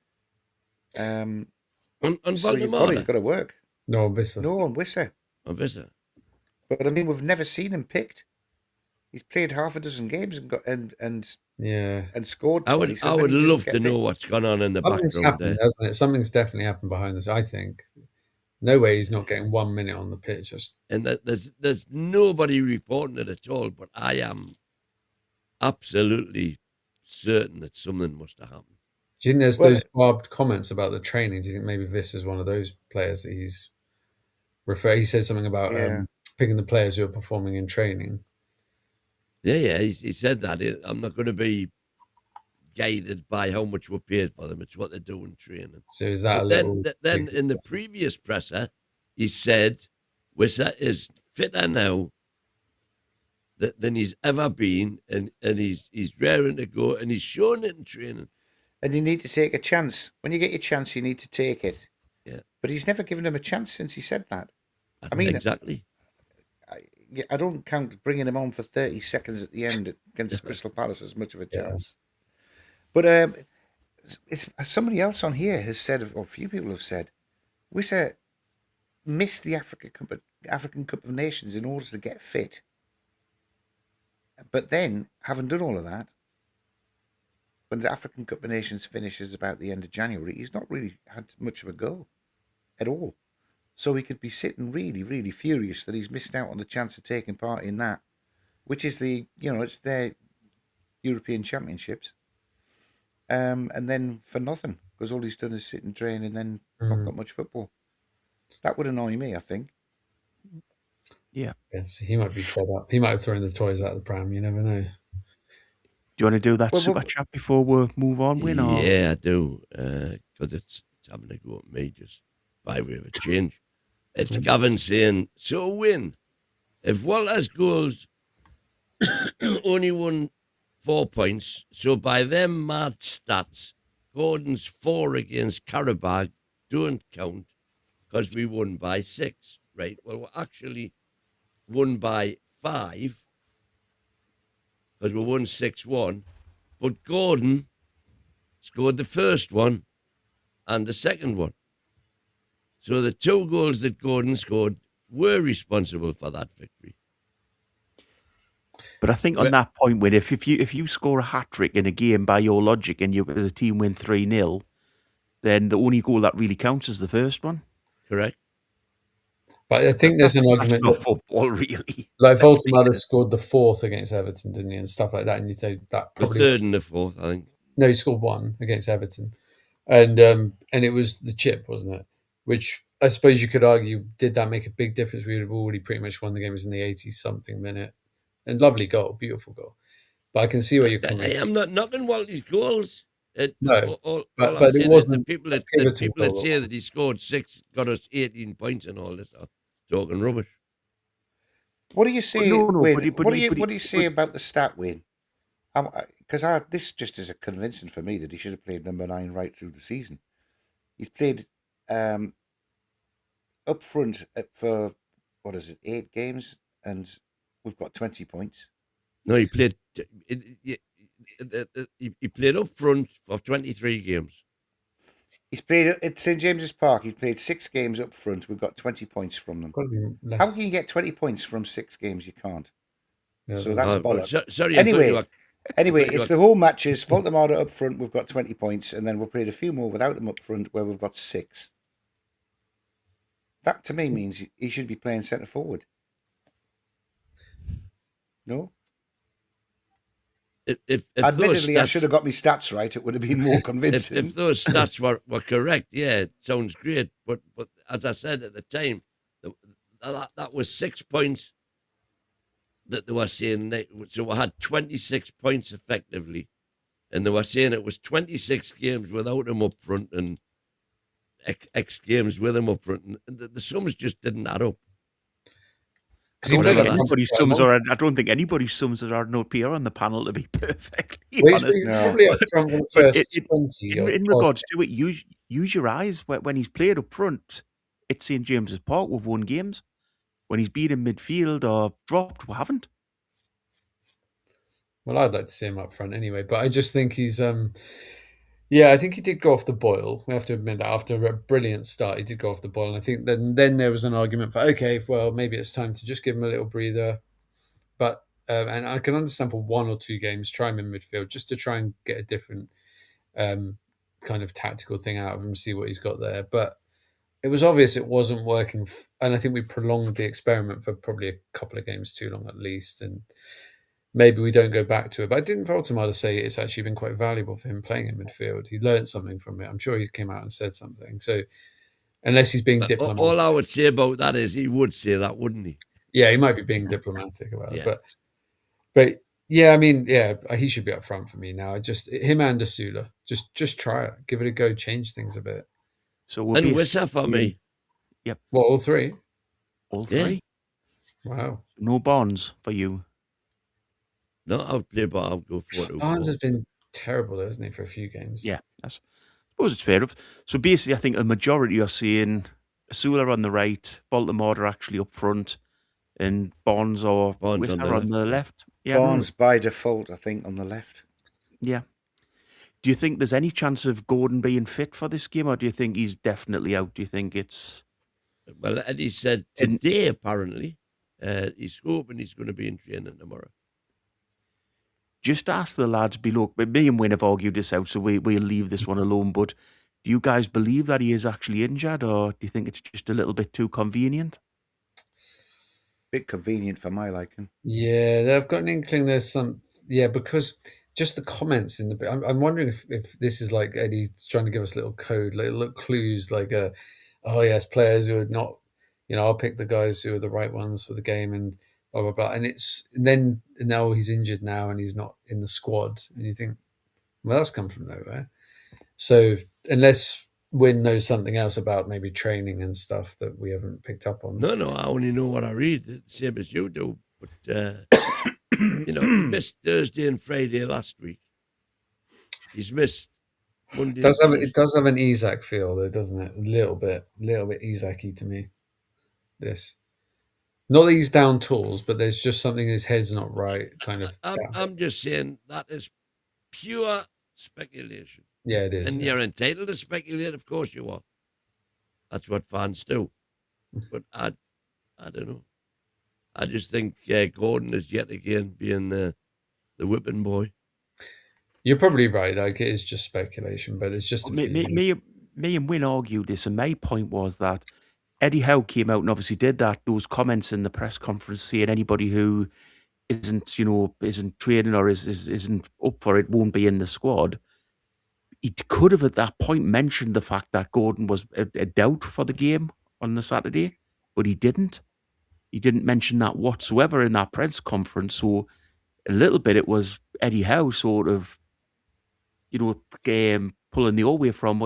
on So you've got Voldemort. to work. No, Wissa. No on Wissa. On Vista. But I mean, we've never seen him picked. He's played half a dozen games and Yeah. scored. I would 20, so then he love doesn't to get know picked. what's gone on in the Something's background happened, there. hasn't it? Something's definitely happened behind this, I think. No way he's not getting 1 minute on the pitch. Just And there's nobody reporting it at all, but I am absolutely certain that something must have happened. do you think there's Well, those barbed comments about the training? Do you think maybe this is one of those players that he's he said something about Yeah. picking the players who are performing in training. Yeah, he said that. I'm not going to be guided by how much we're paid for them. It's what they do in training. So is that But a then, little? then in the previous presser, he said, Wissa is fitter now than he's ever been, and he's raring to go, and he's shown it in training. And you need to take a chance. When you get your chance, you need to take it. Yeah. But he's never given him a chance since he said that. I mean, exactly. I don't count bringing him on for 30 seconds at the end against Crystal Palace as much of a chance. But it's somebody else on here has said, or a few people have said, Wissa missed the African Cup of Nations in order to get fit. But then, having done all of that, when the African Cup of Nations finishes about the end of January, he's not really had much of a go at all. So he could be sitting really, really furious that he's missed out on the chance of taking part in that, which is it's their European Championships. And then for nothing, because all he's done is sit and train and then not got much football. That would annoy me, I think. Yeah. Yes, he might be fed up. He might have thrown the toys out of the pram. You never know. Do you want to do that super chat before we move on, Win? Or? Yeah, I do. Because it's having to go at me just by way of a change. It's Gavin saying, so Win, if Walter's goals only won 4 points, so by them mad stats, Gordon's 4 against Karabakh don't count because we won by 6, right? Well, we actually won by 5 because we won 6-1, but Gordon scored the first one and the second one. So the 2 goals that Gordon scored were responsible for that victory. But I think on that point, Win, if you score a hat-trick in a game by your logic and the team win 3-0, then the only goal that really counts is the first one. Correct. But I think there's an argument not football, really. Like Voltemada scored the 4th against Everton, didn't he, and stuff like that. And you say that probably the 3rd and the 4th, I think. No, he scored 1 against Everton, and it was the chip, wasn't it? Which I suppose you could argue, did that make a big difference? We would have already pretty much won the game. It was in the 80-something minute, and lovely goal, beautiful goal. But I can see where you're coming. I am not knocking Walter's goals. No, all but it wasn't. The people that say that he scored 6 got us 18 points and all this are talking rubbish. What do you say, Wayne? What do you say about the stat, Wayne? Because this just is a convincing for me that he should have played number 9 right through the season. He's played up front for 8 games, and we've got 20 points. No, he played. He played up front for 23 games. He's played at St James's Park. He's played 6 games up front. We've got 20 points from them. How can you get 20 points from 6 games? You can't. Yeah, so that's bollocks. Sorry. Anyway, it's the whole matches. Voltemada up front, we've got 20 points, and then we've played a few more without him up front where we've got 6. That to me means he should be playing centre forward. No? Admittedly, I should have got my stats right. It would have been more convincing. If those stats were correct, yeah, it sounds great. But as I said at the time, that was 6 points that they were saying. So we had 26 points effectively. And they were saying it was 26 games without him up front and X games with him up front. And the sums just didn't add up. I don't think anybody's sums are not here on the panel to be perfectly honest. Probably up front for the first 20. In regards to it, use your eyes. When he's played up front at St James's Park, we've won games. When he's been in midfield or dropped, we haven't. Well, I'd like to see him up front anyway, but I just think he's... I think he did go off the boil. We have to admit that after a brilliant start, he did go off the boil. And I think then there was an argument for, okay, well, maybe it's time to just give him a little breather. But and I can understand for 1 or 2 games, try him in midfield just to try and get a different kind of tactical thing out of him, see what he's got there. But it was obvious it wasn't working. And I think we prolonged the experiment for probably a couple of games too long at least. And maybe we don't go back to it. But I didn't Voltemada say it's actually been quite valuable for him playing in midfield. He learned something from it. I'm sure he came out and said something. So unless he's being diplomatic. All I would say about that is he would say that, wouldn't he? Yeah, he might be being diplomatic about it. But yeah, I mean, yeah, he should be up front for me now. Him and Asula. Just try it. Give it a go. Change things a bit. So and Wissa for me. Yep. What, all 3? All 3? Wow. No bonds for you. No, I would play, but I would go 4-2-4. Barnes has been terrible, though, hasn't he, for a few games? Yeah, I suppose it's fair enough. So basically, I think a majority are saying Asula on the right, Baltimore are actually up front, and Bonds or Bonds Wissa on the on the left. Yeah, Barnes by default, I think, on the left. yeah. Do you think there's any chance of Gordon being fit for this game, or do you think he's definitely out? Do you think it's... Well, Eddie said today, apparently, he's hoping he's going to be in training tomorrow. Just ask the lads below. But me and Wynne have argued this out, so we'll leave this one alone. But do you guys believe that he is actually injured, or do you think it's just a little bit too convenient? Bit convenient for my liking. Yeah, they've got an inkling there's some... Yeah, because just the comments in the... I'm wondering if this is like Eddie's trying to give us little code, little clues, like oh yes, players who are not... I'll pick the guys who are the right ones for the game and blah, blah, blah. And then now he's injured now and he's not in the squad. And you think, well, that's come from nowhere. So unless Wynn knows something else about maybe training and stuff that we haven't picked up on. No, I only know what I read, the same as you do. But, he missed Thursday and Friday last week. He's missed Monday. It does have an Isaac feel, though, doesn't it? A little bit Isaac-y to me. This. Not that he's down tools, but there's just something in his head's not right, kind of. I'm just saying that is pure speculation. Yeah, it is. And you're entitled to speculate, of course you are. That's what fans do. But I don't know. I just think Gordon is yet again being the whipping boy. You're probably right. Like, it is just speculation, but it's just me and Wynne argued this, and my point was that Eddie Howe came out and obviously did those comments in the press conference saying anybody who isn't training or isn't up for it won't be in the squad. He could have at that point mentioned the fact that Gordon was a doubt for the game on the Saturday, but he didn't. He didn't mention that whatsoever in that press conference. So a little bit it was Eddie Howe sort of, pulling the away from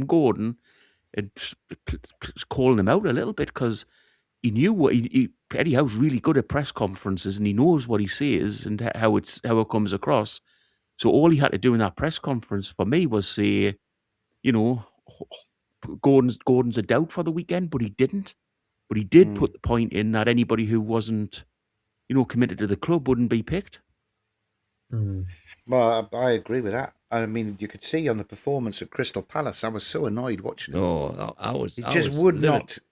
Gordon and calling him out a little bit because he knew what Eddie Howe's really good at press conferences and he knows what he says and how it comes across. So all he had to do in that press conference for me was say, Gordon's a doubt for the weekend, but he didn't. But he did put the point in that anybody who wasn't, committed to the club wouldn't be picked. Well, I agree with that. I mean, you could see on the performance at Crystal Palace, I was so annoyed watching him. No,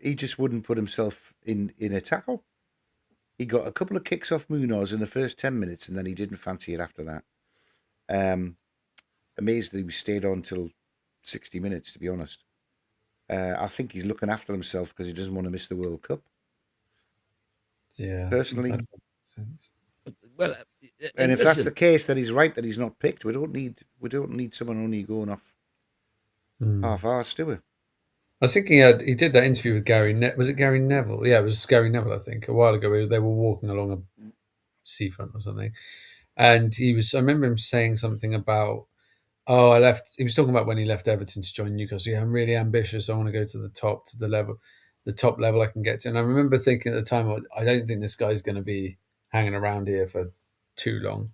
He just wouldn't put himself in a tackle. He got a couple of kicks off Munoz in the first 10 minutes, and then he didn't fancy it after that. Amazed that he stayed on till 60 minutes, to be honest. I think he's looking after himself because he doesn't want to miss the World Cup. Yeah, personally. that makes sense. Well, And if that's the case, that he's right that he's not picked. We don't need someone only going off half-arsed, do we? I was thinking he did that interview with Gary. Was it Gary Neville? Yeah, it was Gary Neville. I think a while ago they were walking along a seafront or something, and I remember him saying something about, I left. He was talking about when he left Everton to join Newcastle. Yeah, I'm really ambitious. I want to go to the top level I can get to. And I remember thinking at the time, I don't think this guy's going to be hanging around here for too long.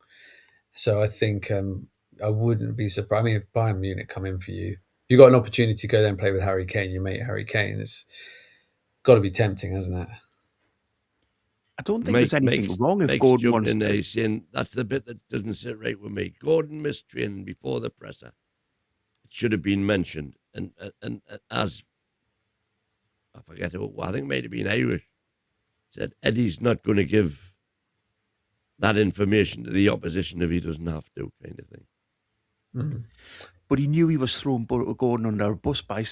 So I think I wouldn't be surprised. I mean, if Bayern Munich come in for you, you got an opportunity to go there and play with Harry Kane, your mate Harry Kane. It's got to be tempting, hasn't it? I don't think there's anything wrong if Gordon wants in there. to. He's saying that's the bit that doesn't sit right with me. Gordon missed training before the presser. It should have been mentioned. And as I forget who, I think it might have been Irish, said Eddie's not going to give that information to the opposition if he doesn't have to, kind of thing. Mm-hmm. But he knew he was throwing Gordon under a bus by,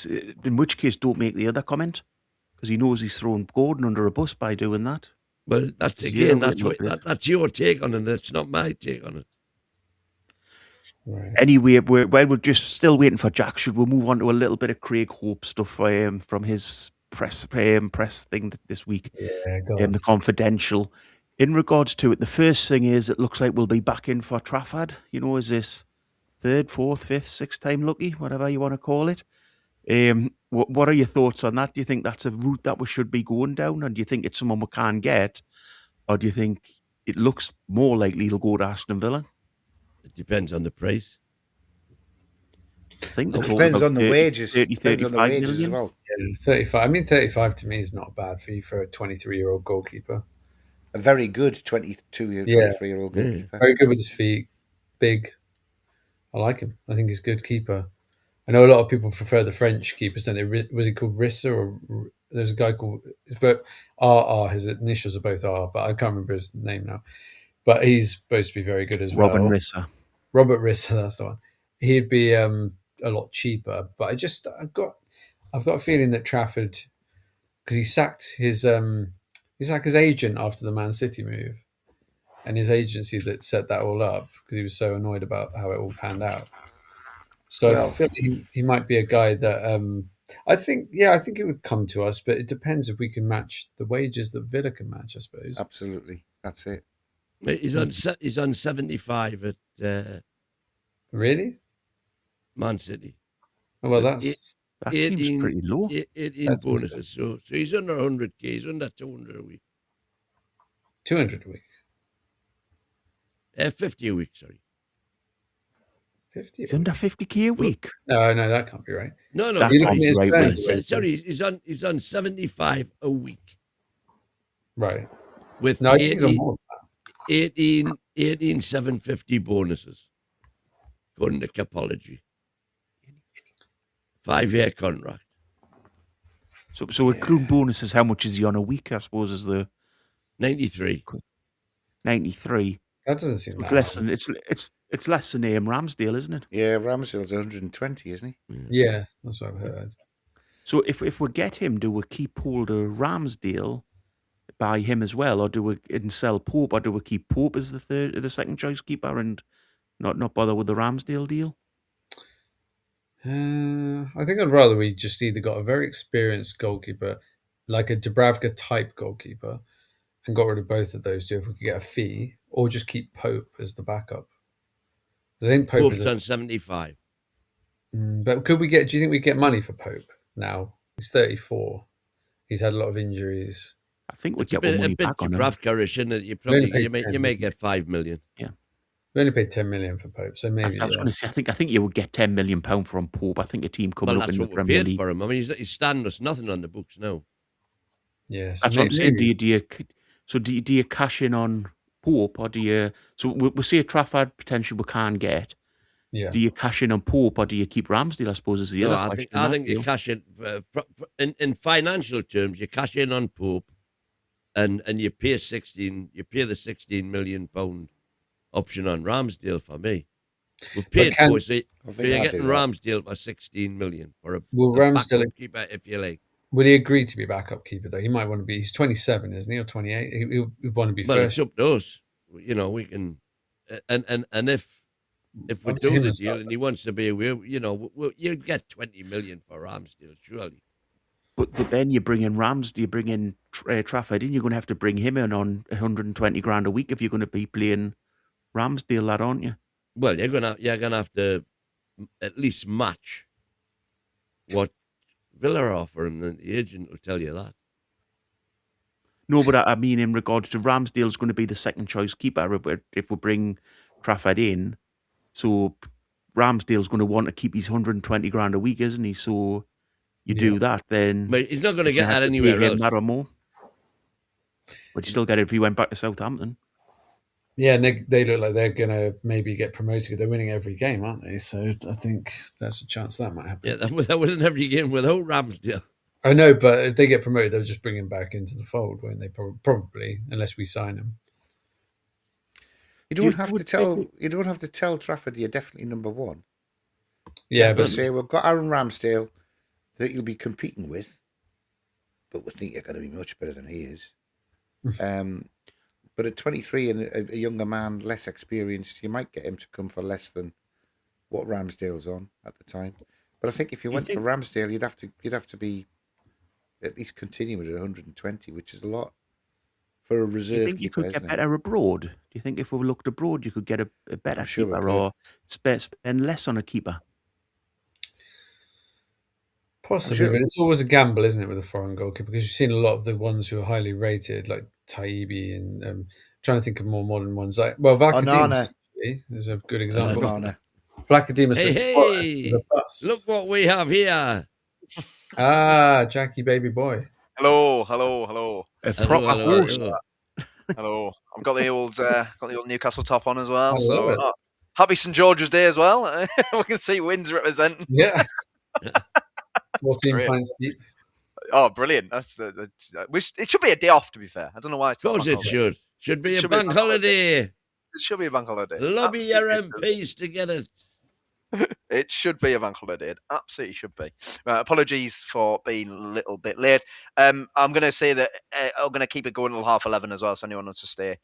in which case don't make the other comment, because he knows he's throwing Gordon under a bus by doing that. Well, that's your take on it. It's not my take on it. Right. Anyway, we're just still waiting for Jack. Should we move on to a little bit of Craig Hope stuff from his press thing this week? Yeah, go on. The Confidential. In regards to it, the first thing is it looks like we'll be back in for Trafford. Is this third, fourth, fifth, sixth time lucky, whatever you want to call it? What are your thoughts on that? Do you think that's a route that we should be going down, and do you think it's someone we can get, or do you think it looks more likely he'll go to Aston Villa. It depends on the price. I think It they're talking Depends about on the 30, wages. 30, Depends on the 35 wages as million. well. Yeah, 35. I mean, 35 to me is not a bad fee for a 23-year-old goalkeeper. A very good 23-year-old goalkeeper. Very good with his feet, big. I like him. I think he's a good keeper. I know a lot of people prefer the French keepers, don't they? Was he called Rissa or there's a guy called RR? His initials are both R, but I can't remember his name now. But he's supposed to be very good as Robin well. Risser. Robert Rissa, that's the one. He'd be a lot cheaper, but I've got a feeling that Trafford, because he sacked his agent after the Man City move, and his agency that set that all up because he was so annoyed about how it all panned out. So I feel like he might be a guy that I think it would come to us, but it depends if we can match the wages that Villa can match, I suppose. Absolutely, that's it. He's on 75 at Really? Man City. Oh, well, That seems pretty low. 18 bonuses. So he's under 100k. He's under 200 a week. 200 a week. 50 a week, sorry. 50. He's under 50k a week. No, that can't be right. No. That You're can't looking be at right. his Will. bank. Sorry, he's on 75 a week. Right. With No, I think he's on more. 18 750 bonuses. According to Capology. 5-year contract. So accrued bonuses, how much is he on a week? I suppose is the 93. 93. That doesn't seem that Less high. than it's less than Ramsdale, isn't it? Yeah, Ramsdale's 120, isn't he? Yeah, that's what I've heard. So if we get him, do we keep hold of Ramsdale, buy him as well, or do we and sell Pope, or do we keep Pope as the second choice keeper and not bother with the Ramsdale deal? I think I'd rather we just either got a very experienced goalkeeper, like a Dubravka type goalkeeper, and got rid of both of those two if we could get a fee, or just keep Pope as the backup. I think Pope Pope's is on 75. but do you think we get money for Pope now? He's 34. He's had a lot of injuries. I think we It's a get bit, one money back on him. Dubravka-ish, isn't it? You may get 5 million. We only paid 10 million for Pope, so maybe. I was going to say, I think you would get £10 million from Pope. I think a team coming Well, up that's in the what we Premier paid League. for him. I mean, he's standing us nothing on the books now. Yeah, so That's what I'm saying. maybe- Do you cash in on Pope, or do you? So we say Trafford potentially we can't get. Yeah. Do you cash in on Pope, or do you keep Ramsdale? I suppose is the No, other I question. think you cash in in financial terms. You cash in on Pope, and you pay the £16 million option on Ramsdale for me. We've paid for it, so you're getting Ramsdale for 16 million for a Ramsdale backup keeper, if you like. will he agree to be backup keeper though? He might want to be. He's 27, isn't he, or 28? He'll want to be Well, first. it's up to us. You know, we can, and if we Up to do him the as deal well. and he wants to be away, you know, you'd get 20 million for Ramsdale, surely. But then you bring in Trafford in. You're going to have to bring him in on 120 grand a week if you're going to be playing Ramsdale, that aren't you? Well, you're gonna have to at least match what Villa are offering, and the agent will tell you that. No, but I mean in regards to Ramsdale's going to be the second choice keeper if we bring Trafford in. So Ramsdale's going to want to keep his 120 grand a week, isn't he? So you do that, then But he's not going to you get have that to pay anywhere him else. that or more. But you still get it if he went back to Southampton. Yeah, and they look like they're going to maybe get promoted. They're winning every game, aren't they? So I think there's a chance that might happen. Yeah, that wouldn't every game without Ramsdale. I know, but if they get promoted, they'll just bring him back into the fold, won't they? Probably, unless we sign him. You don't have to tell Trafford you're definitely number one. Yeah, But but say we've got Aaron Ramsdale that you'll be competing with, but we think you're going to be much better than he is. But at 23 and a younger man, less experienced, you might get him to come for less than what Ramsdale's on at the time. But I think if you went for Ramsdale, you'd have to be at least continuing at 120, which is a lot for a reserve. Do you think you could get better abroad? Do you think if we looked abroad, you could get a better keeper or spend less on a keeper? possibly, but it's always a gamble, isn't it, with a foreign goalkeeper? Because you've seen a lot of the ones who are highly rated, like Taibbi and trying to think of more modern ones. Vlachodimos Onana. is a good example. Onana. Vlachodimos Hey, is a bust. look what we have here. Jackie baby boy. Hello. A Hello, proper hello, host. hello. Hello. I've got the old Newcastle top on as well. I So love it. happy St George's Day as well. We can see wins representing. Yeah. 14 great. pints deep. Oh, brilliant! It should be a day off. To be fair, I don't know why it's Of not course bank it holiday. should. Should be It a should be a bank bank holiday. It should be a bank holiday. Lobby Absolutely your should be. MPs to get it. It should be a bank holiday. It absolutely should be. Apologies for being a little bit late. I'm going to say that I'm going to keep it going until 11:30 as well. So anyone wants to stay,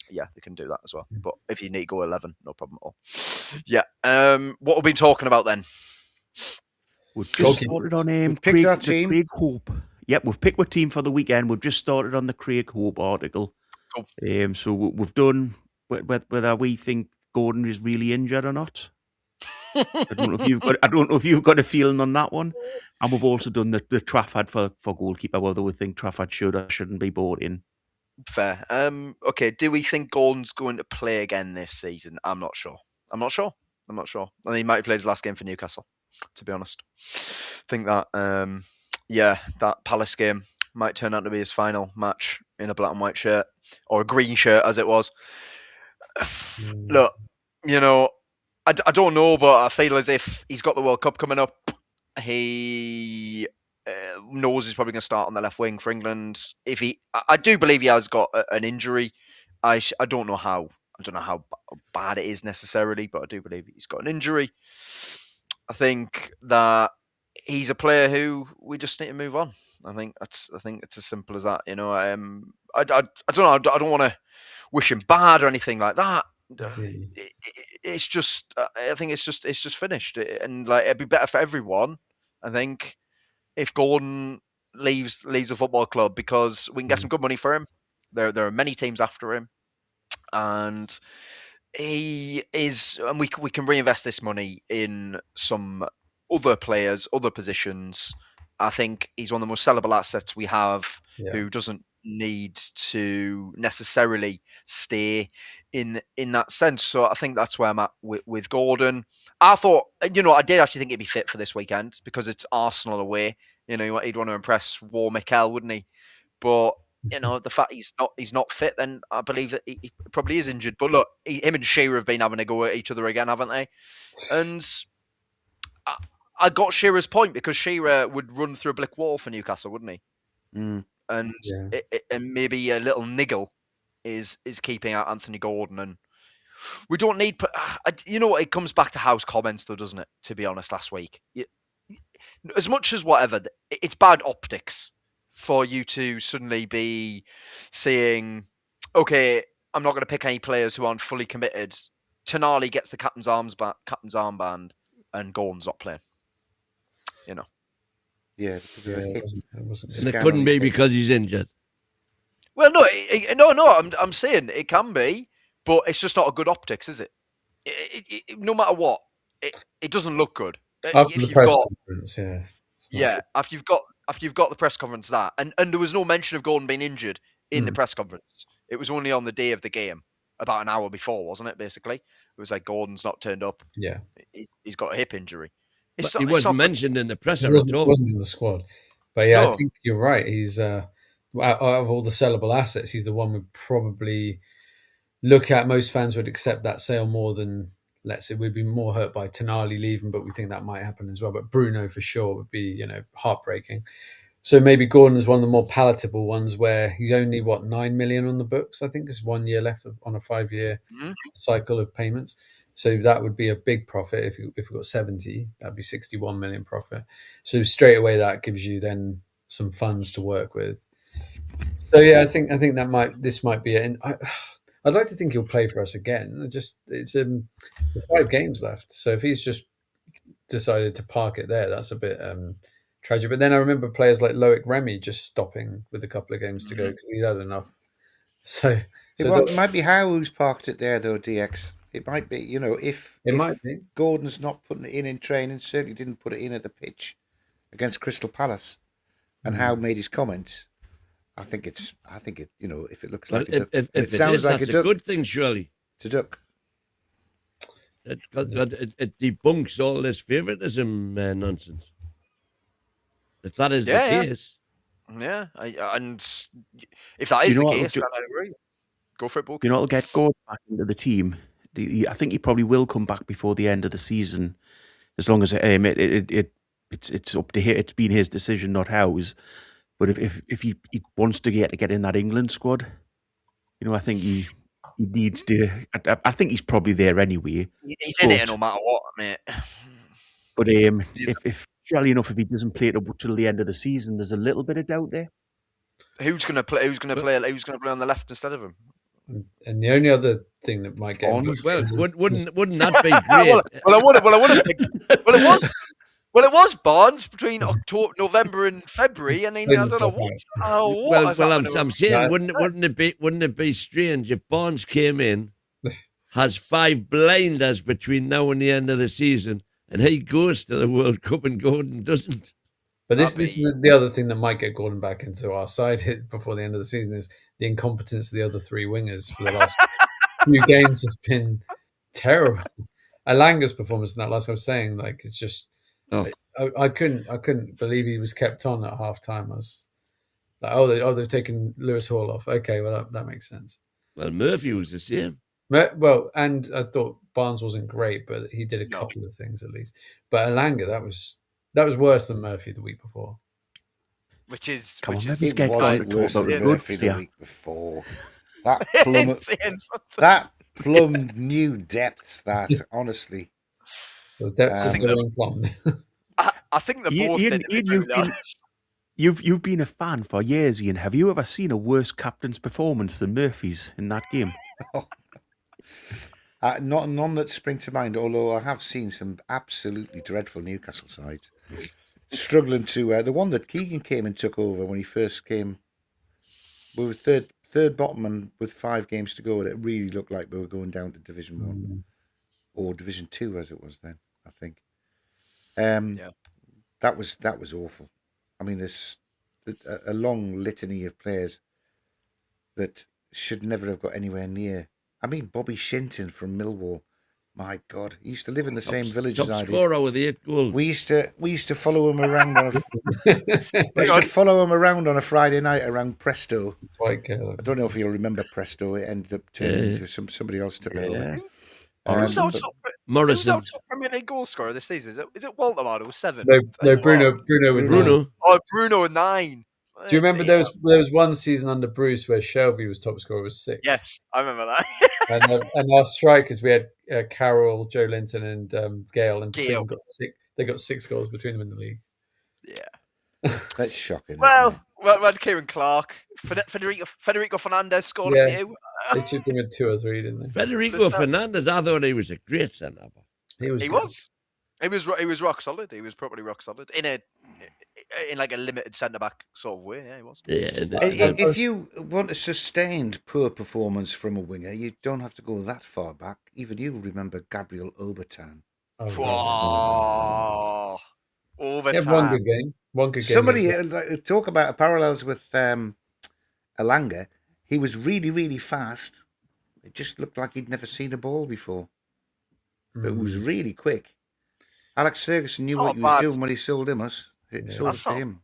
yeah, they can do that as well. But if you need to go 11, no problem at all. Yeah. What we've been talking about then? We've just Goalkeepers. started on We've picked Craig, our the team. Craig Hope. Yep, we've picked our team for the weekend. We've just started on the Craig Hope article. Cool. So we've done whether we think Gordon is really injured or not. I don't know if you've got a feeling on that one. And we've also done the Trafford for goalkeeper, whether we think Trafford should or shouldn't be bought in. Fair. Okay. Do we think Gordon's going to play again this season? I'm not sure. I think he might have played his last game for Newcastle, to be honest. I think that, that Palace game might turn out to be his final match in a black and white shirt, or a green shirt as it was. Look, I don't know, but I feel as if he's got the World Cup coming up. He knows he's probably going to start on the left wing for England. I do believe he has got an injury. I don't know how. I don't know how bad it is necessarily, but I do believe he's got an injury. I think that he's a player who we just need to move on. I think it's as simple as that. I don't know. I don't want to wish him bad or anything like that. It's just. I think it's just finished, and it'd be better for everyone. I think if Gordon leaves the football club, because we can get some good money for him. There are many teams after him. And he is, and we can reinvest this money in some other players, other positions. I think he's one of the most sellable assets we have, who doesn't need to necessarily stay in that sense. So I think that's where I'm at with Gordon. I thought, I did actually think he'd be fit for this weekend because it's Arsenal away. He'd want to impress War Mikel, wouldn't he? But the fact he's not fit, then I believe that he probably is injured. But look, him and Shearer have been having a go at each other again, haven't they? And I got Shearer's point, because Shearer would run through a brick wall for Newcastle, wouldn't he? Mm. And and maybe a little niggle is keeping out Anthony Gordon, and we don't need. It comes back to Howe's comments, though, doesn't it? To be honest, last week, as much as whatever, it's bad optics for you to suddenly be saying, okay, I'm not going to pick any players who aren't fully committed. Tonali gets the captain's armband, and Gordon's not playing. Yeah, It wasn't. And it couldn't be because he's injured. Well, no. I'm saying it can be, but it's just not a good optics, is it? No matter what, it doesn't look good. After the press conference, After you've got the press conference, and there was no mention of Gordon being injured in the press conference. It was only on the day of the game, about an hour before, wasn't it? Basically, it was like Gordon's not turned up. Yeah, he's got a hip injury. He wasn't mentioned in the presser he at all. wasn't in the squad. But I think you're right. He's out of all the sellable assets, he's the one we'd probably look at. Most fans would accept that sale more than, let's say, we'd be more hurt by Tonali leaving, but we think that might happen as well. But Bruno for sure would be, heartbreaking. So maybe Gordon is one of the more palatable ones, where he's only 9 million on the books. I think there's 1 year left on a 5-year cycle of payments. So that would be a big profit. If we got 70, that'd be 61 million profit. So straight away that gives you then some funds to work with. So I think this might be it. And I'd like to think he'll play for us again. It's 5 games left. So if he's just decided to park it there, that's a bit tragic. But then I remember players like Loic Remy just stopping with a couple of games to go because he had enough. So it might be Howe who's parked it there, though, DX. It might be, if Gordon's not putting it in training, certainly didn't put it in at the pitch against Crystal Palace, and Howe made his comments. I think it. You know, if it looks Well, like a duck, if and it sounds is, like that's a a duck, good thing, surely. it's a duck. It debunks all this favouritism nonsense. If that is the case. Yeah, and if that You is know the what, case, then I agree. Go for it, Book. You know, it'll get Gordon back into the team. I think he probably will come back before the end of the season, as long as it's up to him. It's been his decision, not ours. But if he wants to get in that England squad, you know, I think he needs to. I think he's probably there anyway. He's in it no matter what, mate. But if surely enough, if he doesn't play it up till the end of the season, there's a little bit of doubt there. Who's gonna play? Who's gonna play on the left instead of him? And the only other thing that might get Well, wouldn't that be great? Well, it was Barnes between November and February, and then I don't know what. I'm saying, wouldn't it be strange if Barnes came in, has 5 blinders between now and the end of the season, and he goes to the World Cup and Gordon doesn't? But this is the other thing that might get Gordon back into our side before the end of the season is the incompetence of the other 3 wingers for the last few games has been terrible. Alanga's performance in that last, I was saying, like, it's just I couldn't believe he was kept on at half time. I was like, they've taken Lewis Hall off. Okay, well that makes sense. Well, Murphy was the same. Well, and I thought Barnes wasn't great, but he did a couple of things at least. But Alanga, that was worse than Murphy the week before. Which is It wasn't worse than Murphy the week before. That plumbed new depths. That honestly, the depths are still unplumbed. I think the both did. You've been a fan for years, Ian. Have you ever seen a worse captain's performance than Murphy's in that game? None that spring to mind, although I have seen some absolutely dreadful Newcastle sides struggling to. The one that Keegan came and took over when he first came, we were third bottom and with 5 games to go, and it really looked like we were going down to Division 1 or Division 2 as it was then, I think. That was awful. I mean, there's a long litany of players that should never have got anywhere near. I mean, Bobby Shinton from Millwall. My God, he used to live in the same village as I did. Top scorer with 8 goals. We used to follow him around on a Friday night around Presto. I don't know if you'll remember Presto. It ended up turning into somebody else took it over. Morrison. Who's our top Premier League goal scorer this season? Is it Waldemar with 7? No, Bruno. Oh, Bruno with 9. Do you remember there was one season under Bruce where Shelby was top scorer with 6? Yes, I remember that. and our strikers, we had Carroll, Joe Linton, and Gale, and between them they got 6 goals between them in the league. Yeah, that's shocking. Well, we had Kieran Clark, Federico Fernandez scored a few. They should give him 2 or 3, didn't they? Federico Fernandez, I thought he was a great centre back. He was rock solid. He was probably rock solid in like a limited centre back sort of way. Yeah, he was. If you want a sustained poor performance from a winger, you don't have to go that far back. Even you remember Gabriel Obertan. Obertan. He had one good game. Somebody talk about parallels with Alanga. He was really, really fast. It just looked like he'd never seen a ball before. But it was really quick. Alex Ferguson knew what he was doing when he sold him. Sold it to him.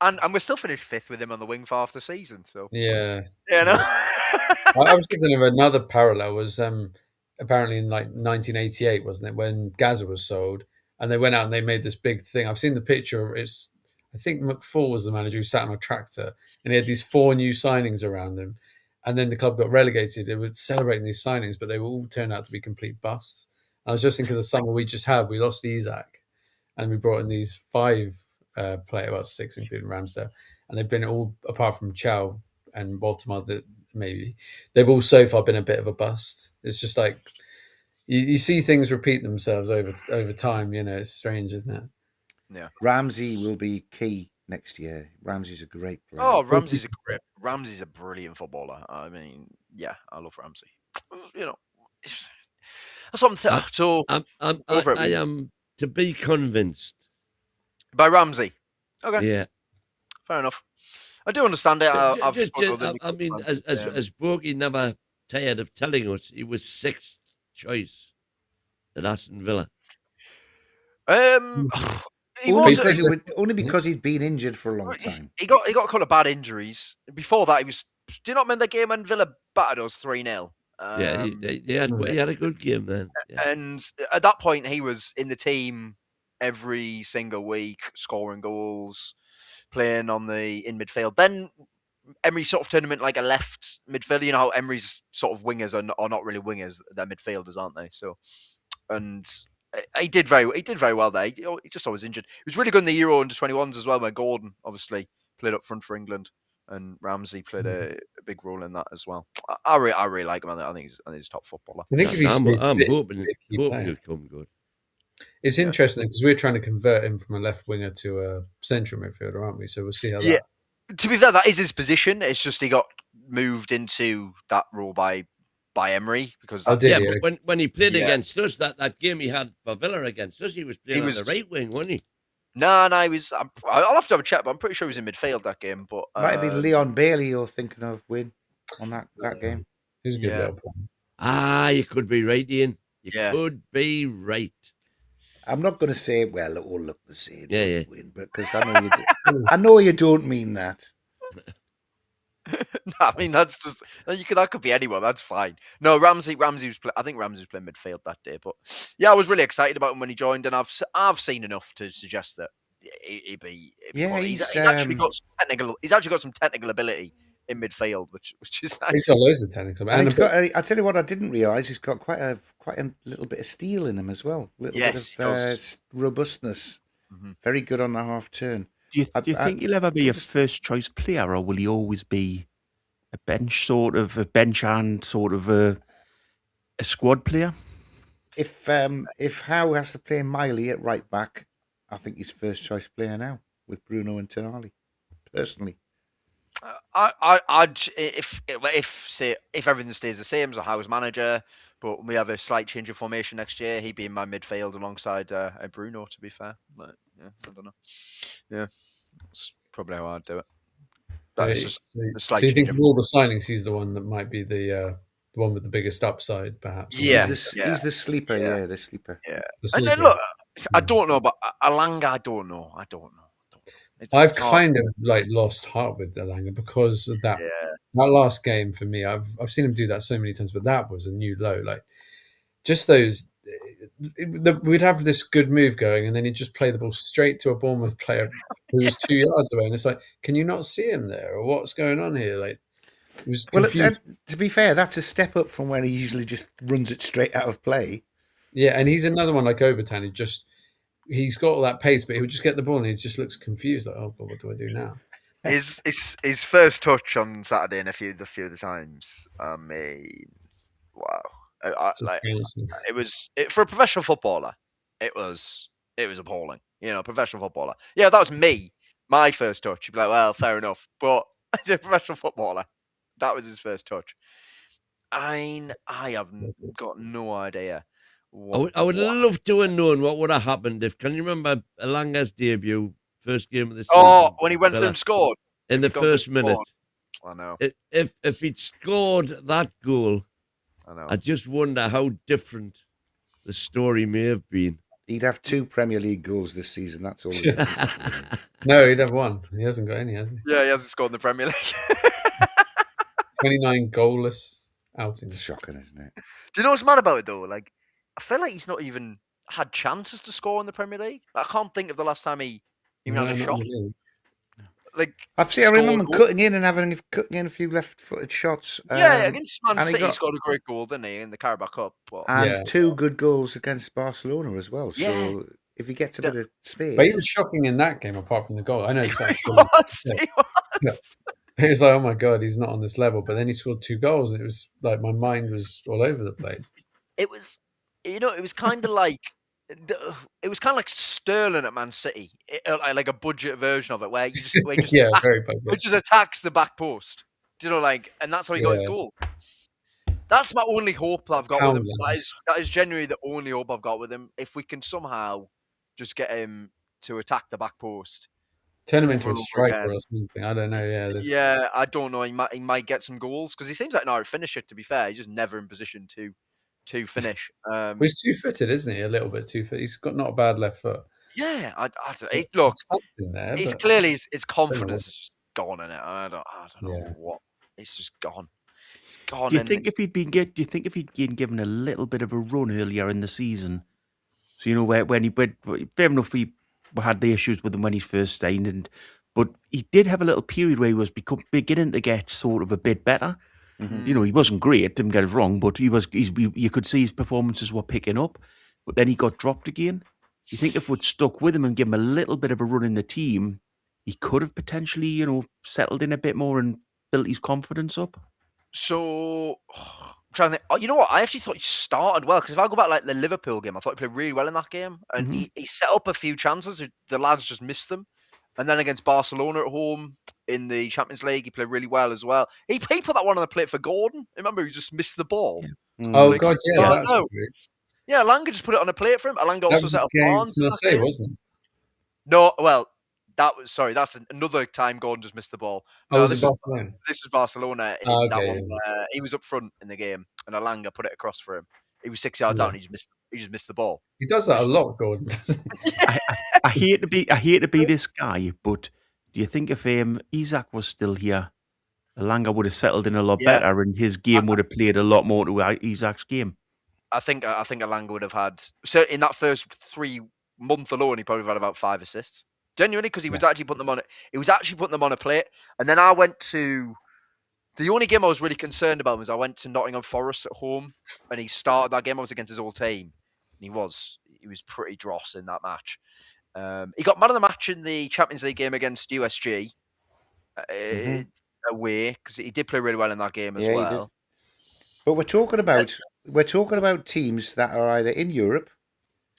And we're still finished 5th with him on the wing for half the season. So yeah. I was thinking of another parallel. Was apparently in like 1988, wasn't it, when Gaza was sold, and they went out and they made this big thing. I've seen the picture. I think McFall was the manager who sat on a tractor, and he had these 4 new signings around him. And then the club got relegated. They were celebrating these signings, but they all turned out to be complete busts. I was just thinking of the summer we just had. We lost Isaac, and we brought in these 5 players, about 6 including Ramsdale, and they've been all, apart from Chow and Baltimore, maybe they've all so far been a bit of a bust. It's just like you see things repeat themselves over time. You know, it's strange, isn't it? Yeah. Ramsey will be key next year. Ramsey's a great player. Oh, Ramsey's a brilliant footballer. I mean, yeah, I love Ramsey. You know, that's what I'm saying. So I am to be convinced by Ramsey. Okay. Yeah. Fair enough. I do understand it. I've struggled with I mean, Newcastle as Bogey never tired of telling us, he was 6th choice at Aston Villa. He only was because he'd been injured for a long time. He got a couple of bad injuries. Before that, he was. Do you not remember the game when Villa battered us 3-0? Yeah, he had a good game then. Yeah. And at that point, he was in the team every single week, scoring goals, playing in midfield. Then Emery sort of turned him into like a left midfielder. You know how Emery's sort of wingers are not really wingers; they're midfielders, aren't they? So, and he did very well there. He just always injured. He was really good in the Euro under-21s as well, where Gordon obviously played up front for England, and Ramsey played a big role in that as well. I really like him. I think he's a top footballer. I think I'm hoping he'll come good. It's interesting because we're trying to convert him from a left winger to a central midfielder, aren't we? So we'll see how that. To be fair, that is his position. It's just he got moved into that role by Emery because but when he played against us, that game he had for Villa against us, he was playing on the right wing, wasn't he? No, he was. I'll have to have a check, but I'm pretty sure he was in midfield that game. But might have been Leon Bailey you're thinking of, Win, on that game. He was a good little player. You could be right, Ian. You could be right. I'm not going to say, well, it all look the same. Yeah. Win, because I know you I know you don't mean that. I mean, that's just that could be anyone. That's fine. No, Ramsey was. I think Ramsey was playing midfield that day. But yeah, I was really excited about him when he joined, and I've seen enough to suggest that he'd be. He's actually got some technical. He's actually got some technical ability in midfield, which is nice. He's got loads of technical. And he's got. I tell you what, I didn't realise he's got quite a little bit of steel in him as well. Bit of robustness. Mm-hmm. Very good on the half turn. Do you think he'll ever be a first choice player, or will he always be a bench and sort of a squad player? If Howe has to play Miley at right back, I think he's first choice player now with Bruno and Toon Army. Personally, if everything stays the same, so Howe's manager, but we have a slight change of formation next year, he'd be in my midfield alongside Bruno. To be fair, but yeah, I don't know. Yeah, that's probably how I'd do it. That's just a slight. So you think of all the signings, he's the one that might be the one with the biggest upside, perhaps? Yeah, he's the sleeper. Yeah, the sleeper. Yeah, the sleeper. And then look, I don't know, but Alanga, I don't know. I've kind of lost heart with Alanga because of that. Yeah. That last game for me, I've seen him do that so many times, but that was a new low. Like just those, we'd have this good move going, and then he'd just play the ball straight to a Bournemouth player who was 2 yards away, and it's like, can you not see him there, or what's going on here? Like, it was confused. To be fair, that's a step up from where he usually just runs it straight out of play. Yeah, and he's another one like Obertan. He's got all that pace, but he would just get the ball and he just looks confused. Like, oh God, what do I do now? His first touch on Saturday and a few of the times. I mean, wow! It was for a professional footballer. It was appalling. You know, professional footballer. Yeah, if that was me, my first touch, you'd be like, well, fair enough. But as a professional footballer, that was his first touch. I have got no idea. I would love to have known what would have happened if. Can you remember Alanga's debut, first game of the season? Oh, when he went through and scored in the first minute. I know. If he'd scored that goal, I know. I just wonder how different the story may have been. He'd have 2 Premier League goals this season. That's all. No, he'd have 1. He hasn't got any, has he? Yeah, he hasn't scored in the Premier League. 29 goalless outings. It's shocking, isn't it? Do you know what's mad about it though? Like, I feel like he's not even had chances to score in the Premier League. I can't think of the last time he even had a shot. Like, I remember him cutting in a few left-footed shots. Against Man City, he scored a great goal, didn't he, in the Carabao Cup? And 2 good goals against Barcelona as well. Yeah. So if he gets a bit of space, but he was shocking in that game. Apart from the goal, I know it's he was. It was like, oh my God, he's not on this level. But then he scored 2 goals, and it was like my mind was all over the place. It was, it was kind of like. It was kind of like Sterling at Man City, like a budget version of it, where he just attacks the back post. Do you know, and that's how he got his goal. That's my only hope that I've got with him. That is genuinely the only hope I've got with him. If we can somehow just get him to attack the back post, Turn him into over a and over striker again. or something. I don't know. Yeah, there's Yeah, I don't know. He might get some goals because he seems like an alright finisher. To be fair, he's just never in position to finish. well, he's two-footed, isn't he? A little bit two-footed. He's got not a bad left foot. Yeah, I don't, So look, there's something there, it's but clearly his I don't know confidence what- is just gone in it. I don't know Yeah. what. It's just gone. It's gone. Do you and think if he'd been given a little bit of a run earlier in the season, so when he went, fair enough, we had the issues with him when he first signed, but he did have a little period where he was beginning to get sort of a bit better. Mhm. He wasn't great, didn't get us wrong, but you could see his performances were picking up, but then he got dropped again. Do you think if we'd stuck with him and give him a little bit of a run in the team, he could have potentially, settled in a bit more and built his confidence up? So, I'm trying to think. Oh, you know what? I actually thought he started well because if I go back like the Liverpool game, I thought he played really well in that game, and he set up a few chances. The lads just missed them, and then against Barcelona at home in the Champions League, he played really well as well. He put that one on the plate for Gordon. Remember, he just missed the ball. Yeah. Oh Like, God, yeah, yards that's out. weird. Yeah, Alanga just put it on a plate for him. Alanga That also was set up against Barnes. in that Marseille, game. wasn't it? No, well, that's another time Gordon just missed the ball. Oh, No, was this it was Barcelona? this is Barcelona. Oh, That okay, one, he was up front in the game, and Alanga put it across for him. He was 6 yards Yeah. out, and he just missed the ball. He does that a lot, Gordon. Doesn't he? I hate to be this guy, but do you think if Isaac was still here, Alanga would have settled in a lot Yeah. better, and his game would have played a lot more to Isaac's game? I think Alanga would have had in that first 3 month alone, he probably had about 5 assists. Genuinely, because he was actually putting them on it. He was actually putting them on a plate. And then I went to the only game I was really concerned about was I went to Nottingham Forest at home, and he started that game. I was against his old team, and he was pretty dross in that match. He got man of the match in the Champions League game against USG away because he did play really well in that game as Yeah, he well. did. But we're talking about teams that are either in Europe,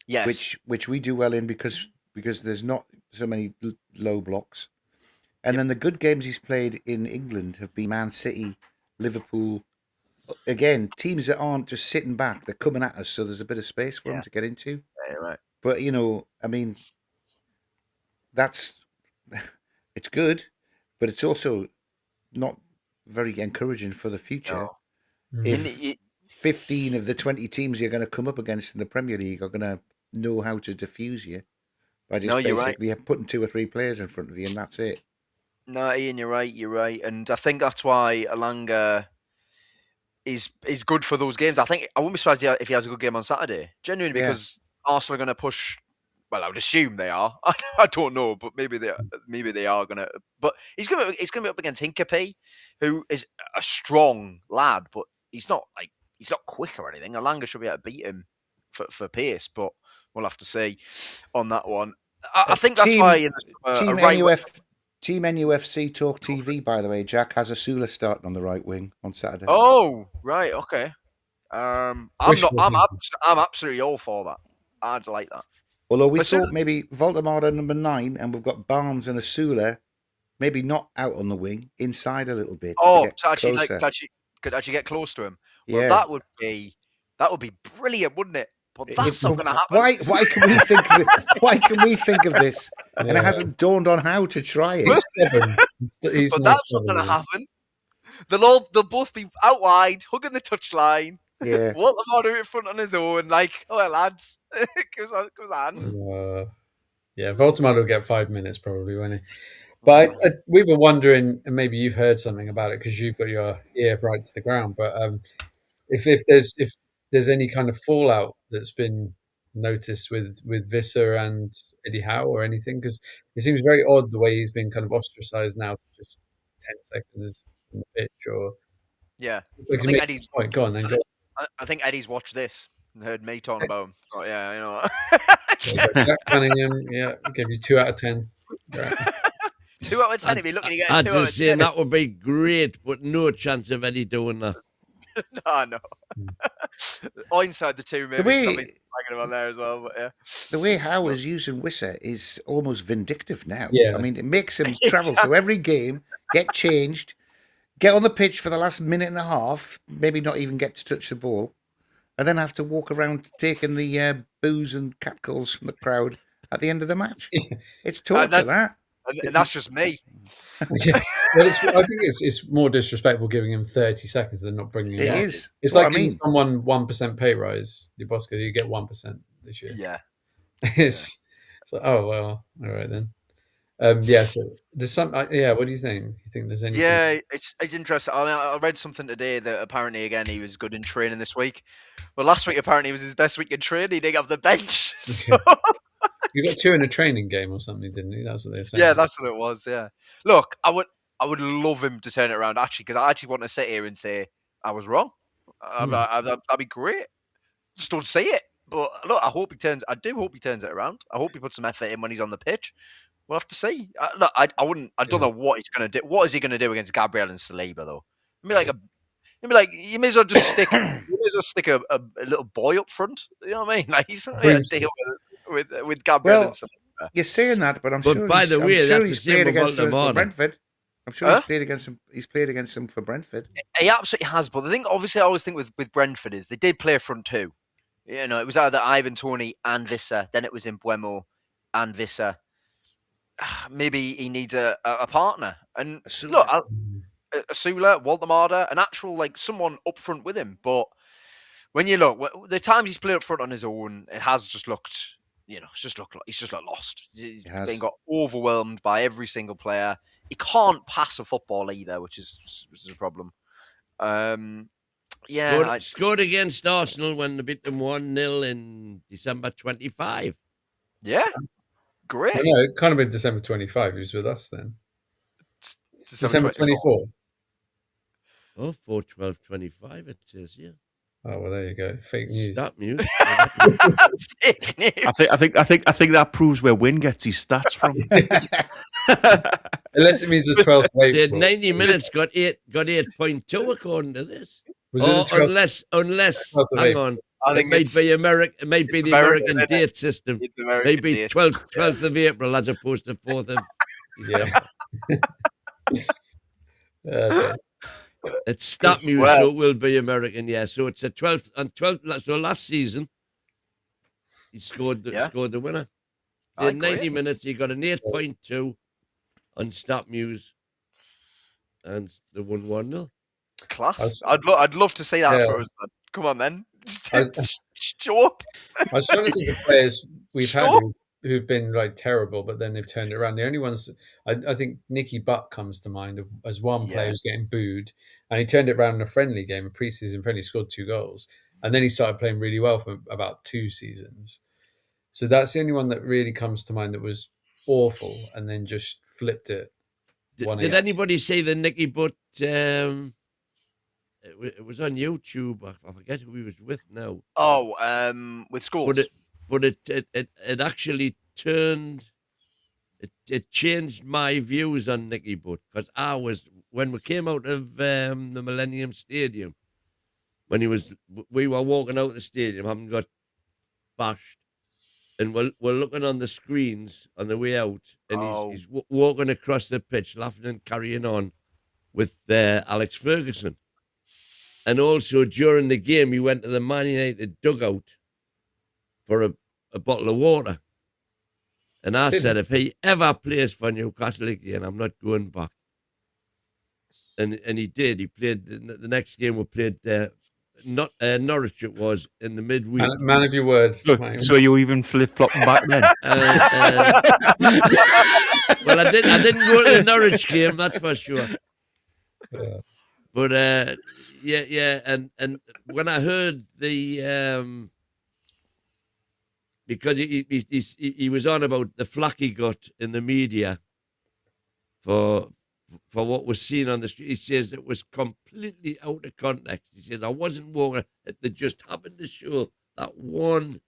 Yes, which we do well in because there's not so many low blocks, and then the good games he's played in England have been Man City, Liverpool. Again, teams that aren't just sitting back; they're coming at us, so there's a bit of space for him to get into. yeah, you're right. But I mean, it's good, but it's also not very encouraging for the future. No. If And it- 15 of the 20 teams you're going to come up against in the Premier League are going to know how to diffuse you by just No, you're right. basically putting 2 or 3 players in front of you, and that's it. No, Ian, you're right, and I think that's why Alanga is good for those games. I wouldn't be surprised if he has a good game on Saturday. Genuinely, Yeah. because Arsenal are going to push. Well, I would assume they are. I don't know, but maybe they are going to. But he's going to be up against Hincapie, who is a strong lad, but he's not quick or anything. Alanga should be able to beat him for pace, but we'll have to see on that one. I think that's Team- why in the summer, Team a right wing- Team NUFC Talk TV, by the way, Jack has Asula starting on the right wing on Saturday. Oh, right, okay. I'm absolutely all for that. I'd like that. Although we Asula- thought maybe Voldemort number 9, and we've got Barnes and Asula, maybe not out on the wing, inside a little bit. Oh, get to actually closer. could actually get close to him. Well, Yeah. that would be brilliant, wouldn't it? But that's not going to happen. Why can we think of why can we think of this? And it hasn't dawned on how to try it. He's stubborn. He's But more that's not stubborn, going to yeah. happen. They'll both be out wide, hugging the touchline. Yeah. Voldemort in front on his own, like, oh well, lads, goes on. Yeah, Voldemort will get 5 minutes probably, won't he? But we were wondering, and maybe you've heard something about it because you've got your ear right to the ground. But if there's any kind of fallout that's been noticed with Wissa and Eddie Howe or anything, because it seems very odd the way he's been kind of ostracized now, for just 10 seconds on the pitch, or Yeah, like, I think Eddie's. go on then. Go. I think Eddie's watched this and heard me talking about him. Oh yeah, you know. Jack Cunningham, yeah, give you 2 out of 10. Right. 2 out of 10 if you're looking to get I'd 2 out of just say 10. that would be great, but no chance of Eddie doing that. No. Or inside the 2 maybe. The way- Somebody's flagging him on there as well, but yeah. The way Howe is using Wissa is almost vindictive now. Yeah. I mean, it makes him travel to every game, get changed, get on the pitch for the last minute and a half, maybe not even get to touch the ball, and then have to walk around taking the boos and catcalls from the crowd at the end of the match. It's torture, that's- that. and that's just me. Yeah. Well, I think it's more disrespectful giving him 30 seconds than not bringing him It on. is. It's That's like what I giving mean. someone 1% pay rise. Bosco, you get 1% this year. Yeah. It's like, oh well, all right then. Yeah, so there's some. Yeah, what do you think? Do you think there's anything? Yeah, it's interesting. I mean, I read something today that apparently again he was good in training this week. Well, last week apparently was his best week in training. He didn't have the bench. So, You got 2 in a training game or something, didn't you? That's what they're saying. yeah, that's what it was. Yeah. Look, I would love him to turn it around actually, because I actually want to sit here and say I was wrong. That'd be great. Just don't see it. But look, I do hope he turns it around. I hope he puts some effort in when he's on the pitch. We'll have to see. Look, I don't know what he's going to do. What is he going to do against Gabriel and Saliba though? I mean, like you may as well just stick. You may as well stick a little boy up front. You know what I mean? Like he's not going to deal with Gabriel and Saliba. You're saying that, but I'm But sure. by the way, I'm sure that's he's the same played with against them for Waldemar. Brentford. I'm sure he's played against him. He's played against them for Brentford. He absolutely has. But the thing, obviously, I always think with Brentford is they did play a front two. You know, it was either Ivan Toney and Wissa. Then it was Mbeumo and Wissa. Maybe he needs a partner. And look, a Sula, Waldemar, an actual like someone up front with him. But when you look, the times he's played up front on his own, it has just looked, he's just looked lost. He's been got overwhelmed by every single player. He can't pass a football either, which is a problem. Scored against Arsenal when they beat them 1-0 in December 25. Yeah. Great. I know, it kind of been December 25. He was with us then. December 24. Oh, 4/12/25 it says, yeah. Oh well, there you go. Fake news. Stop news. Fake news. I think that proves where Win gets his stats from. Unless it means the 12th of Did April. 90 minutes got 8.2 according to this. Was it the 12th? Unless 12th of hang April? on. I think It might be the American date system. It's American Maybe date. 12th of April as opposed to 4th of. Yeah. It's stat news, Well- so it will be American, yeah. So it's a 12th and 12th. So last season, he scored the winner. In 90 minutes, he got an 8.2 on stat news, and the 1-1-0. Class. I'd love to see that for us. Then. Come on, then. Show up. I was trying to think of players we've had who've been like terrible, but then they've turned it around. The only ones I think Nicky Butt comes to mind as one player who's getting booed, and he turned it around in a friendly game, a preseason friendly, scored 2 goals, and then he started playing really well for about 2 seasons. So that's the only one that really comes to mind that was awful, and then just flipped it. Did anybody see the Nicky Butt? It was on YouTube. I forget who he was with now. Oh, with schools. But it actually turned. It changed my views on Nicky Butt, because when we came out of the Millennium Stadium, we were walking out the stadium, having got bashed, and we're looking on the screens on the way out, and he's walking across the pitch, laughing and carrying on with Alex Ferguson. And also during the game, he went to the Man United dugout for a bottle of water. And I said, if he ever plays for Newcastle again, I'm not going back. And he did. He played the next game. We played Norwich. It was in the midweek. Man of your words. So you even flip-flopping back then? Well, I didn't go to the Norwich game, that's for sure. Yeah. But and when I heard the because he was on about the flack he got in the media for what was seen on the street, he says it was completely out of context. He says I wasn't walking; they just happened to show that one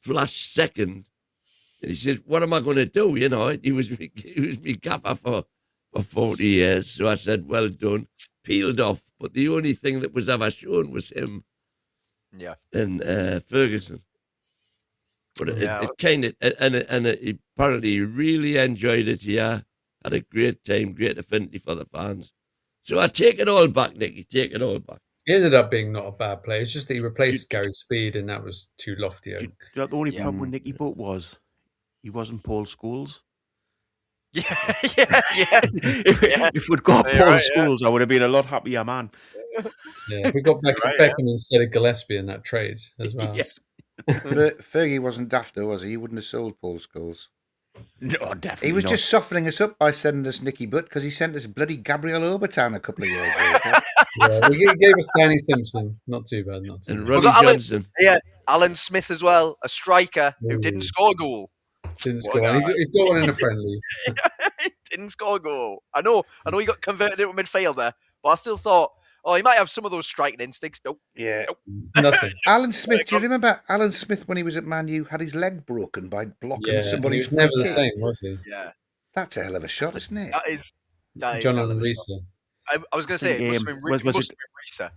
flash second. And he says, "What am I going to do?" You know, he was me gaffer for 40 years. So I said, "Well done." Peeled off, but the only thing that was ever shown was him, and Ferguson. But it kind of and apparently he really enjoyed it. Yeah, had a great time, great affinity for the fans. So I take it all back, Nicky. Take it all back. He ended up being not a bad player. It's just that he replaced Gary Speed, and that was too lofty. The only problem with Nicky Butt was he wasn't Paul Scholes. Yeah, yeah. If we'd got You're Paul right, Scholes, I would have been a lot happier man. Yeah, we got Beckham instead of Gillespie in that trade as well. Yeah. Fergie wasn't daft though, was he? He wouldn't have sold Paul Scholes. No, definitely He was not. just softening us up by sending us Nicky Butt because he sent us bloody Gabriel Obertan a couple of years later. Yeah, he gave us Danny Simpson. Not too bad, not too And bad. Ronnie got Alan- Johnson. Yeah, Alan Smith as well, a striker who didn't Ooh. score a goal. Didn't What score. a And guy. he got one in a friendly. Didn't score a goal. I know he got converted into midfielder, but I still thought, he might have some of those striking instincts. Nope. Yeah. Nothing. Alan Smith, do you remember Alan Smith when he was at Man U had his leg broken by blocking Yeah, he somebody's was never free the kick? same, was he? Yeah, That's a hell of a shot, isn't it? that is John hell of and a Risa. shot. I was going to say, it must have been, was it- Risa.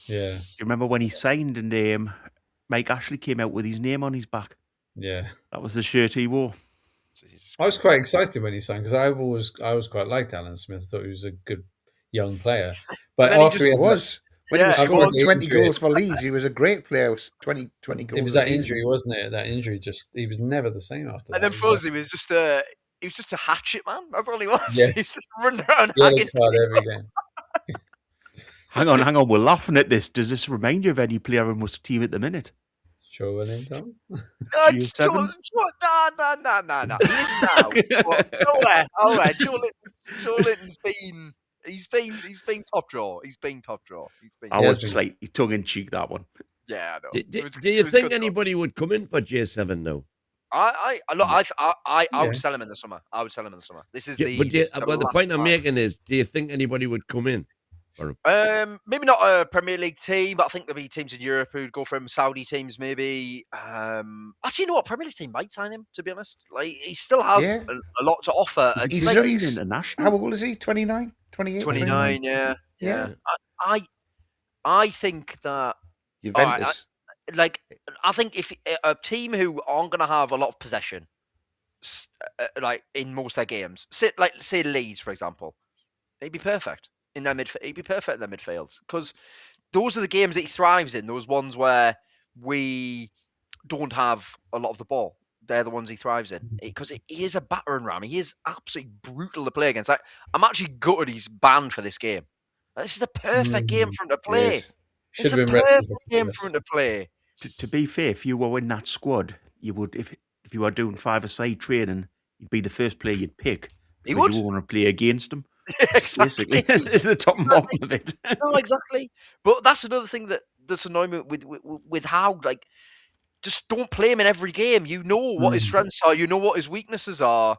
Yeah, You remember when he signed and Mike Ashley came out with his name on his back? yeah. That was the shirt he wore. Jesus I was Christ. quite excited when he signed because I always quite liked Alan Smith. I thought he was a good young player. But then he after just he had Was. When he was Yeah, scoring after the 20 injury- goals for Leeds, he was a great player. 20 goals. it was a that season. injury, wasn't it? That injury he was never the same after And that. then Fuzzy was just a hatchet man. That's all he was. Yeah. He was just running around Yellow hacking. card every game. Hang on. We're laughing at this. Does this remind you of any player in my team at the minute? Sure, what name, Tom? G7? No. He is now. Nowhere. Joe Linton's been. He's been top draw. He's been top draw. I Yeah, was it's slightly tongue in cheek, that one. Yeah, I know. Do you think anybody would come in for J7 now? I Yeah. would sell him in the summer. This is Yeah, the. but this is the the last point I'm part. making is, do you think anybody would come in? Maybe not a Premier League team, but I think there'll be teams in Europe who'd go for him. Saudi teams, maybe. Actually, you know what? Premier League team might sign him. To be honest, like he still has Yeah. a lot to offer. He's, It's he's like young. he's international. How old is he? 29? 28? 29. Yeah. Yeah. I think that Juventus. I think if a team who aren't going to have a lot of possession, like in most of their games, say Leeds for example, he'd be perfect in their midfield. He'd be perfect in their midfield because those are the games that he thrives in. Those ones where we don't have a lot of the ball. They're the ones he thrives in because he is a battering ram. He is absolutely brutal to play against. I'm actually gutted he's banned for this game. This is the perfect game for him to play. Yes. It's Should a have been perfect ready game for for him this. to play. To be fair, if you were in that squad, you would, if you were doing five-a-side training, you'd be the first player you'd pick. He because would. You want to play against him. Exactly. Basically, it's the top and bottom of it. No, exactly. But that's another thing that's annoying me with how, like, just don't play him in every game. You know what his strengths are. You know what his weaknesses are.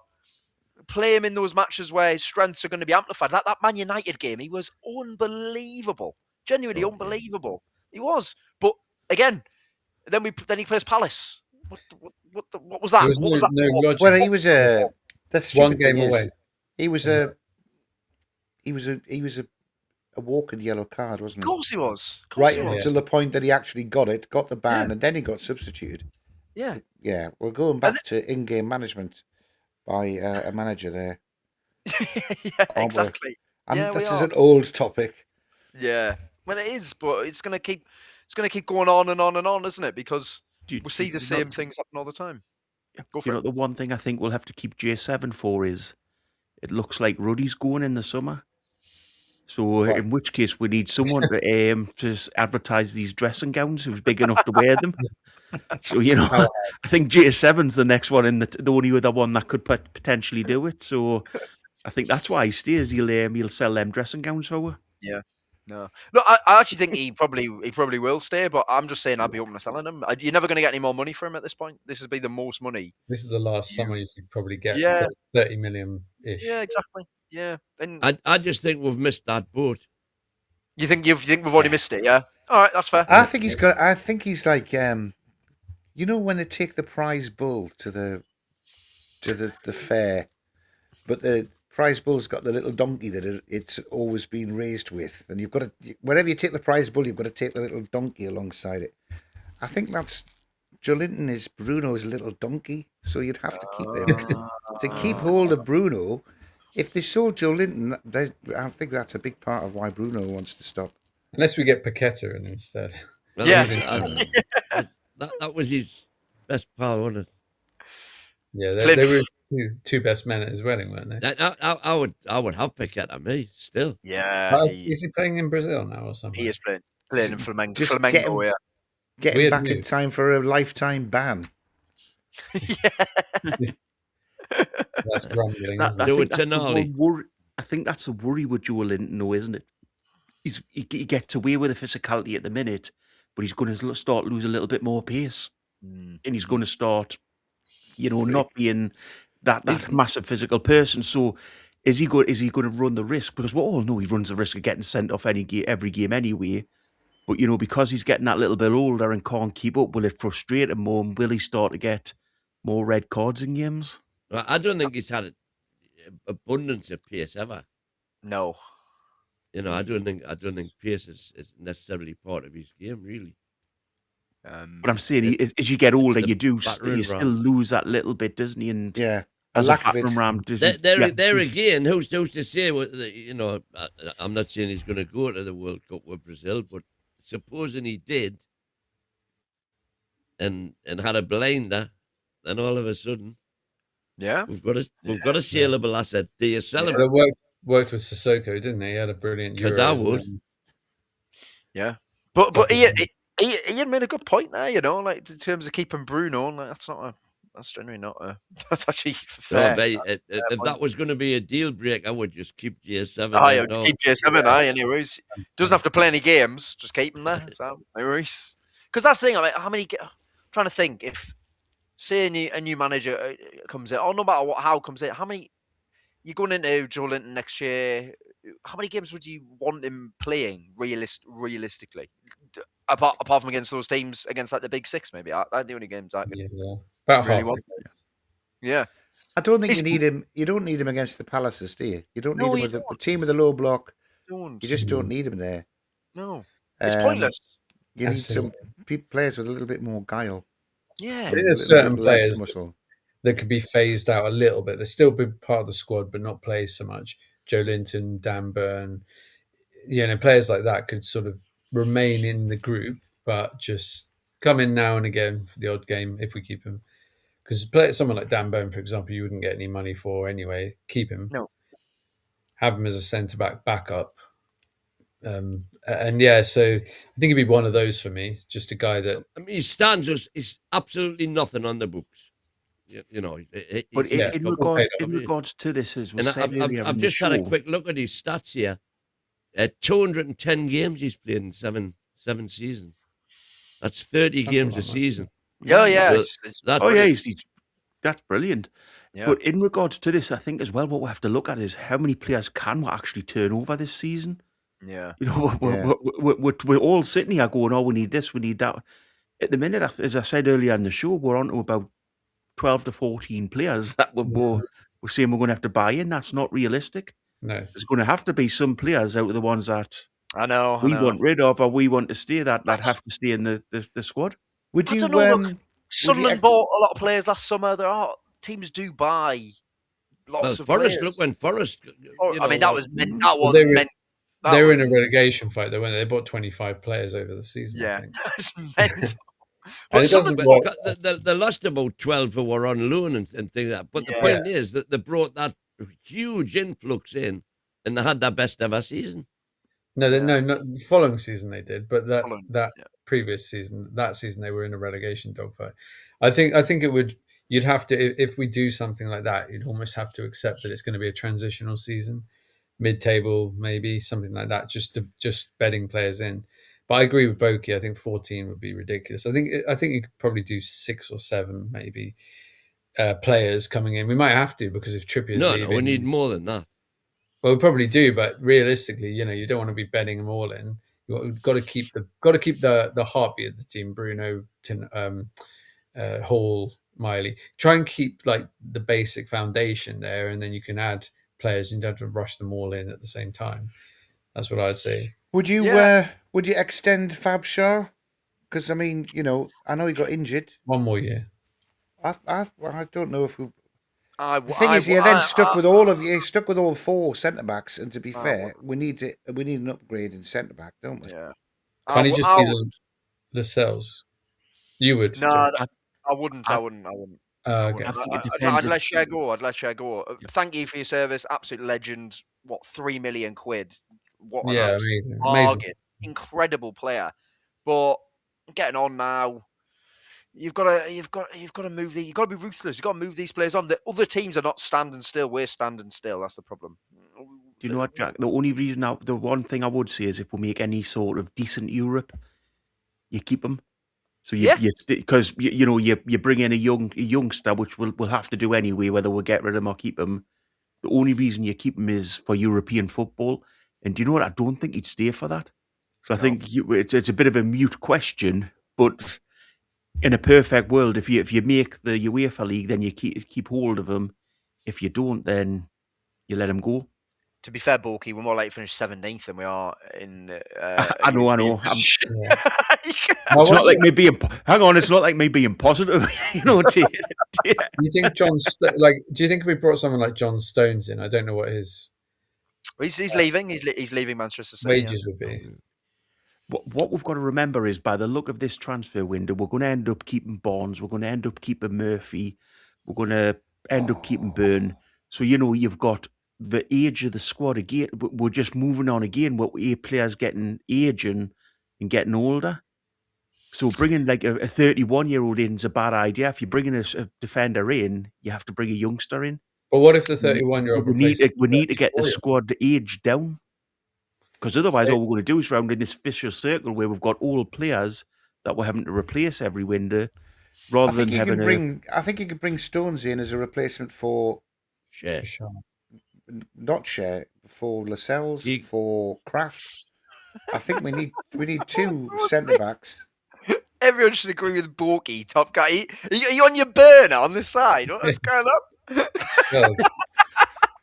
Play him in those matches where his strengths are going to be amplified. That Man United game, he was unbelievable. Genuinely unbelievable. He was. But again, then he plays Palace. What was that? There was What was that? no logic. Well, he was a. The stupid One game thing is, away. He was a walking yellow card, wasn't Of he? course he was. Of course Right he was. until the point that he actually got the ban, Yeah. and then he got substituted. Yeah. Yeah, we're going back to in-game management by a manager there. Yeah, we? exactly. And Yeah, we this is are. an old topic. Yeah. Well, it is, but it's gonna keep going on and on and on, isn't it? Because we'll see the same things happen all the time. Go for You know, it. the one thing I think we'll have to keep J7 for is it looks like Ruddy's going in the summer. So Right. in which case we need someone to just advertise these dressing gowns who's big enough to wear them. So, you know, I think J7's the next one and the only other one that could potentially do it. So I think that's why he stays. He'll sell them dressing gowns for her. Yeah. No, I actually think he probably will stay, but I'm just saying I'd be open to selling him. You're never going to get any more money for him at this point. This has been the most money. This is the last summer you could probably get Yeah. for 30 million-ish. Yeah, exactly. Yeah, and I just think we've missed that boat. you think we've already missed it? Yeah. All right, that's fair. I think he's got. I think he's like, you know, when they take the prize bull to the fair, but the prize bull's got the little donkey that it's always been raised with, and you've got to, wherever you take the prize bull, you've got to take the little donkey alongside it. I think that's Joelinton is Bruno's little donkey, so you'd have to keep him to keep hold of Bruno. If they sold Joelinton, I think that's a big part of why Bruno wants to stop. Unless we get Paqueta in instead. Well, Yeah. that was his best pal, wasn't it? Yeah, Played they were two best men at his wedding, weren't they? I would have Paqueta me still. Yeah, Is he playing in Brazil now or something? he is playing in Flamengo. Just Flamengo, yeah. Get him Weird back in move. time for a lifetime ban. That's rumbling. That, isn't I it? Do think it that's the Tonali. one worry. I think that's the worry with Joe Linton, though, isn't it? He gets away with the physicality at the minute, but he's going to start lose a little bit more pace, and he's going to start, not being that massive physical person. So, is he going to run the risk? Because we all know he runs the risk of getting sent off every game anyway. But because he's getting that little bit older and can't keep up, will it frustrate him more? And will he start to get more red cards in games? I don't think he's had abundance of pace ever. No. I don't think pace is necessarily part of his game, really. But I'm saying, as you get older, the you do battering still ram. lose that little bit, doesn't he? And Yeah. as lack a of it. battering ram, There again, who's to say? I'm not saying he's going to go to the World Cup with Brazil, but supposing he did, and had a blinder, then all of a sudden, Yeah. we've got a saleable asset. Do you sell him? But it worked with Sissoko, didn't he? He had a brilliant Euros. Because I would. Yeah. But Ian made a good point there, like in terms of keeping Bruno, like that's generally not that's actually fair. No, if that was going to be a deal break, I would just keep GS7. Yeah, just keep GS7, anyways. Doesn't have to play any games, just keep him there. So, no worries. Because that's the thing, how many... I'm trying to think, if, say, a new manager comes in, or no matter how comes in, how many... You're going into Joe Linton next year, how many games would you want him playing, realistically? Apart from against those teams, against like the Big Six, maybe. That's the only games I could about really half. want. Yeah. I don't think you need him. You don't need him against the Palaces, do you? You don't need him with the team with the low block. You just don't need him there. No. It's pointless. You need some players with a little bit more guile. Yeah. There's certain players muscle that could be phased out a little bit. They still be part of the squad, but not play so much. Joe Linton, Dan Burn, players like that could sort of remain in the group, but just come in now and again for the odd game if we keep him. Because someone like Dan Burn, for example, you wouldn't get any money for anyway. Keep him. No. Have him as a centre-back backup. So I think he'd be one of those for me. Just a guy that... I mean, his standards is absolutely nothing on the books. But in regards to this, as we said earlier, I've just had a quick look at his stats here. 210 games he's played in seven seasons. That's 30 games a season. Yeah. That's brilliant. Yeah. But in regards to this, I think as well, what we have to look at is how many players can we actually turn over this season. Yeah. We're all sitting here going, oh, we need this, we need that. At the minute, as I said earlier in the show, we're on to about 12 to 14 players that we're saying we're going to have to buy in. That's not realistic. No. There's going to have to be some players out of the ones that I know want rid of, or we want to stay that have to stay in the squad. Would you? I don't know. Look, Sunderland bought a lot of players last summer. There are teams do buy lots of Forest. players. Look when Forest. That was meant. They were in a relegation fight, though, weren't they? They bought 25 players over the season. Yeah, I think. that's mental. They lost about 12 who were on loan and things like that. But the point is that they brought that huge influx in, and they had their best ever season. No, not the following season they did, but previous season, they were in a relegation dogfight. I think it would. You'd have to, if we do something like that, you'd almost have to accept that it's going to be a transitional season, mid-table maybe, something like that, just bedding players in. But I agree with Boki. I think 14 would be ridiculous. I think you could probably do 6 or 7 maybe players coming in. We might have to, because if Trippier's leaving, we need more than that. Well, we probably do, but realistically, you don't want to be bedding them all in. You've got to keep the heartbeat of the team. Bruno, Hall, Miley. Try and keep like the basic foundation there, and then you can add players. You don't have to rush them all in at the same time. That's what I'd say. Would you extend Fab Shaw? Because I mean, I know he got injured. 1 more year. I don't know if we. The thing is, you're then stuck with all 4 centre backs, and to be fair, we need an upgrade in centre back, don't we? Yeah. Can't he just be the cells? You would? No, I wouldn't. Okay. I think it I'd depends. let Share go. I'd let Share go. Thank you for your service. Absolute legend. What, 3 million quid? What an Yeah, absolute amazing. bargain. Incredible player. But getting on now, you've got to move you've got to be ruthless. You've got to move these players on. The other teams are not standing still. We're standing still. That's the problem. Do you know what, Jack? The only reason, the one thing I would say is if we make any sort of decent Europe, you keep them. So because you bring in a youngster, which we'll have to do anyway, whether we'll get rid of him or keep him. The only reason you keep him is for European football. And do you know what? I don't think he'd stay for that. So I think it's a bit of a mute question, but in a perfect world, if you make the UEFA League, then you keep hold of him. If you don't, then you let him go. To be fair, Bulky, we're more likely to finish 17th than we are in. I know. It's not like me being. Hang on, it's not like me being positive. Do you think do you think if we brought someone like John Stones in, I don't know what his He's leaving. He's leaving Manchester City. wages would be. What we've got to remember is, by the look of this transfer window, we're going to end up keeping Barnes. We're going to end up keeping Murphy. We're going to end up keeping Byrne. So you've got the age of the squad again. We're just moving on again. What players getting aging and getting older. So bringing like a 31-year-old in is a bad idea. If you're bringing a defender in, you have to bring a youngster in. But what if the 31-year-old we need to get the squad age down, because otherwise all we're going to do is round in this vicious circle where we've got old players that we're having to replace every window, rather than having. I think you could bring Stones in as a replacement for Share. Not Share, for Lascelles, for Kraft. I think we need two centre backs. Everyone should agree with Borky, top guy. Are you on your burner on the side? What's going on?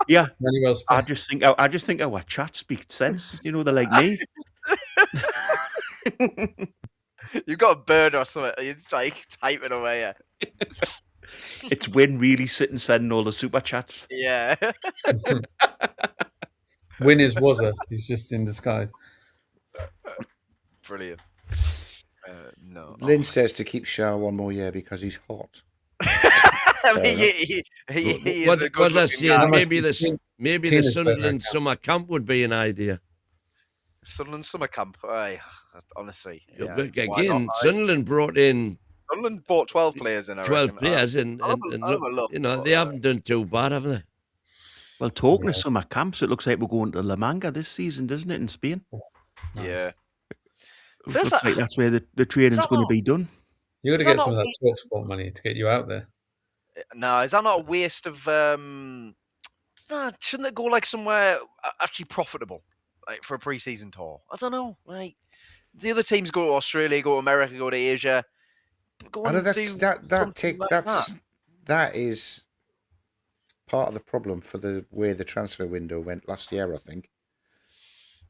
Yeah, I just think our chat speaks sense. They're like me. You've got a burner or something. It's like typing away. It's Win really sitting sending all the super chats. Yeah. Win is Wissa. He's just in disguise. Brilliant. No. Lynn says to keep Shah one more year because he's hot. I mean, he is a good I saying? Maybe the Tina's Sunderland summer camp would be an idea. Sunderland summer camp. Honestly, again, Sunderland brought in. Sunderland bought 12 players in. 12 players, and look, they haven't done too bad, have they? Well, talking of summer camps, it looks like we're going to La Manga this season, doesn't it, in Spain? Yeah. It looks like that's where the training's going to be done. You got to get some of that TalkSport money to get you out there. No, is that not a waste of? Shouldn't it go like somewhere actually profitable, like for a pre-season tour? I don't know. Like the other teams go to Australia, go to America, go to Asia. That is part of the problem for the way the transfer window went last year, I think.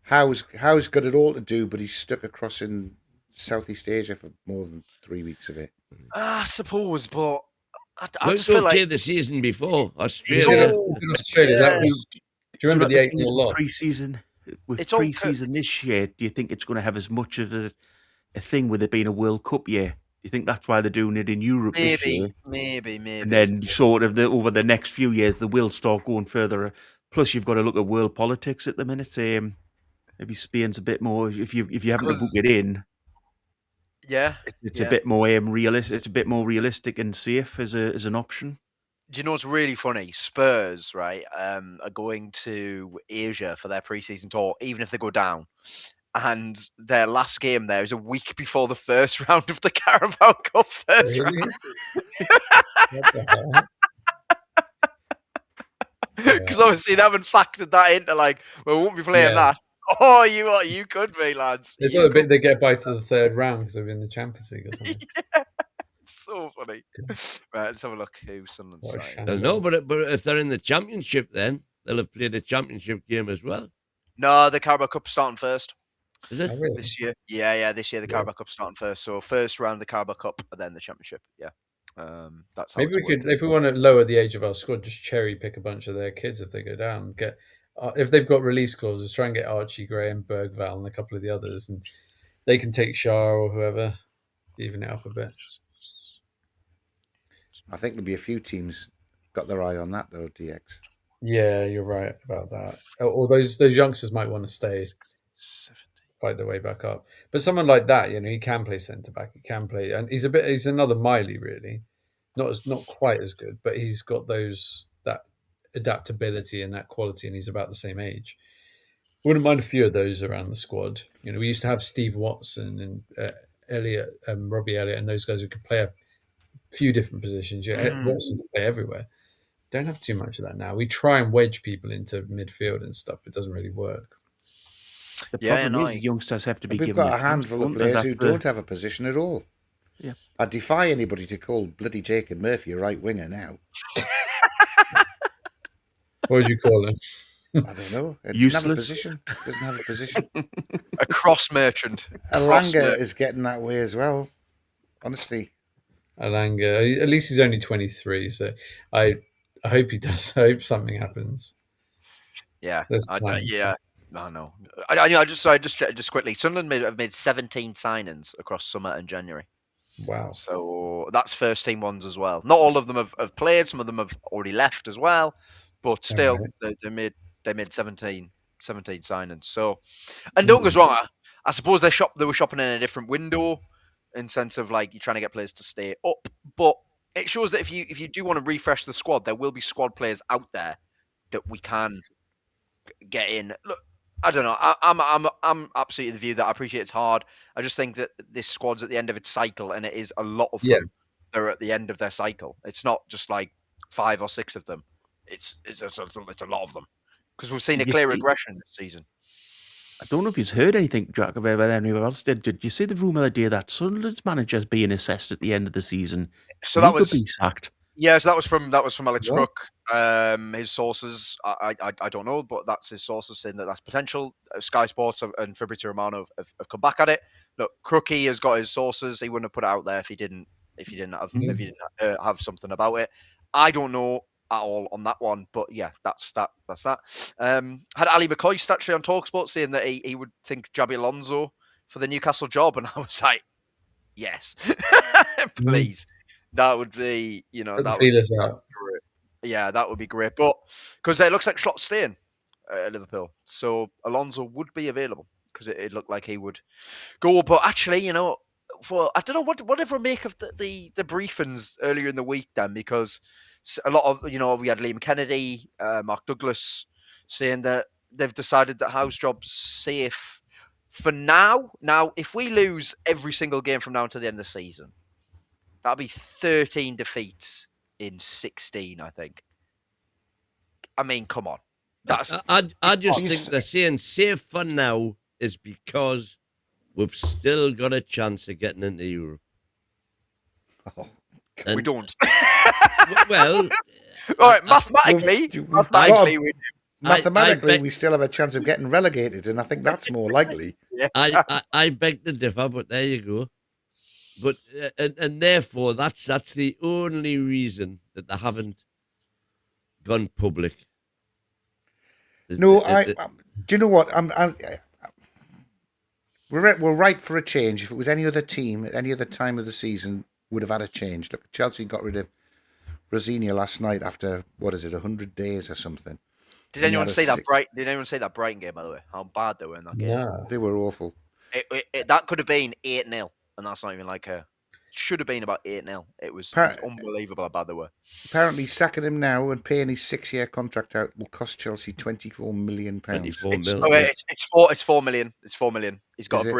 Howe's got it all to do, but he's stuck across in Southeast Asia for more than 3 weeks of it. I suppose, but I just feel feel like the season before Australia. That was. Do you remember the 8-0 loss? Pre-season this year, do you think it's going to have as much of a thing with it being a World Cup year? Do you think that's why they're doing it in Europe this year? Maybe. And then sort of over the next few years, they will start going further. Plus, you've got to look at world politics at the minute. Maybe Spain's a bit more. If you haven't to book it in, it's a bit more realistic. It's a bit more realistic and safe as an option. Do you know what's really funny? Spurs, right, are going to Asia for their pre-season tour, even if they go down. And their last game there is a week before the first round of the Carabao Cup round. Because obviously they haven't factored that into we won't be playing that. Oh, you could be, lads. It's a bit they get by to the third round because they're in the Champions League or something. It's so funny. Right, let's have a look who Sunderland's side. No, but if they're in the Championship, then they'll have played a Championship game as well. No, the Carabao Cup starting first. Is it? Oh, really? This year? Yeah, this year the Carabao Cup starting first. So first round the Carabao Cup, and then the Championship. Yeah. That's how maybe we could, if we want to lower the age of our squad, just cherry pick a bunch of their kids if they go down. Get if they've got release clauses, try and get Archie, Graham, Bergval, and a couple of the others, and they can take Shah or whoever, even it up a bit. I think there'll be a few teams got their eye on that though, DX. Yeah, you're right about that. Or those youngsters might want to stay, 70. fight their way back up. But someone like that, he can play centre back. He can play, and he's another Miley really, not quite as good, but he's got that adaptability and that quality, and he's about the same age. Wouldn't mind a few of those around the squad. We used to have Steve Watson and Robbie Elliott, and those guys who could play a few different positions. Watson could play everywhere. Don't have too much of that now. We try and wedge people into midfield and stuff. It doesn't really work. The problem is the youngsters have to be We've given got a handful of players who don't have a position at all. Yeah. I defy anybody to call bloody Jacob Murphy a right winger now. What would you call him? I don't know. Useless. Doesn't have a position. A cross merchant. Alanga is getting that way as well. Honestly. Alanga. At least he's only 23, so I hope he does. I hope something happens. Yeah. Yeah. I know. I just quickly. Sunderland have made 17 signings across summer and January. Wow. So that's first team ones as well. Not all of them have played. Some of them have already left as well. But still, they made 17 signings. So, and don't get us wrong. I suppose they were shopping in a different window, in sense of like you're trying to get players to stay up. But it shows that if you do want to refresh the squad, there will be squad players out there that we can get in. Look, I don't know. I'm absolutely the view that I appreciate it's hard. I just think that this squad's at the end of its cycle, and it is a lot of them. They're at the end of their cycle. It's not just like 5 or 6 of them. It's a lot of them, because we've seen a clear regression this season. I don't know if you've heard anything, Jack, about anyone else. Did you see the rumour the day that Sunderland's manager is being assessed at the end of the season? So that was being sacked. Yeah, so that was from Alex Crook. His sources, I don't know, but that's his sources saying that that's potential. Sky Sports and Fabrizio Romano have come back at it. Look, Crookie has got his sources. He wouldn't have put it out there if he didn't have something about it. I don't know at all on that one, but yeah, that's that. Had Ali McCoist actually on TalkSport saying that he would think Jabi Alonso for the Newcastle job, and I was like, yes, please. That would be, that would be great. But because it looks like Schlott's staying at Liverpool, so Alonso would be available, because it looked like he would go. But actually, I don't know whatever make of the briefings earlier in the week, then, because a lot of we had Liam Kennedy, Mark Douglas saying that they've decided that Howe's job's safe for now. Now, if we lose every single game from now to the end of the season, that'll be 13 defeats in 16, I think. I mean, come on. I just think they're saying safe for now is because we've still got a chance of getting into Europe. We don't. Well, all right, mathematically, we do. Mathematically, we still have a chance of getting relegated, and I think that's more likely. Yeah. I beg to differ, but there you go. But and therefore, that's the only reason that they haven't gone public. Do you know what? We're ripe for a change. If it was any other team at any other time of the season, would have had a change. Look, Chelsea got rid of Rosinia last night after 100 days or something. Did anyone say that Brighton game, by the way? How bad they were in that game? Yeah, they were awful. That could have been 8-0, and that's not even like should have been about 8-0. It was unbelievable how bad they were. Apparently, sacking him now and paying his 6-year contract out will cost Chelsea £24 million. It's 4 million. It's 4 million. He's got a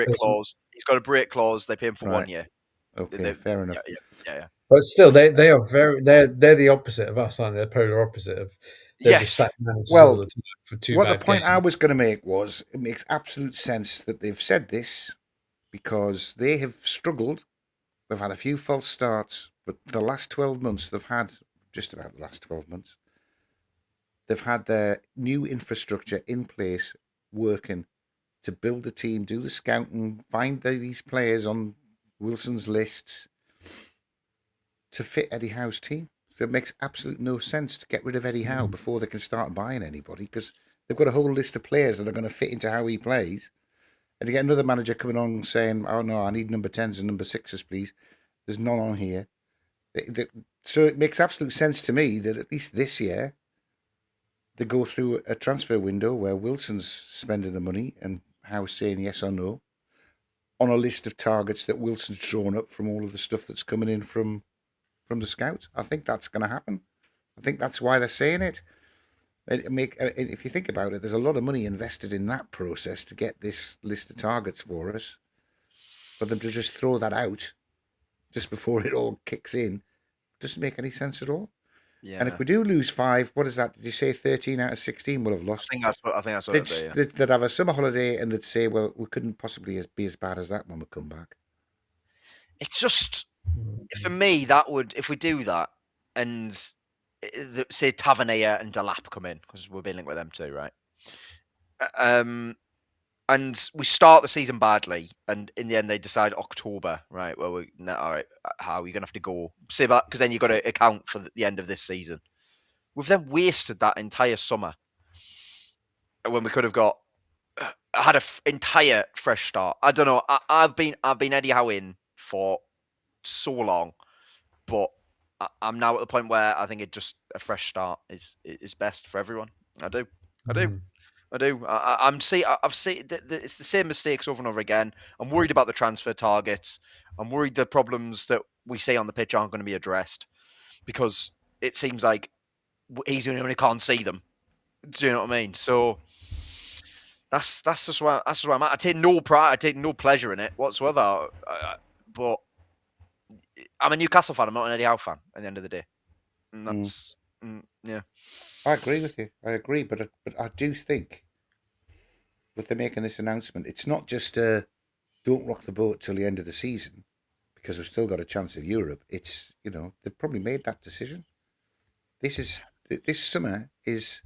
break clause. They pay him for 1 year. Okay, fair enough. Yeah. But still, they are they're the opposite of us, aren't they? They're polar opposite of. Just sack managers all the time for 2 bad the point games. I was going to make was, it makes absolute sense that they've said this, because they have struggled. They've had a few false starts, but the last 12 months they've had, just about the last 12 months, they've had their new infrastructure in place, working to build a team, do the scouting, find these players on Wilson's lists to fit Eddie Howe's team. So it makes absolute no sense to get rid of Eddie Howe before they can start buying anybody, because they've got a whole list of players that are going to fit into how he plays. And you get another manager coming on saying, oh no, I need number 10s and number 6s, please. There's none on here. So it makes absolute sense to me that at least this year they go through a transfer window where Wilson's spending the money and Howe's saying yes or no on a list of targets that Wilson's drawn up from all of the stuff that's coming in from the scouts. I think that's going to happen. I think that's why they're saying it. If you think about it, there's a lot of money invested in that process to get this list of targets for us. For them to just throw that out just before it all kicks in doesn't make any sense at all. Yeah. And if we do lose 5, what is that? Did you say 13 out of 16 will have lost? I think that's what it'd be, yeah. They'd have a summer holiday and they'd say, well, we couldn't possibly be as bad as that when we come back. It's just, for me, that would, if we do that, and say Tavernier and Delap come in, because we're being linked with them too, right? And we start the season badly, and in the end they decide October, right? Well, all right, how are you going to have to go? Say that, because then you've got to account for the end of this season. We've then wasted that entire summer when we could have had an entire fresh start. I don't know. I've been Eddie Howe in for so long, but I'm now at the point where I think a fresh start is best for everyone. I do. I've seen it's the same mistakes over and over again. I'm worried about the transfer targets. I'm worried the problems that we see on the pitch aren't going to be addressed because it seems like he's the only one who can't see them. Do you know what I mean? So that's just where I'm at. I take no pride. I take no pleasure in it whatsoever. But I'm a Newcastle fan. I'm not an Eddie Howe fan. At the end of the day, and that's yeah. I agree with you. I agree, but I do think with them making this announcement, it's not just don't rock the boat till the end of the season because we've still got a chance of Europe. It's they've probably made that decision. This summer is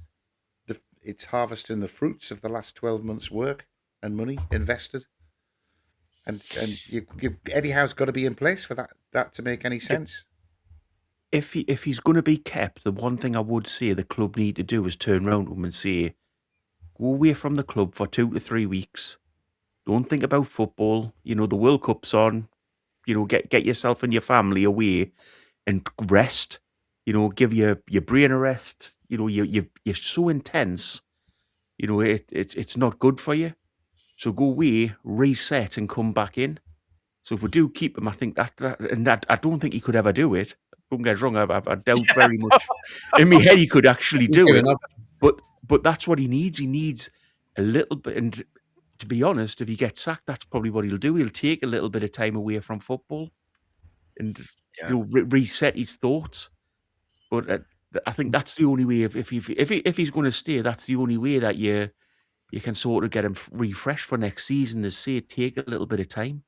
it's harvesting the fruits of the last 12 months' work and money invested, and Eddie Howe's got to be in place for that to make any sense. If he's going to be kept, the one thing I would say the club need to do is turn around to him and say, go away from the club for 2 to 3 weeks. Don't think about football. The World Cup's on. Get yourself and your family away and rest. Give your brain a rest. You're so intense. It's not good for you. So go away, reset, and come back in. So if we do keep him, I think that I don't think he could ever do it. Don't get us wrong, I doubt very much. In my head, he could actually do it. But that's what he needs. He needs a little bit. And to be honest, if he gets sacked, that's probably what he'll do. He'll take a little bit of time away from football and reset his thoughts. But I think that's the only way. If he's going to stay, that's the only way that you can sort of get him refreshed for next season. Is say take a little bit of time.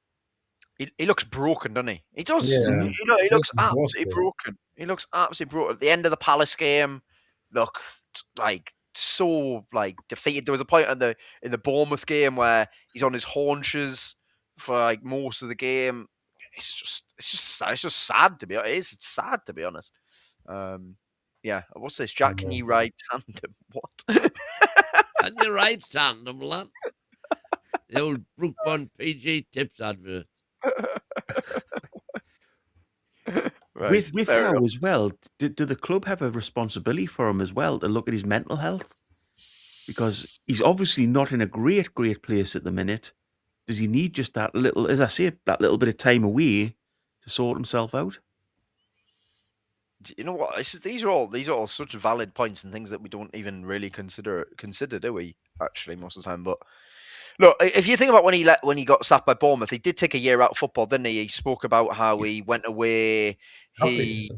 He looks broken, doesn't he? He does. Yeah. He looks absolutely broken. He looks absolutely broken. At the end of the Palace game, look so defeated. There was a point in the Bournemouth game where he's on his haunches for most of the game. It's just sad to be honest. It's sad to be honest. Yeah. What's this? Jack, can you ride tandem? What? Can you ride tandem, lad? The old Brookbond PG Tips advert. Right. With Howe as well, do the club have a responsibility for him as well to look at his mental health? Because he's obviously not in a great place at the minute. Does he need just that little, as I said, that little bit of time away to sort himself out? You know what? These are all such valid points and things that we don't even really consider, do we? Actually, most of the time. But look, if you think about when he got sacked by Bournemouth, he did take a year out of football, didn't he? He spoke about how he went away. He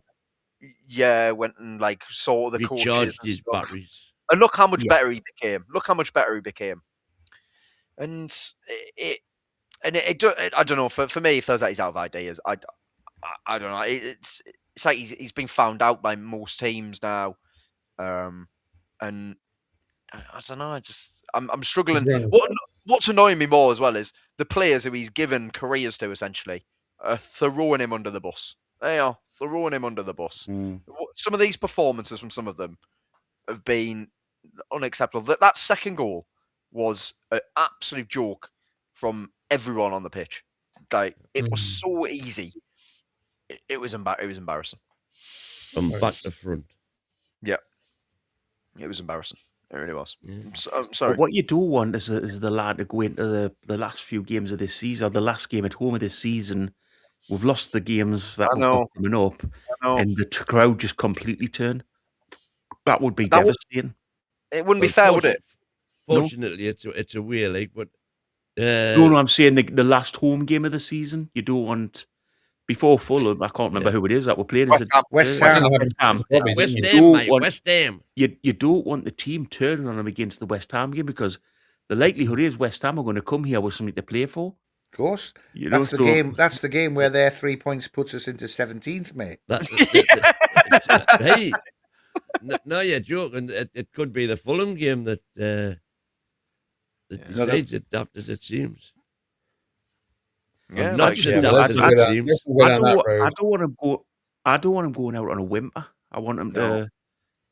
went and saw the coaches. Recharged his batteries. And look how much better he became. And I don't know. For me, it feels like he's out of ideas. I don't know. It's like he's been found out by most teams now, and I don't know. I'm struggling. What's annoying me more as well is the players who he's given careers to essentially are throwing him under the bus. They are throwing him under the bus. Some of these performances from some of them have been unacceptable. That second goal was an absolute joke from everyone on the pitch. It was so easy. it was embarrassing. From back to front. Yeah, it was embarrassing. It really was. Yeah. I'm But sorry. what you do want is the lad to go into the last few games of this season, or the last game at home of this season. We've lost the games that I we've got know. coming up, I know. and the crowd just completely turn. That would be That would- devastating. It wouldn't be fair, would it? Fortunately, it's a away league, but No, I'm saying the last home game of the season. You don't want before Fulham. I can't remember who it is that we're playing. Is it West West Ham. Ham. West You Ham, don't mate, want- West Ham. You don't want the team turning on them against the West Ham game, because the likelihood is West Ham are going to come here with something to play for. Of course. You know, That's the so- game. That's the game where their 3 points puts us into 17th, mate. Hey, no, you're joking. It could be the Fulham game that decides it, daft as it seems. Yeah, I'm not like- so Yeah, daft let's as go it down- seems. let's go I down don't, that wa- road. I don't want him go. I don't want him going out on a whimper. I want him No. to.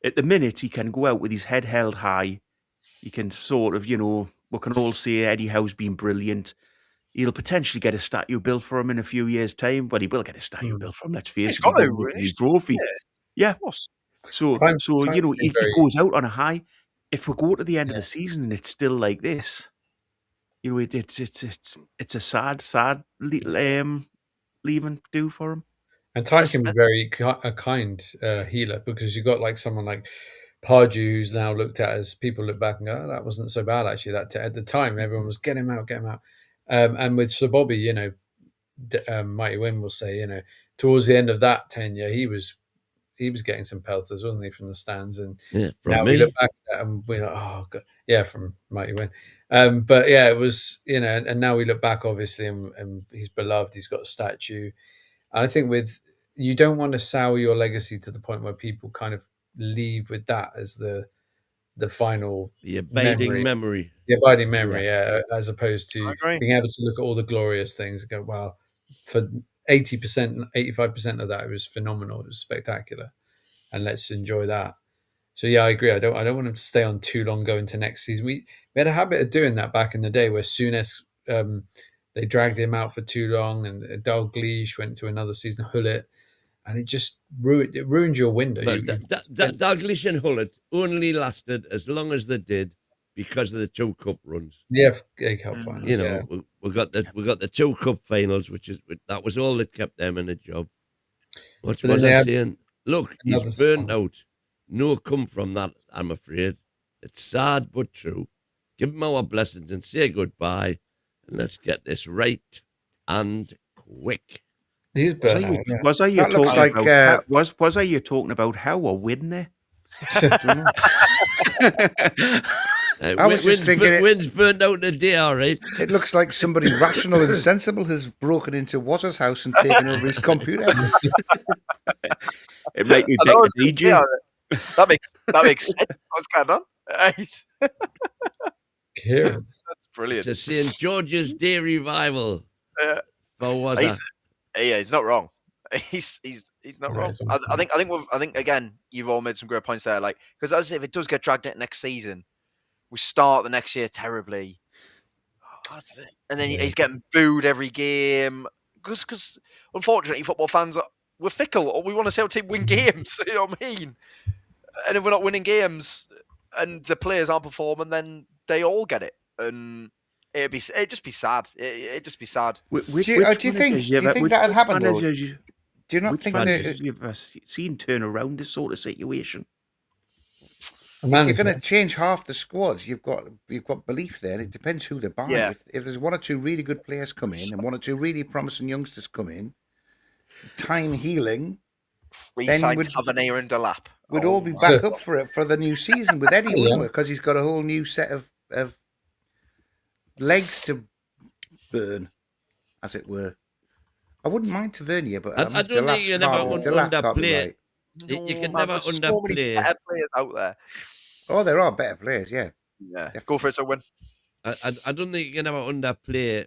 At the minute, he can go out with his head held high. He can sort of, we can all say Eddie Howe's been brilliant. He'll potentially get a statue built for him in a few years' time, but he will get a statue built for him. Let's face He's it. got He to, won his he's- trophy. Yeah. Of course. So, Time- so time's been if very- he goes out on a high, if we go to the end of the season and it's still like this, it's a sad leaving to do for him. And time can be very a kind healer, because you got like someone like Pardew, who's now looked at as people look back and go, oh, that wasn't so bad actually. That at the time everyone was get him out. And with Sir Bobby, Mighty Win will say, towards the end of that tenure, he was getting some pelters, wasn't he, from the stands? And Yeah, now from we me. look back at that and we're like, oh god, yeah, from Mighty Win. But yeah, it was, and now we look back obviously, and he's beloved. He's got a statue. And I think you don't want to sour your legacy to the point where people kind of leave with that as the final The abiding memory. the abiding memory, yeah, as opposed to I agree. being able to look at all the glorious things and go, wow, for 80%, 85% of that, it was phenomenal. It was spectacular. And let's enjoy that. So yeah, I agree. I don't want him to stay on too long going to next season. We had a habit of doing that back in the day where soon as they dragged him out for too long, and Dalglish went to another season, Hullet, and it just ruined your window. But Dalglish and Hullet only lasted as long as they did because of the 2 cup runs. Yeah, cup finals. You know, yeah. we got the 2 cup finals, that was all that kept them in a job. What But was then they I had saying? Look, another he's burnt song. out. No come from that, I'm afraid. It's sad but true. Give him our blessings and say goodbye, and let's get this right and quick. He's burnt out. Yeah. Was I you That looks talking like, about? Was I you talking about how or Win there? I was just thinking Wind's burnt out today, all right. It looks like somebody rational and sensible has broken into Wazza's house and taken over his computer. It might be I back know, to DJ. yeah, that makes sense. What's going on? Right. Kieran. That's brilliant. It's a St. George's Day revival. Yeah. For Wazza. He's not wrong. He's not No, wrong. he's not I think again, you've all made some great points there. Like, because as if it does get dragged into next season, we start the next year terribly, and then he's getting booed every game because unfortunately, football fans we're fickle, or we want to see our team win games. You know what I mean? And if we're not winning games and the players aren't performing, then they all get it, and it'd just be sad. It'd just be sad. Do you think that'd happen, though? Do you not Which think managers that you've seen turn around this sort of situation? if you're going to change half the squads, you've got belief there. It depends who they're buying. Yeah. If there's 1 or 2 really good players come in and 1 or 2 really promising youngsters come in, time healing, Re-signed would- Tavernier and Delap. we'd all be back up for it for the new season with Eddie, wouldn't we? Because he's got a whole new set of legs to burn, as it were. I wouldn't mind Tavernier, but I don't think you never underplay it. You can never there's so many underplay. better players out there. Oh, there are better players, yeah. Yeah, go for it, so win. I don't think you can ever underplay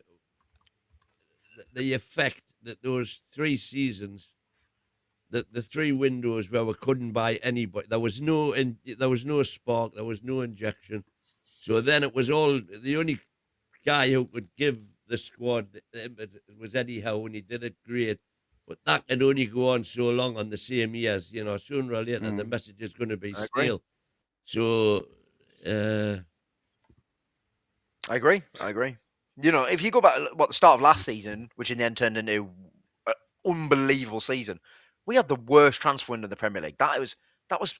the effect that those 3 seasons, the 3 windows where we couldn't buy anybody, there was no spark, there was no injection. So then it was all, the only guy who could give the squad was Eddie Howe, and he did it great. But that can only go on so long on the same years. You know, sooner or later, the message is going to be I agree. stale. So, I agree. You know, if you go back the start of last season, which in the end turned into an unbelievable season, we had the worst transfer window in the Premier League. That was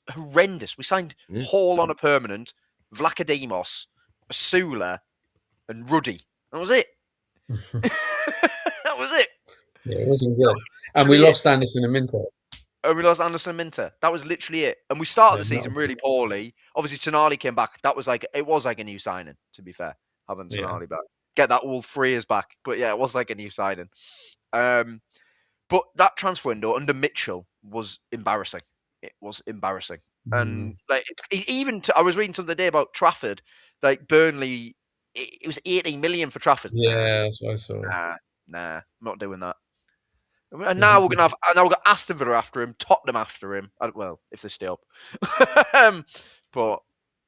horrendous. We signed Hall on a permanent, Vlachodimos, Sula, and Ruddy. That was it. That was it. Yeah, it wasn't good. And we lost Anderson and Minter. And we lost Anderson and Minter. That was literally it. And we started the season really poorly. Obviously, Tonali came back. It was like a new signing, to be fair, having Tonali back. Get that all three years back. But yeah, it was like a new signing. But that transfer window under Mitchell was embarrassing. It was embarrassing. And like I was reading something the day about Trafford. Like Burnley, it was 18 million for Trafford. Yeah, that's what I saw. Nah, I'm not doing that. And now we've got Aston Villa after him, Tottenham after him. Well, if they stay up. But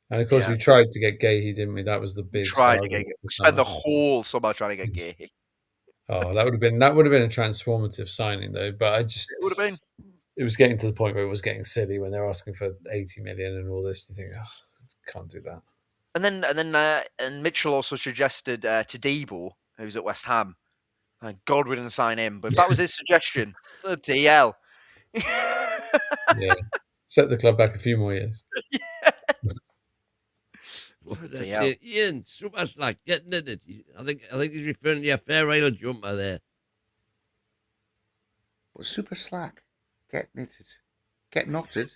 and of course, we tried to get Gahey, didn't we? That was the big. Spend the whole summer trying to get Gahey. Oh, that would have been a transformative signing, though. But it would have been. It was getting to the point where it was getting silly when they're asking for 80 million and all this. You think, can't do that. And Mitchell also suggested to Debo, who's at West Ham. And God, we didn't sign him, but if that was his suggestion, bloody hell. Yeah, set the club back a few more years. Ian, super slack, getting in it. I think he's referring to a fair rail jumper there. Well, super slack, get knitted, get knotted.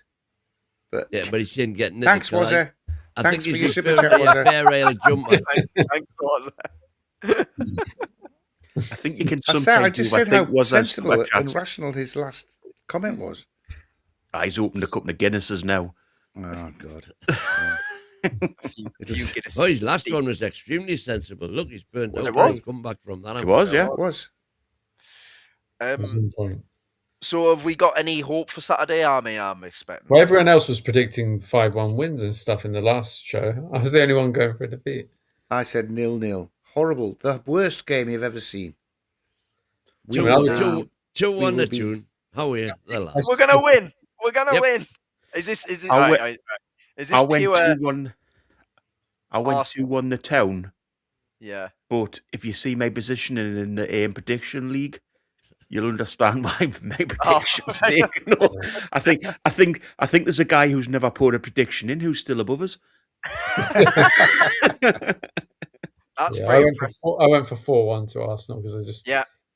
But yeah, but he's saying getting knitted. Thanks, Wissa. I Thanks think for he's your super referring chat, to a fair rail jumper. Thanks, Wissa. I think you can I sometimes just said how sensible and rational his last comment was. He's opened a couple of Guinnesses now. Oh, God. His last one was extremely sensible. Look, he's burnt out. It was. Come back from that. It was, yeah. It was. So have we got any hope for Saturday? I mean, I'm expecting. Well, everyone else was predicting 5-1 wins and stuff in the last show. I was the only one going for a defeat. I said 0-0. Horrible. The worst game you've ever seen. 2-1 the Toon. How are you? We're gonna win. We're gonna win. Is this? Is it? Is this I went pure? 2-1. I went 2-1 the Town. Yeah. But if you see my positioning in the aim prediction league, you'll understand why my predictions. No, I think there's a guy who's never put a prediction in who's still above us. That's I pretty went impressive. I went for 4-1 to Arsenal because I just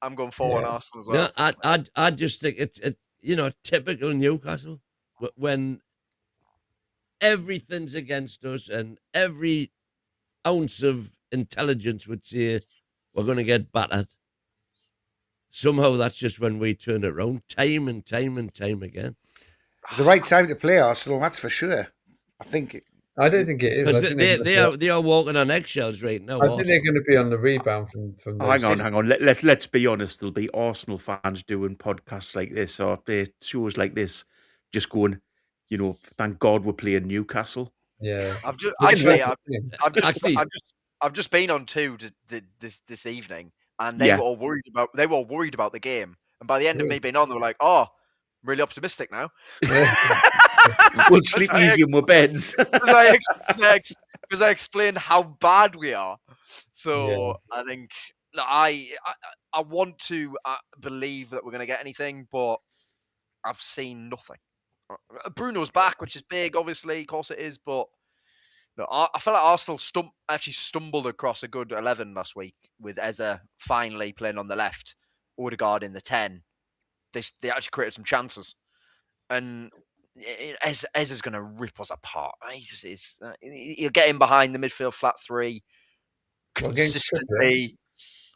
I'm going 4-1 Arsenal as well. No, I just think it's typical Newcastle when everything's against us and every ounce of intelligence would say we're going to get battered. Somehow that's just when we turn it around, time and time and time again. The right time to play Arsenal, that's for sure. I don't think it is. They are walking on eggshells right now. I think they're going to be on the rebound from those. Hang on. Let's be honest. There'll be Arsenal fans doing podcasts like this or shows like this, just going, thank God we're playing Newcastle. Yeah, I've just been on two this evening, and they were all worried about the game. And by the end of me being on, they were like, "Oh, I'm really optimistic now." We'll sleep easy in our beds. Because I explained how bad we are. So I think I want to believe that we're going to get anything, but I've seen nothing. Bruno's back, which is big, obviously. Of course it is, but I felt like Arsenal actually stumbled across a good 11 last week with Eze finally playing on the left, Odegaard in the 10. They actually created some chances. And Eze's going to rip us apart. He just is. He'll get in behind the midfield flat three consistently.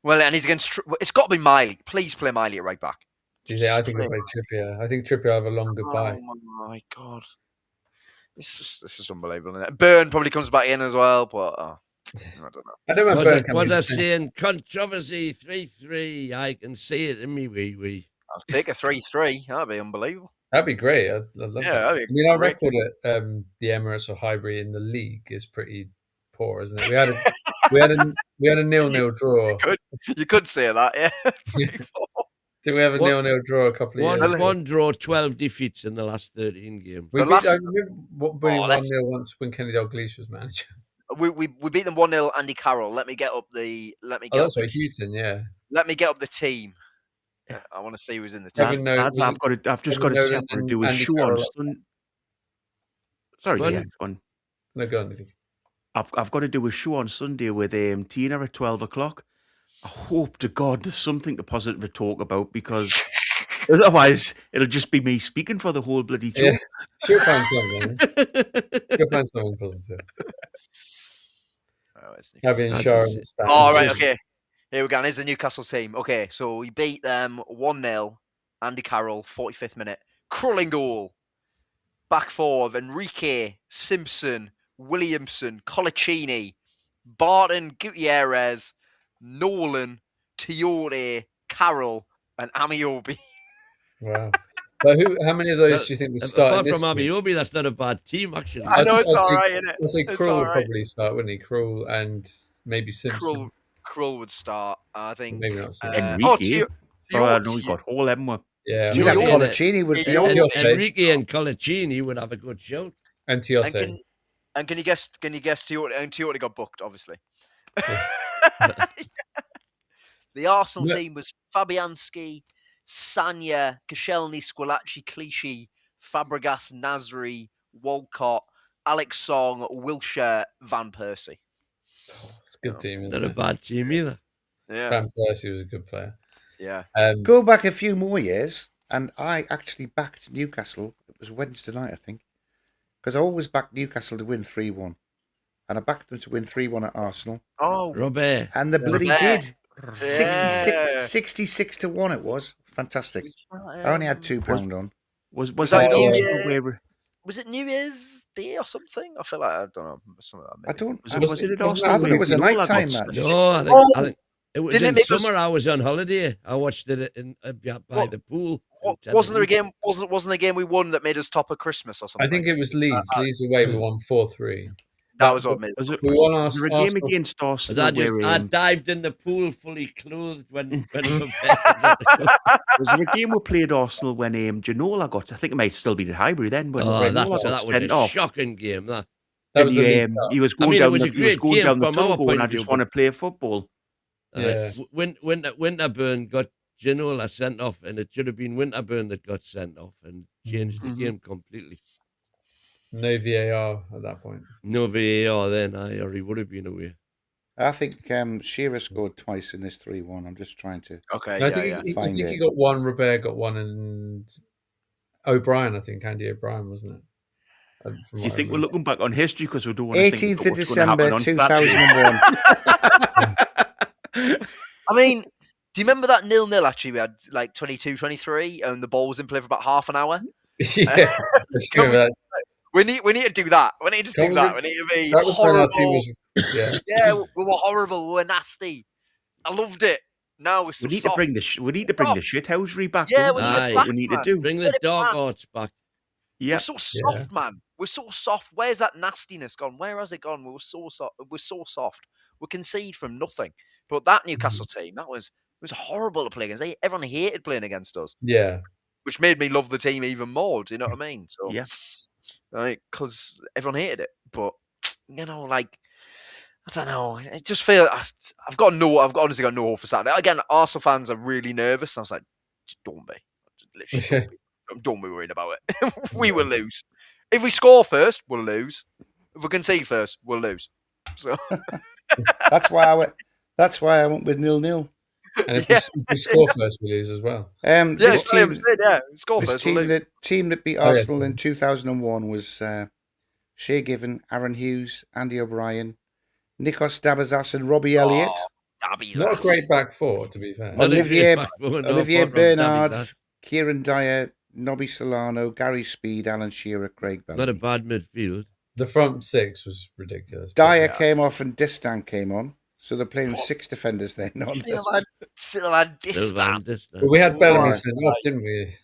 Well, and he's against. It's got to be Miley. Please play Miley at right back. Do you think? I think they'll play Trippier. I think Trippier will have a long goodbye. Oh my God, this is unbelievable. Isn't it? Burn probably comes back in as well, but I don't know. I don't know. Was I saying controversy 3-3? I can see it in me wee. I'll take a 3-3. That'd be unbelievable. That'd be great. I'd love that. I mean, our record at the Emirates or Highbury in the league is pretty poor, isn't it? We had a 0-0 draw. You could say that, yeah. Did we have a What- 0-0 draw a couple of years ago? One draw, 12 defeats in the last 13 games. We The beat, last- I remember winning Oh, 1-0 that's- once when Kenny Dalglish was manager. We beat them 1-0. Andy Carroll. Let me get up the. Oh, that's right, Houghton, yeah. Let me get up the team. I want to see who's in the team. Kevin No- Lads, was I've just Kevin got to say, I'm Nolan going and to do a Andy show on Carroll? Sunday. Sorry, Go on. yeah, go on. No, go on, Nicky. I've got to do a show on Sunday with Tina at 12 o'clock. I hope to God there's something positive to talk about, because otherwise it'll just be me speaking for the whole bloody show. Yeah, she'll find something. She'll find something positive. Oh, it's Have Newcastle. insurance. Oh, right, okay. Here we go. Here's the Newcastle team. Okay, so we beat them 1-0. Andy Carroll, 45th minute. Crulling goal. Back four of Enrique, Simpson, Williamson, Colaccini, Barton, Gutierrez, Nolan, Toyota, Carroll, and Amiobi. Wow. But how many of those do you think would start? Apart in from this league? Abiobi, that's not a bad team, actually. I know I'd it's say- all right, isn't it? I'd say It's Krul all would right. probably start, wouldn't he? Krul and maybe Simpson. Krull would start, I think. Maybe not Simpson. Enrique? Oh, I know Toyota. we got all them one. Yeah. Do You'd have you- Colaccini would be Yeah. on. Toyota. Enrique and Colaccini would have a good show. And And Toyota. can you guess Toyota? And Toyota got booked, obviously. The Arsenal Yeah. team was Fabianski, Sanya, Koscielny, Squillaci, Clichy, Fabregas, Nasri, Walcott, Alex Song, Wilshere, Van Persie. It's a good team, isn't Not a it? bad team either. Yeah, Van Persie was a good player. yeah. Go back a few more years, and I actually backed Newcastle. It was Wednesday night, I think, because I always backed Newcastle to win 3-1, and I backed them to win 3-1 at Arsenal, Oh, Robert. and they bloody Yeah. did. Yeah. 66 to 1 it was. Fantastic. I only had £2 on. Was that that New also Year? where Was it New Year's Day or something? I feel like I don't know. Something like that, I maybe. don't. was it at I Arsenal? thought it was a where night time got match. stuck? No, I think it was Didn't in it make us- summer. I was on holiday. I watched it by What- the pool. Wasn't there a game? Wasn't the game we won that made us top of Christmas or something? I think it was Leeds. Leeds away, we won 4-3. that was what made. Was it, We won was there a game Arsenal. against Because Arsenal where I dived in the pool fully clothed when was there a game we played Arsenal when Ginola got? I think it might still be the Highbury then. When Oh, Ginola that got was sent a off. shocking game. That. That was the League And Cup. he was going mean, it down was the, a he was great going game down the from our tunnel going, point I of just view, want to play football. Yeah. Winterburn got Ginola sent off, and it should have been Winterburn that got sent off and changed the game completely. No VAR at that point. No VAR then, or he would have been away. I think Shearer scored twice in this 3-1. I'm just trying to. Okay, No, I yeah, think, yeah. I Find think it. he got one. Robert got one, and O'Brien. I think Andy O'Brien, wasn't it? From Do you what I think we're remember. looking back on history because we don't want to think 18th about of what's going to happen December on Saturday? 2001. I mean, do you remember that 0-0 actually? We had like 22, 23, and the ball was in play for about half an hour. Yeah, let's go with that. We need to do that. We need to just do Can't that. we- We need to be That was when our team horrible. was. Yeah, Yeah, we were horrible. We were nasty. I loved it. Now we're so We need soft. to bring the we need to bring the shithousery back. Yeah, don't we we? need Aye. it That's back, what we need to man. do. Bring Get the it dark back. arts back. Yeah. We're so soft, man. We're so soft. Where's that nastiness gone? Where has it gone? We were so soft. We're so soft. We concede from nothing. But that Newcastle team, it was horrible to play against. Everyone hated playing against us, yeah. which made me love the team even more. Do you know what I mean? So Yeah. right, because everyone hated it. But you know, like I don't know. I just feel I've honestly got no hope for Saturday. Again, Arsenal fans are really nervous. I was like, just don't be. Literally, don't be worried about it. We will lose. If we score first, we'll lose. If we concede first, we'll lose. So That's why I went. That's why I went with 0-0. And if Yeah. we score first, we lose as well. yeah, This that's what I'm team, saying, yeah. Score this first, we'll team lose. that beat Oh, yes. Arsenal in 2001 was Shea Given, Aaron Hughes, Andy O'Brien, Nikos Dabazas, and Robbie Elliott. Dabby Not a lass. great back four, to be fair. Not a Olivier- great backbone, no, Olivier apart from Davies, Bernard, that. Kieran Dyer, Nobby Solano, Gary Speed, Alan Shearer, Craig Bell. Not a bad midfield. The front six was ridiculous. Dyer came off and Distan came on. So they're playing 6 defenders then. Still had Still Distan. van this But we had Bellamy Right. sent off, didn't we?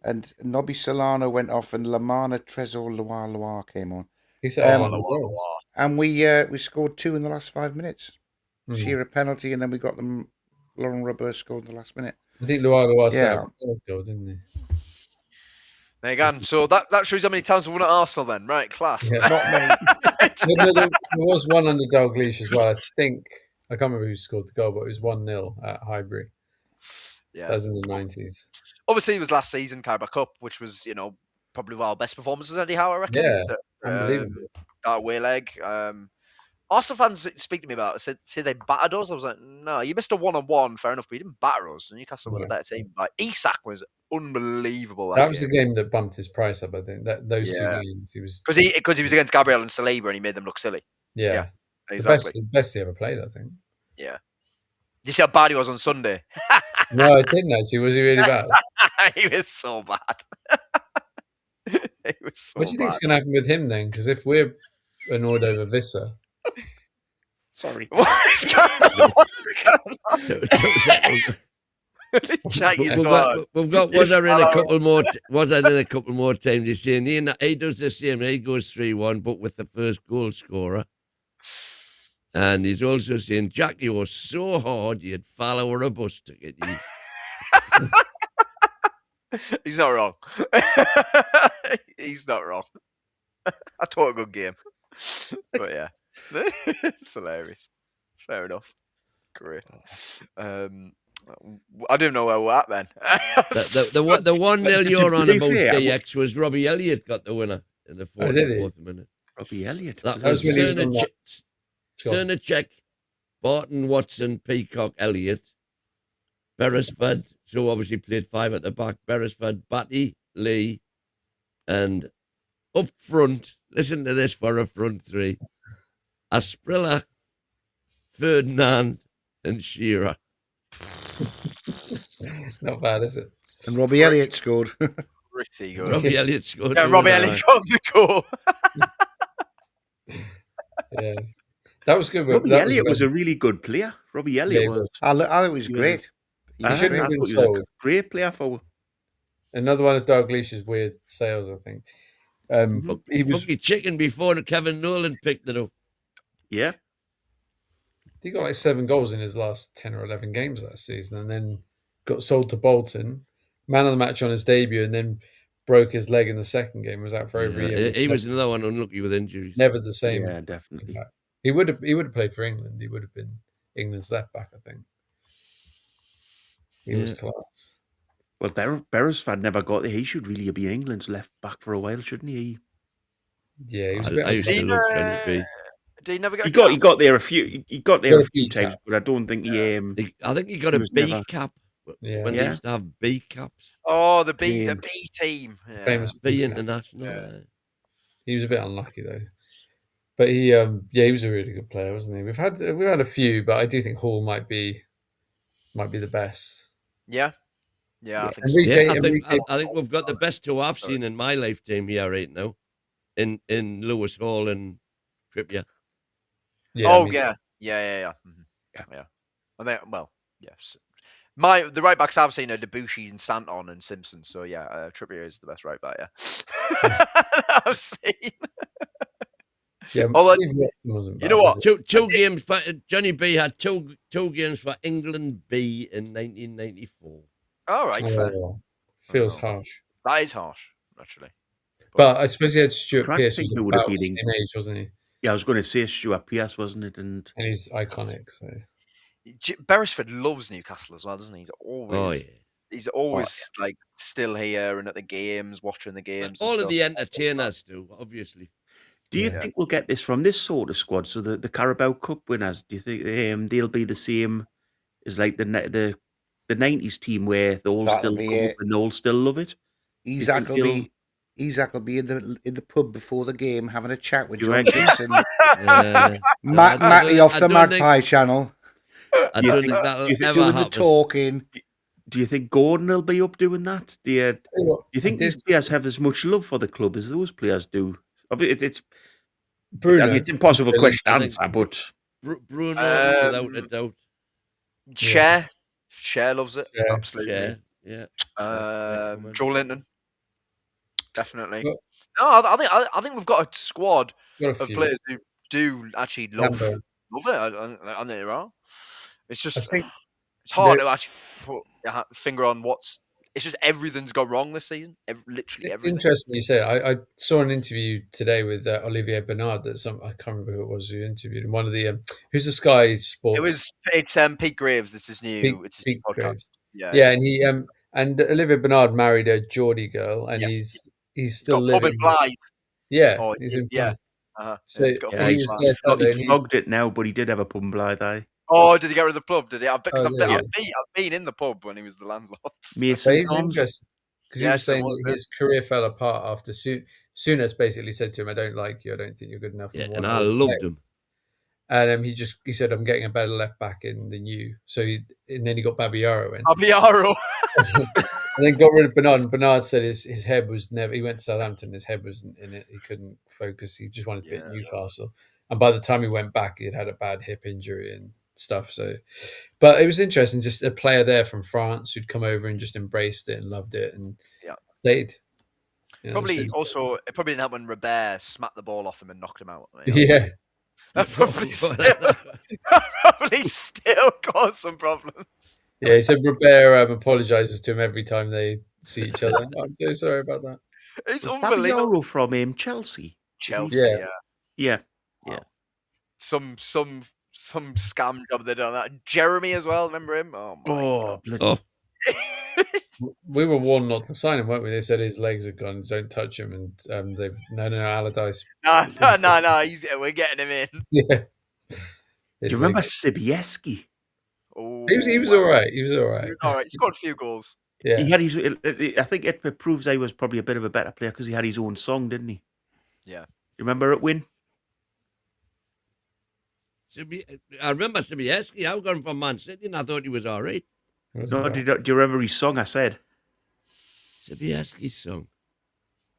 And Nobby Solano went off and Lamana Trezor Loire came on. He said, Um, "Oh, my God." And we scored 2 in the last 5 minutes. Mm. Shearer penalty, and then we got them. Lauren Robert scored in the last minute. I think Luar set Yeah. up a goal, didn't he? There you go. So that shows how many times we've won at Arsenal then. Right, class. Yeah. Not many. There was one under Dalglish as well. I think I can't remember who scored the goal, but it was 1-0 at Highbury. Yeah. That was in the 90s. Obviously, it was last season, Carabao Cup, which was, probably one of our best performances, Eddie Howe, I reckon. Yeah, unbelievable. That way leg. Arsenal fans speak to me about it, say they battered us. I was like, no, you missed a one-on-one, fair enough, but you didn't batter us. Newcastle were the better team. Like, Isak was unbelievable. That was the game that bumped his price up, I think. Those 2 games, he was... Because he was against Gabriel and Saliba and he made them look silly. Yeah. Exactly. The best he ever played, I think. Yeah. Did you see how bad he was on Sunday? No, I didn't actually. Was he really bad? He was so bad. He was so What do you bad. think's going to happen with him then? Because if we're annoyed over Wissa... Sorry. What is going on? What's going on? Chat you smart. We've got Wissa in a couple more. Wissa in a couple more times. He's saying he does the same. He goes 3-1, but with the first goal scorer. And he's also saying, Jackie was so hard you'd follow her a bus to get you. He's not wrong. He's not wrong. I taught a good game. But yeah. It's hilarious. Fair enough. Great. I don't know where we're at then. The 1-0 you're on about DX was Robbie Elliott got the winner in the 44th minute. Robbie Elliott. That was Cernacek, Barton, Watson, Peacock, Elliott, Beresford, so obviously played 5 at the back, Beresford, Batty, Lee, and up front, listen to this for a front 3, Asprilla, Ferdinand, and Shearer. Not bad, is it? And Robbie Elliott scored. Pretty good. Robbie Elliott scored. Yeah, Robbie Elliott got the goal. Yeah. That was good. Robbie Elliott was a really good player. Robbie Elliott was. I think he was great. I shouldn't have thought been he was sold. a great player for. Another one of Dalglish's weird sales, I think. He was. Funky chicken before Kevin Nolan picked it up. Yeah. He got like 7 goals in his last 10 or 11 games that season, and then got sold to Bolton, man of the match on his debut, and then broke his leg in the second game. Was out for over a year. He was another one unlucky with injuries. Never the same. Yeah, definitely. He would have played for England. He would have been England's left back, I think. He was class. Well, Beresford never got there. He should really be England's left back for a while, shouldn't he? Yeah, he was I used to love Johnny B. Did he never get? He got there a few. He got there a few times, but I don't think he. I think he got a B cap when they used to have B caps. Oh, the B team. Yeah. Famous B international. Yeah. He was a bit unlucky though, but he was a really good player, wasn't he? We've had a few, but I do think Hall might be the best. Yeah. I think. I think we've got the best 2 I've seen in my lifetime here right now, in Lewis Hall and Trippier. Yeah. Mm-hmm. Yeah. I think, well, yes. The right backs I've seen are Debussy and Santon and Simpson. So yeah, Trippier is the best right back. Yeah, I've seen. Yeah, you know what? Two games for Johnny B had two games for England B in 1994. All right, fair. Feels harsh. That is harsh, actually. But I suppose he had Stuart Pearce, who was about the same age, wasn't he? Yeah, I was going to say Stuart Pearce, wasn't it? And he's iconic. So Beresford loves Newcastle as well, doesn't he? He's always like still here and at the games, watching the games. All of the entertainers do, obviously. Do you think we'll get this from this sort of squad? So the Carabao Cup winners, do you think they'll be the same as like the 90s team where they all still come up and they all still love it? Isak will be in the pub before the game having a chat with John Gibson. Matty off the Magpie channel. I don't think that'll ever happen. The talking. Do you think Gordon will be up doing that? Do you think these players have as much love for the club as those players do? It's Bruno. I mean, it's an impossible question to answer, but Bruno, without a doubt. Cher loves it. Yeah. Absolutely. Yeah. Joel Linton. Definitely. No, I think we've got a squad of players who do actually love it. I think they're wrong. It's just It's hard to actually put your finger on what's. It's just everything's gone wrong this season. Literally everything. Interesting you say. I saw an interview today with Olivier Bernard that I can't remember who it was who interviewed him. One of the who's the Sky Sports. It's Pete Graves. It's his new Pete podcast. Graves. Yeah, yeah, and he and Olivier Bernard married a Geordie girl, and Yes. he's still got pub living. in Blythe. Yeah, Oh, he's in yeah. Blythe. So he's got a Yeah, pub in he's, Blythe. there Saturday, he's flogged it now, but he did have a pub in Blythe, aye. Oh, did he get rid of the pub? Did he? Because Oh, yeah. I've been in the pub when he was the landlord. So Mason he was Tom's. interesting because he Yes, was saying it was, that his career fell apart after Souness basically said to him, "I don't like you. I don't think you're good enough." Yeah, want and to I play." loved him. And he said, "I'm getting a better left back in than you." So and then he got Babiaro in, Abiaro. and then got rid of Bernard. And Bernard said his head was never. He went to Southampton. His head wasn't in it. He couldn't focus. He just wanted to be at Newcastle. And by the time he went back, he had a bad hip injury and stuff. So, but it was interesting. Just a player there from France who'd come over and just embraced it and loved it and stayed. You know, Probably so- also, it probably didn't help when Robert smacked the ball off him and knocked him out. Yeah. That probably still caused some problems. Yeah, he said Robert apologises to him every time they see each other. I'm so sorry about that. It's Was unbelievable. Babiaro from Chelsea. Chelsea, Yeah. Yeah. Some scam job they done that. Jeremy as well, remember him? Oh my Oh, bloody. Oh, We were warned not to sign him, weren't we? They said his legs are gone, don't touch him, and they've no Allardyce. No, we're getting him in. Yeah. Do you remember Sibieski? Oh, He was all right. He was all right. He was all right. He scored a few goals. Yeah. He had his. I think it proves he was probably a bit of a better player because he had his own song, didn't he? Yeah. You remember it, Win? I remember Sibieski. I was going from Man City and I thought he was all right. No, do you remember his song? I said, Sibieski's song.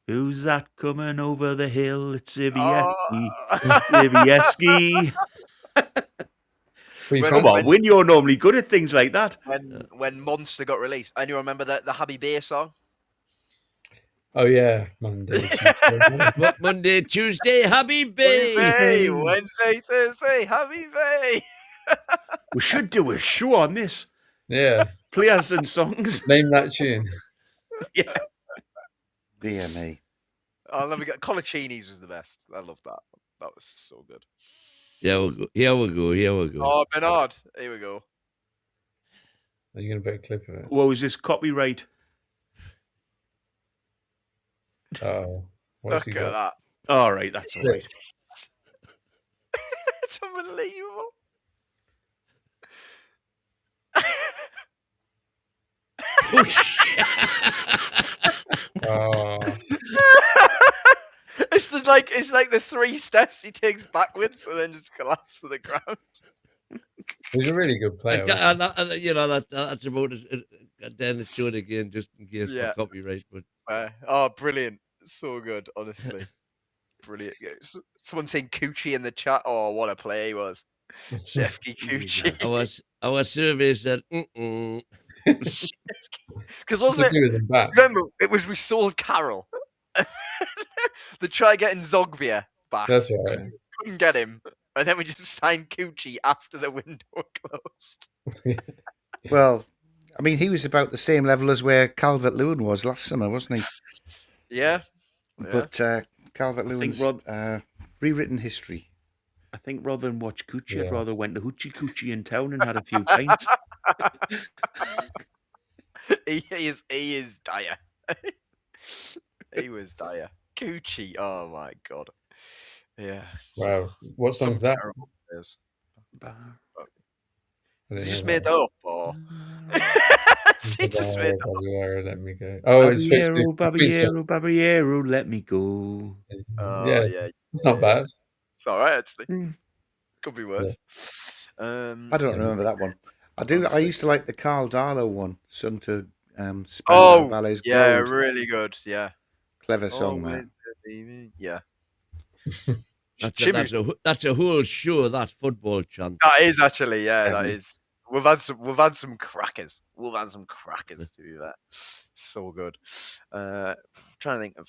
"Who's that coming over the hill? It's Sibieski, Oh. Sibieski." Free When- Come on, Win. You're normally good at things like that. When Monster got released, and you remember the Happy Beer song? Oh yeah, Monday. Tuesday. Monday, Tuesday, Happy Bay. Hey, Wednesday, Thursday, Happy Bay. We should do a show on this. Yeah. Players and songs. Name that tune. Yeah. Dear me. I'll never get Colaccini's was the best. I love that. That was so good. Here we go. Oh, Bernard. Here we go. Are you going to put a clip of it? What was this copyright? Oh, what's he Look at got? that. All right, that's all right. It's unbelievable. Oh, It's like the 3 steps he takes backwards and then just collapses to the ground. he's a really good player. That's about it. Then it's shown again just in case Yeah. for copyright. But Oh, brilliant. So good, honestly. Brilliant. Someone saying Coochie in the chat. Oh, what a play he was. Shefki Coochie. our survey said, mm-mm. Because wasn't it? Remember, it was we sold Carroll. They tried getting Zogbia back. That's right. Couldn't get him. And then we just signed Coochie after the window closed. Well, I mean, he was about the same level as where Calvert-Lewin was last summer, wasn't he? Yeah. But Calvert-Lewin's rewritten history. I think rather than watch Coochie, Yeah. I'd rather went to Hoochie Coochie in town and had a few pints. He is dire. He was dire. Coochie. Oh my god. Yeah. Wow. What Some song's that? terrible players. I Has don't he just know made that up, or has he just made that up? Babiaro, let me go. Oh, it's supposed to be Babiaro, let me go. Oh, Yeah. yeah. It's not bad. It's all right, actually. Mm. Could be worse. I don't remember that one. I do. I used to like the Carl Darlow one, sung to Spandau Oh, Ballet's yeah, Gold. really good. Yeah. Clever song, man. Yeah. That's a whole show, that football chant. That is actually, that is. We've had some crackers. We've had some crackers to do that. So good. Trying to think of.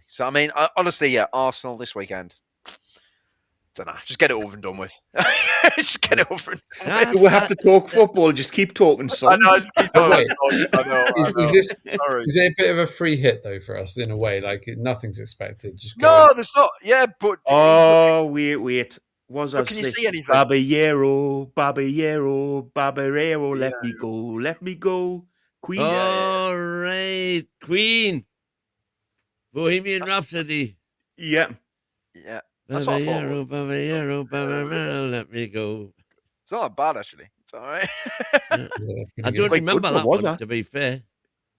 So I mean, honestly, Arsenal this weekend. Don't know. Just get it over and done with. Just get over it. We'll have to talk football. Just keep talking I songs. know, just keep Oh, going. wait. I know. Is this Sorry. is it a bit of a free hit though for us in a way? Like nothing's expected. Just go No, in. there's not. Yeah, but Oh, wait. Was But I can you say, see anything? Babero, Yeah. let me go. Queen. All right, Queen. Bohemian Rhapsody. Yeah. yeah, that's what I thought. It was. Babero, let me go. It's not bad actually. It's all right. Yeah, I pretty don't good. remember good that was one, that? to be fair.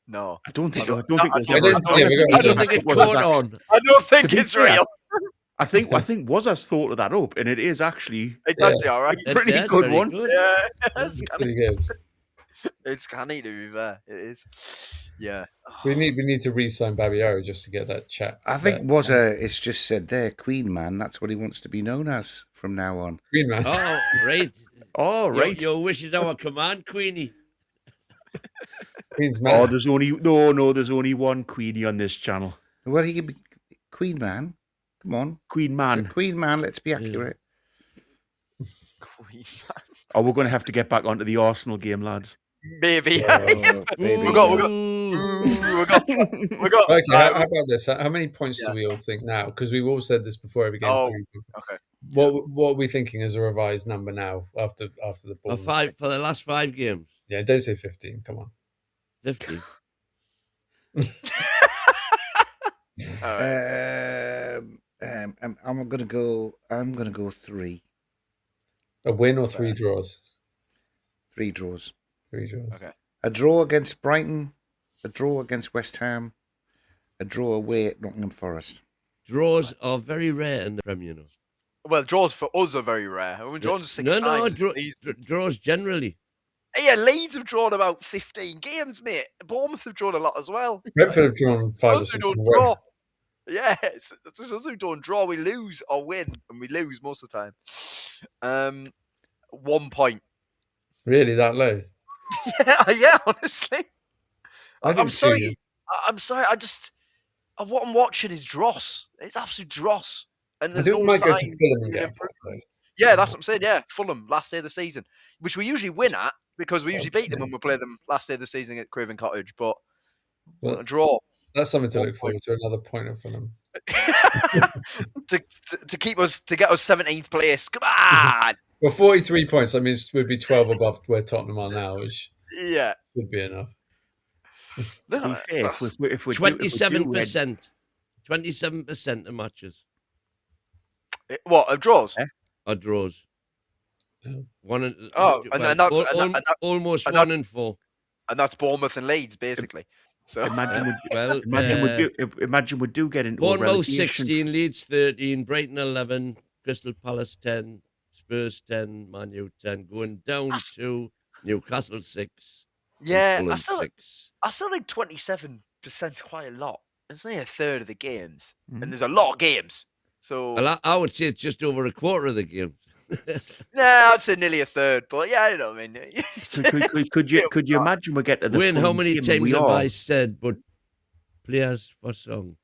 No, I don't think I it was I ever. don't- yeah, we got- I don't think it Was caught actually- on. I don't think To be it's fair, real. I think Wazza's thought of that up, and it is actually It's Yeah. actually all right. pretty That's good very one. good. Yeah, it's Pretty good. canny to be fair. It is. Yeah. We need to re-sign Babiaro just to get that chat. I think it's just said there, Queen Man. That's what he wants to be known as from now on. Green Man. Oh, right. Oh, right. Your wish is our command, Queenie. Queen's Man. Oh, there's only one Queenie on this channel. Well, he could be Queen Man. Come on, Queen So Man. Queen Man. Let's be accurate. Queen. Oh, we're going to have to get back onto the Arsenal game, lads. Maybe. Oh, baby. We got- Ooh. we got. Okay, how about this? How many points do we all think now? Because we've all said this before every game. Oh, 3. okay. What are we thinking as a revised number now after the ball? For the last 5 games. Yeah, don't say 15. Come on. 50. All right. I'm gonna go 3. A win or 3 draws? 3 draws. 3 draws. Okay. A draw against Brighton. A draw against West Ham. A draw away at Nottingham Forest. Draws are very rare in the Premier, you know. Well, draws for us are very rare. I mean, drawn 6 No, times. draws generally. Yeah, Leeds have drawn about 15 games, mate. Bournemouth have drawn a lot as well. Brentford have drawn 5 or Us 6 who in a don't row. draw. Yeah, it's us who don't draw. We lose or win, and we lose most of the time. 1 point. Really, that low? Yeah, honestly. I I'm think sorry. 2. I'm sorry. What I'm watching is dross. It's absolute dross. And I there's think no we might go to sign Fulham and of get a improvement. point, Yeah, that's what I'm saying. Yeah, Fulham, last day of the season, which we usually win at because we usually beat them when we play them last day of the season at Craven Cottage. But Well, a draw that's something to 1 look forward to. Another point of Fulham. to get us 17th place. Come on. Well, 43 points. That means we'd be 12 above where Tottenham are now, which Yeah. would be enough. To be fair, if we 27%. 27% of matches What, of draws? are draws. Yeah. Almost and 1 in 4. And that's Bournemouth and Leeds, basically. So imagine we do get into a Bournemouth relegation. 16, Leeds 13, Brighton 11, Crystal Palace 10, Spurs 10, Man U 10, going down to Newcastle 6. yeah, Fulham I still 6. think 27% quite a lot. It's only a third of the games, Mhm. and there's a lot of games. So Well, I would say it's just over a quarter of the games. nah, I'd say nearly a third. But yeah, I know. I mean, Could you imagine we get to the Wayne, how Fulham many game and times we have are? I said, but players for song?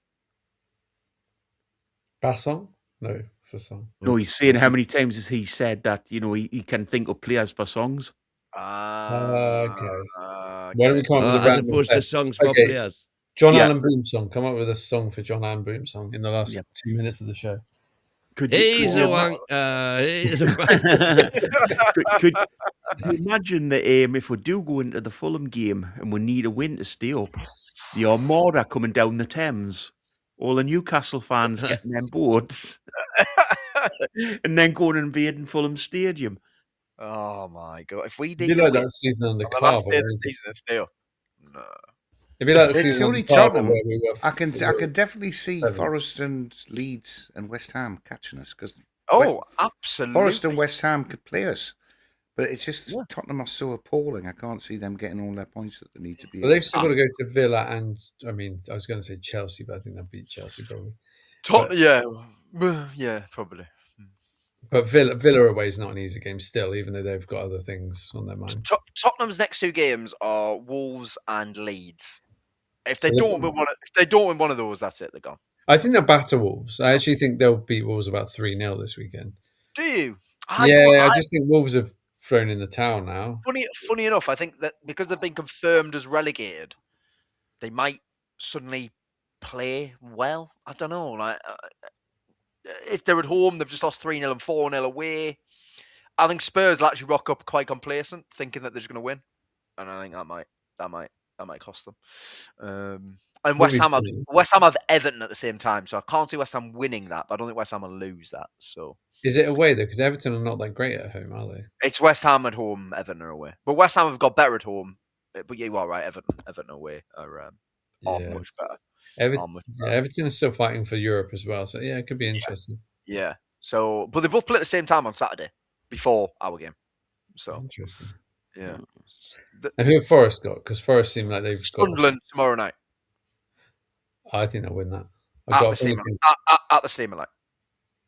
Bassong? No, for song. No, he's saying how many times has he said that, you know, he can think of players for songs. Okay. Why don't we come up with a As random opposed to test? songs for Okay. players. John Yeah. Allen Boom song. Come up with a song for John Allen Boom song in the last 2 minutes of the show. Could He's you, a wank. He's a wank. could you imagine that if we do go into the Fulham game and we need a win to stay up, the Armada coming down the Thames, all the Newcastle fans getting them boards, and then going and invading Fulham Stadium. Oh my god! If we It'd did be like that season under on the last Carver. day of the season, it's still no. It'd be like the It's season only under Carver Tottenham. where we were. I can definitely see Seven. Forest and Leeds and West Ham catching us because Oh, absolutely. Forest and West Ham could play us, but it's just Tottenham are so appalling. I can't see them getting all their points that they need to be. But they've still got to go to Villa and, I mean, I was going to say Chelsea, but I think they'll beat Chelsea probably. Yeah, probably. But Villa away is not an easy game still, even though they've got other things on their mind. Tottenham's next 2 games are Wolves and Leeds. If they So don't win one of those, that's it. They're gone. I think they'll batter Wolves. I actually think they'll beat Wolves about 3-0 this weekend. Do you? I just think Wolves have thrown in the towel now. Funny enough, I think that because they've been confirmed as relegated, they might suddenly play well. I don't know. Like, if they're at home, they've just lost 3-0 and 4-0 away. I think Spurs will actually rock up quite complacent, thinking that they're just going to win, and I think that might cost them. And West Ham have Everton at the same time, so I can't see West Ham winning that, but I don't think West Ham will lose that. So is it away though? Because Everton are not that great at home, are they? it's West Ham at home, Everton are away. But West Ham have got better at home. But yeah, you are right. Everton away are much better. Everton is still fighting for Europe as well, so yeah, it could be interesting. Yeah. So, but they both play at the same time on Saturday before our game. So interesting. Yeah. And who have Forest got? Because Forest seem like they've Sunderland tomorrow night. I think they'll win that. At the Stadium of Light.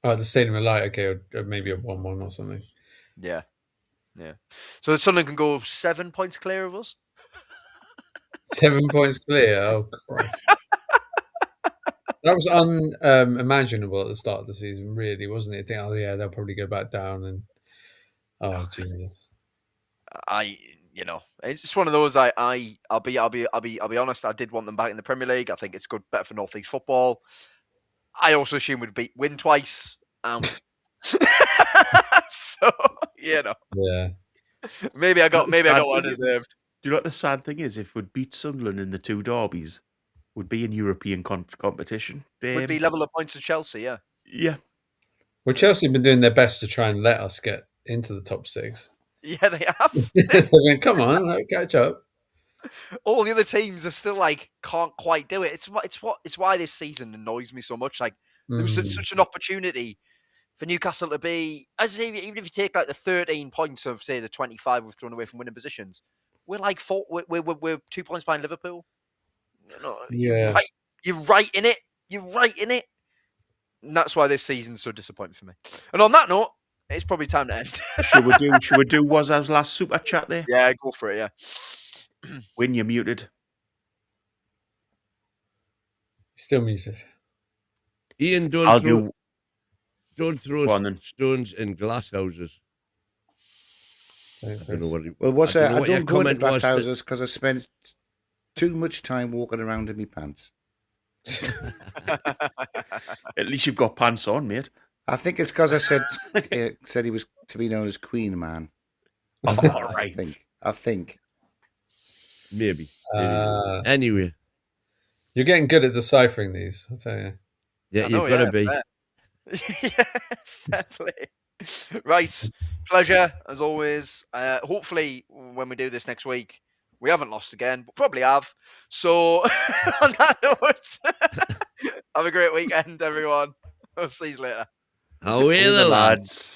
Oh, at the Stadium of Light, okay, or maybe a 1-1 or something. Yeah. So Sunderland can go 7 points clear of us. 7 points clear. Oh Christ! That was unimaginable at the start of the season, really, wasn't it? I think, they'll probably go back down, and Jesus. It's just one of those. I'll be honest. I did want them back in the Premier League. I think it's better for North East football. I also assume we'd win twice. So Yeah. Maybe I got what I deserved. Do you know what the sad thing is? If we'd beat Sunderland in the 2 derbies, we'd be in European competition. Would be level of points to Chelsea. Yeah. Yeah. Well, Chelsea have been doing their best to try and let us get into the top 6. Yeah, they have. They've been, come on, catch up. All the other teams are still can't quite do it. It's why this season annoys me so much. Like there was such an opportunity for Newcastle to be, as even if you take the 13 points of say the 25 we've thrown away from winning positions, we're we're 2 points behind Liverpool. Yeah, you're right in it. You're right in it. And that's why this season's so disappointing for me. And on that note, it's probably time to end. Should we do Wazza's last super chat there? Yeah, go for it. Yeah. Win, you're muted. Still muted. Ian, don't throw stones in glass houses. Thanks, I don't know what I don't go into glass houses because I spent too much time walking around in my pants. At least you've got pants on, mate. I think it's because I said he was to be known as Queen Man. All right. I think. Maybe. Anyway. You're getting good at deciphering these, I'll tell you. Yeah, you've got to be. Fair play. Right. Pleasure, as always. Hopefully, when we do this next week, we haven't lost again, but probably have. So, on that note, have a great weekend, everyone. We'll see you later. Away the lads.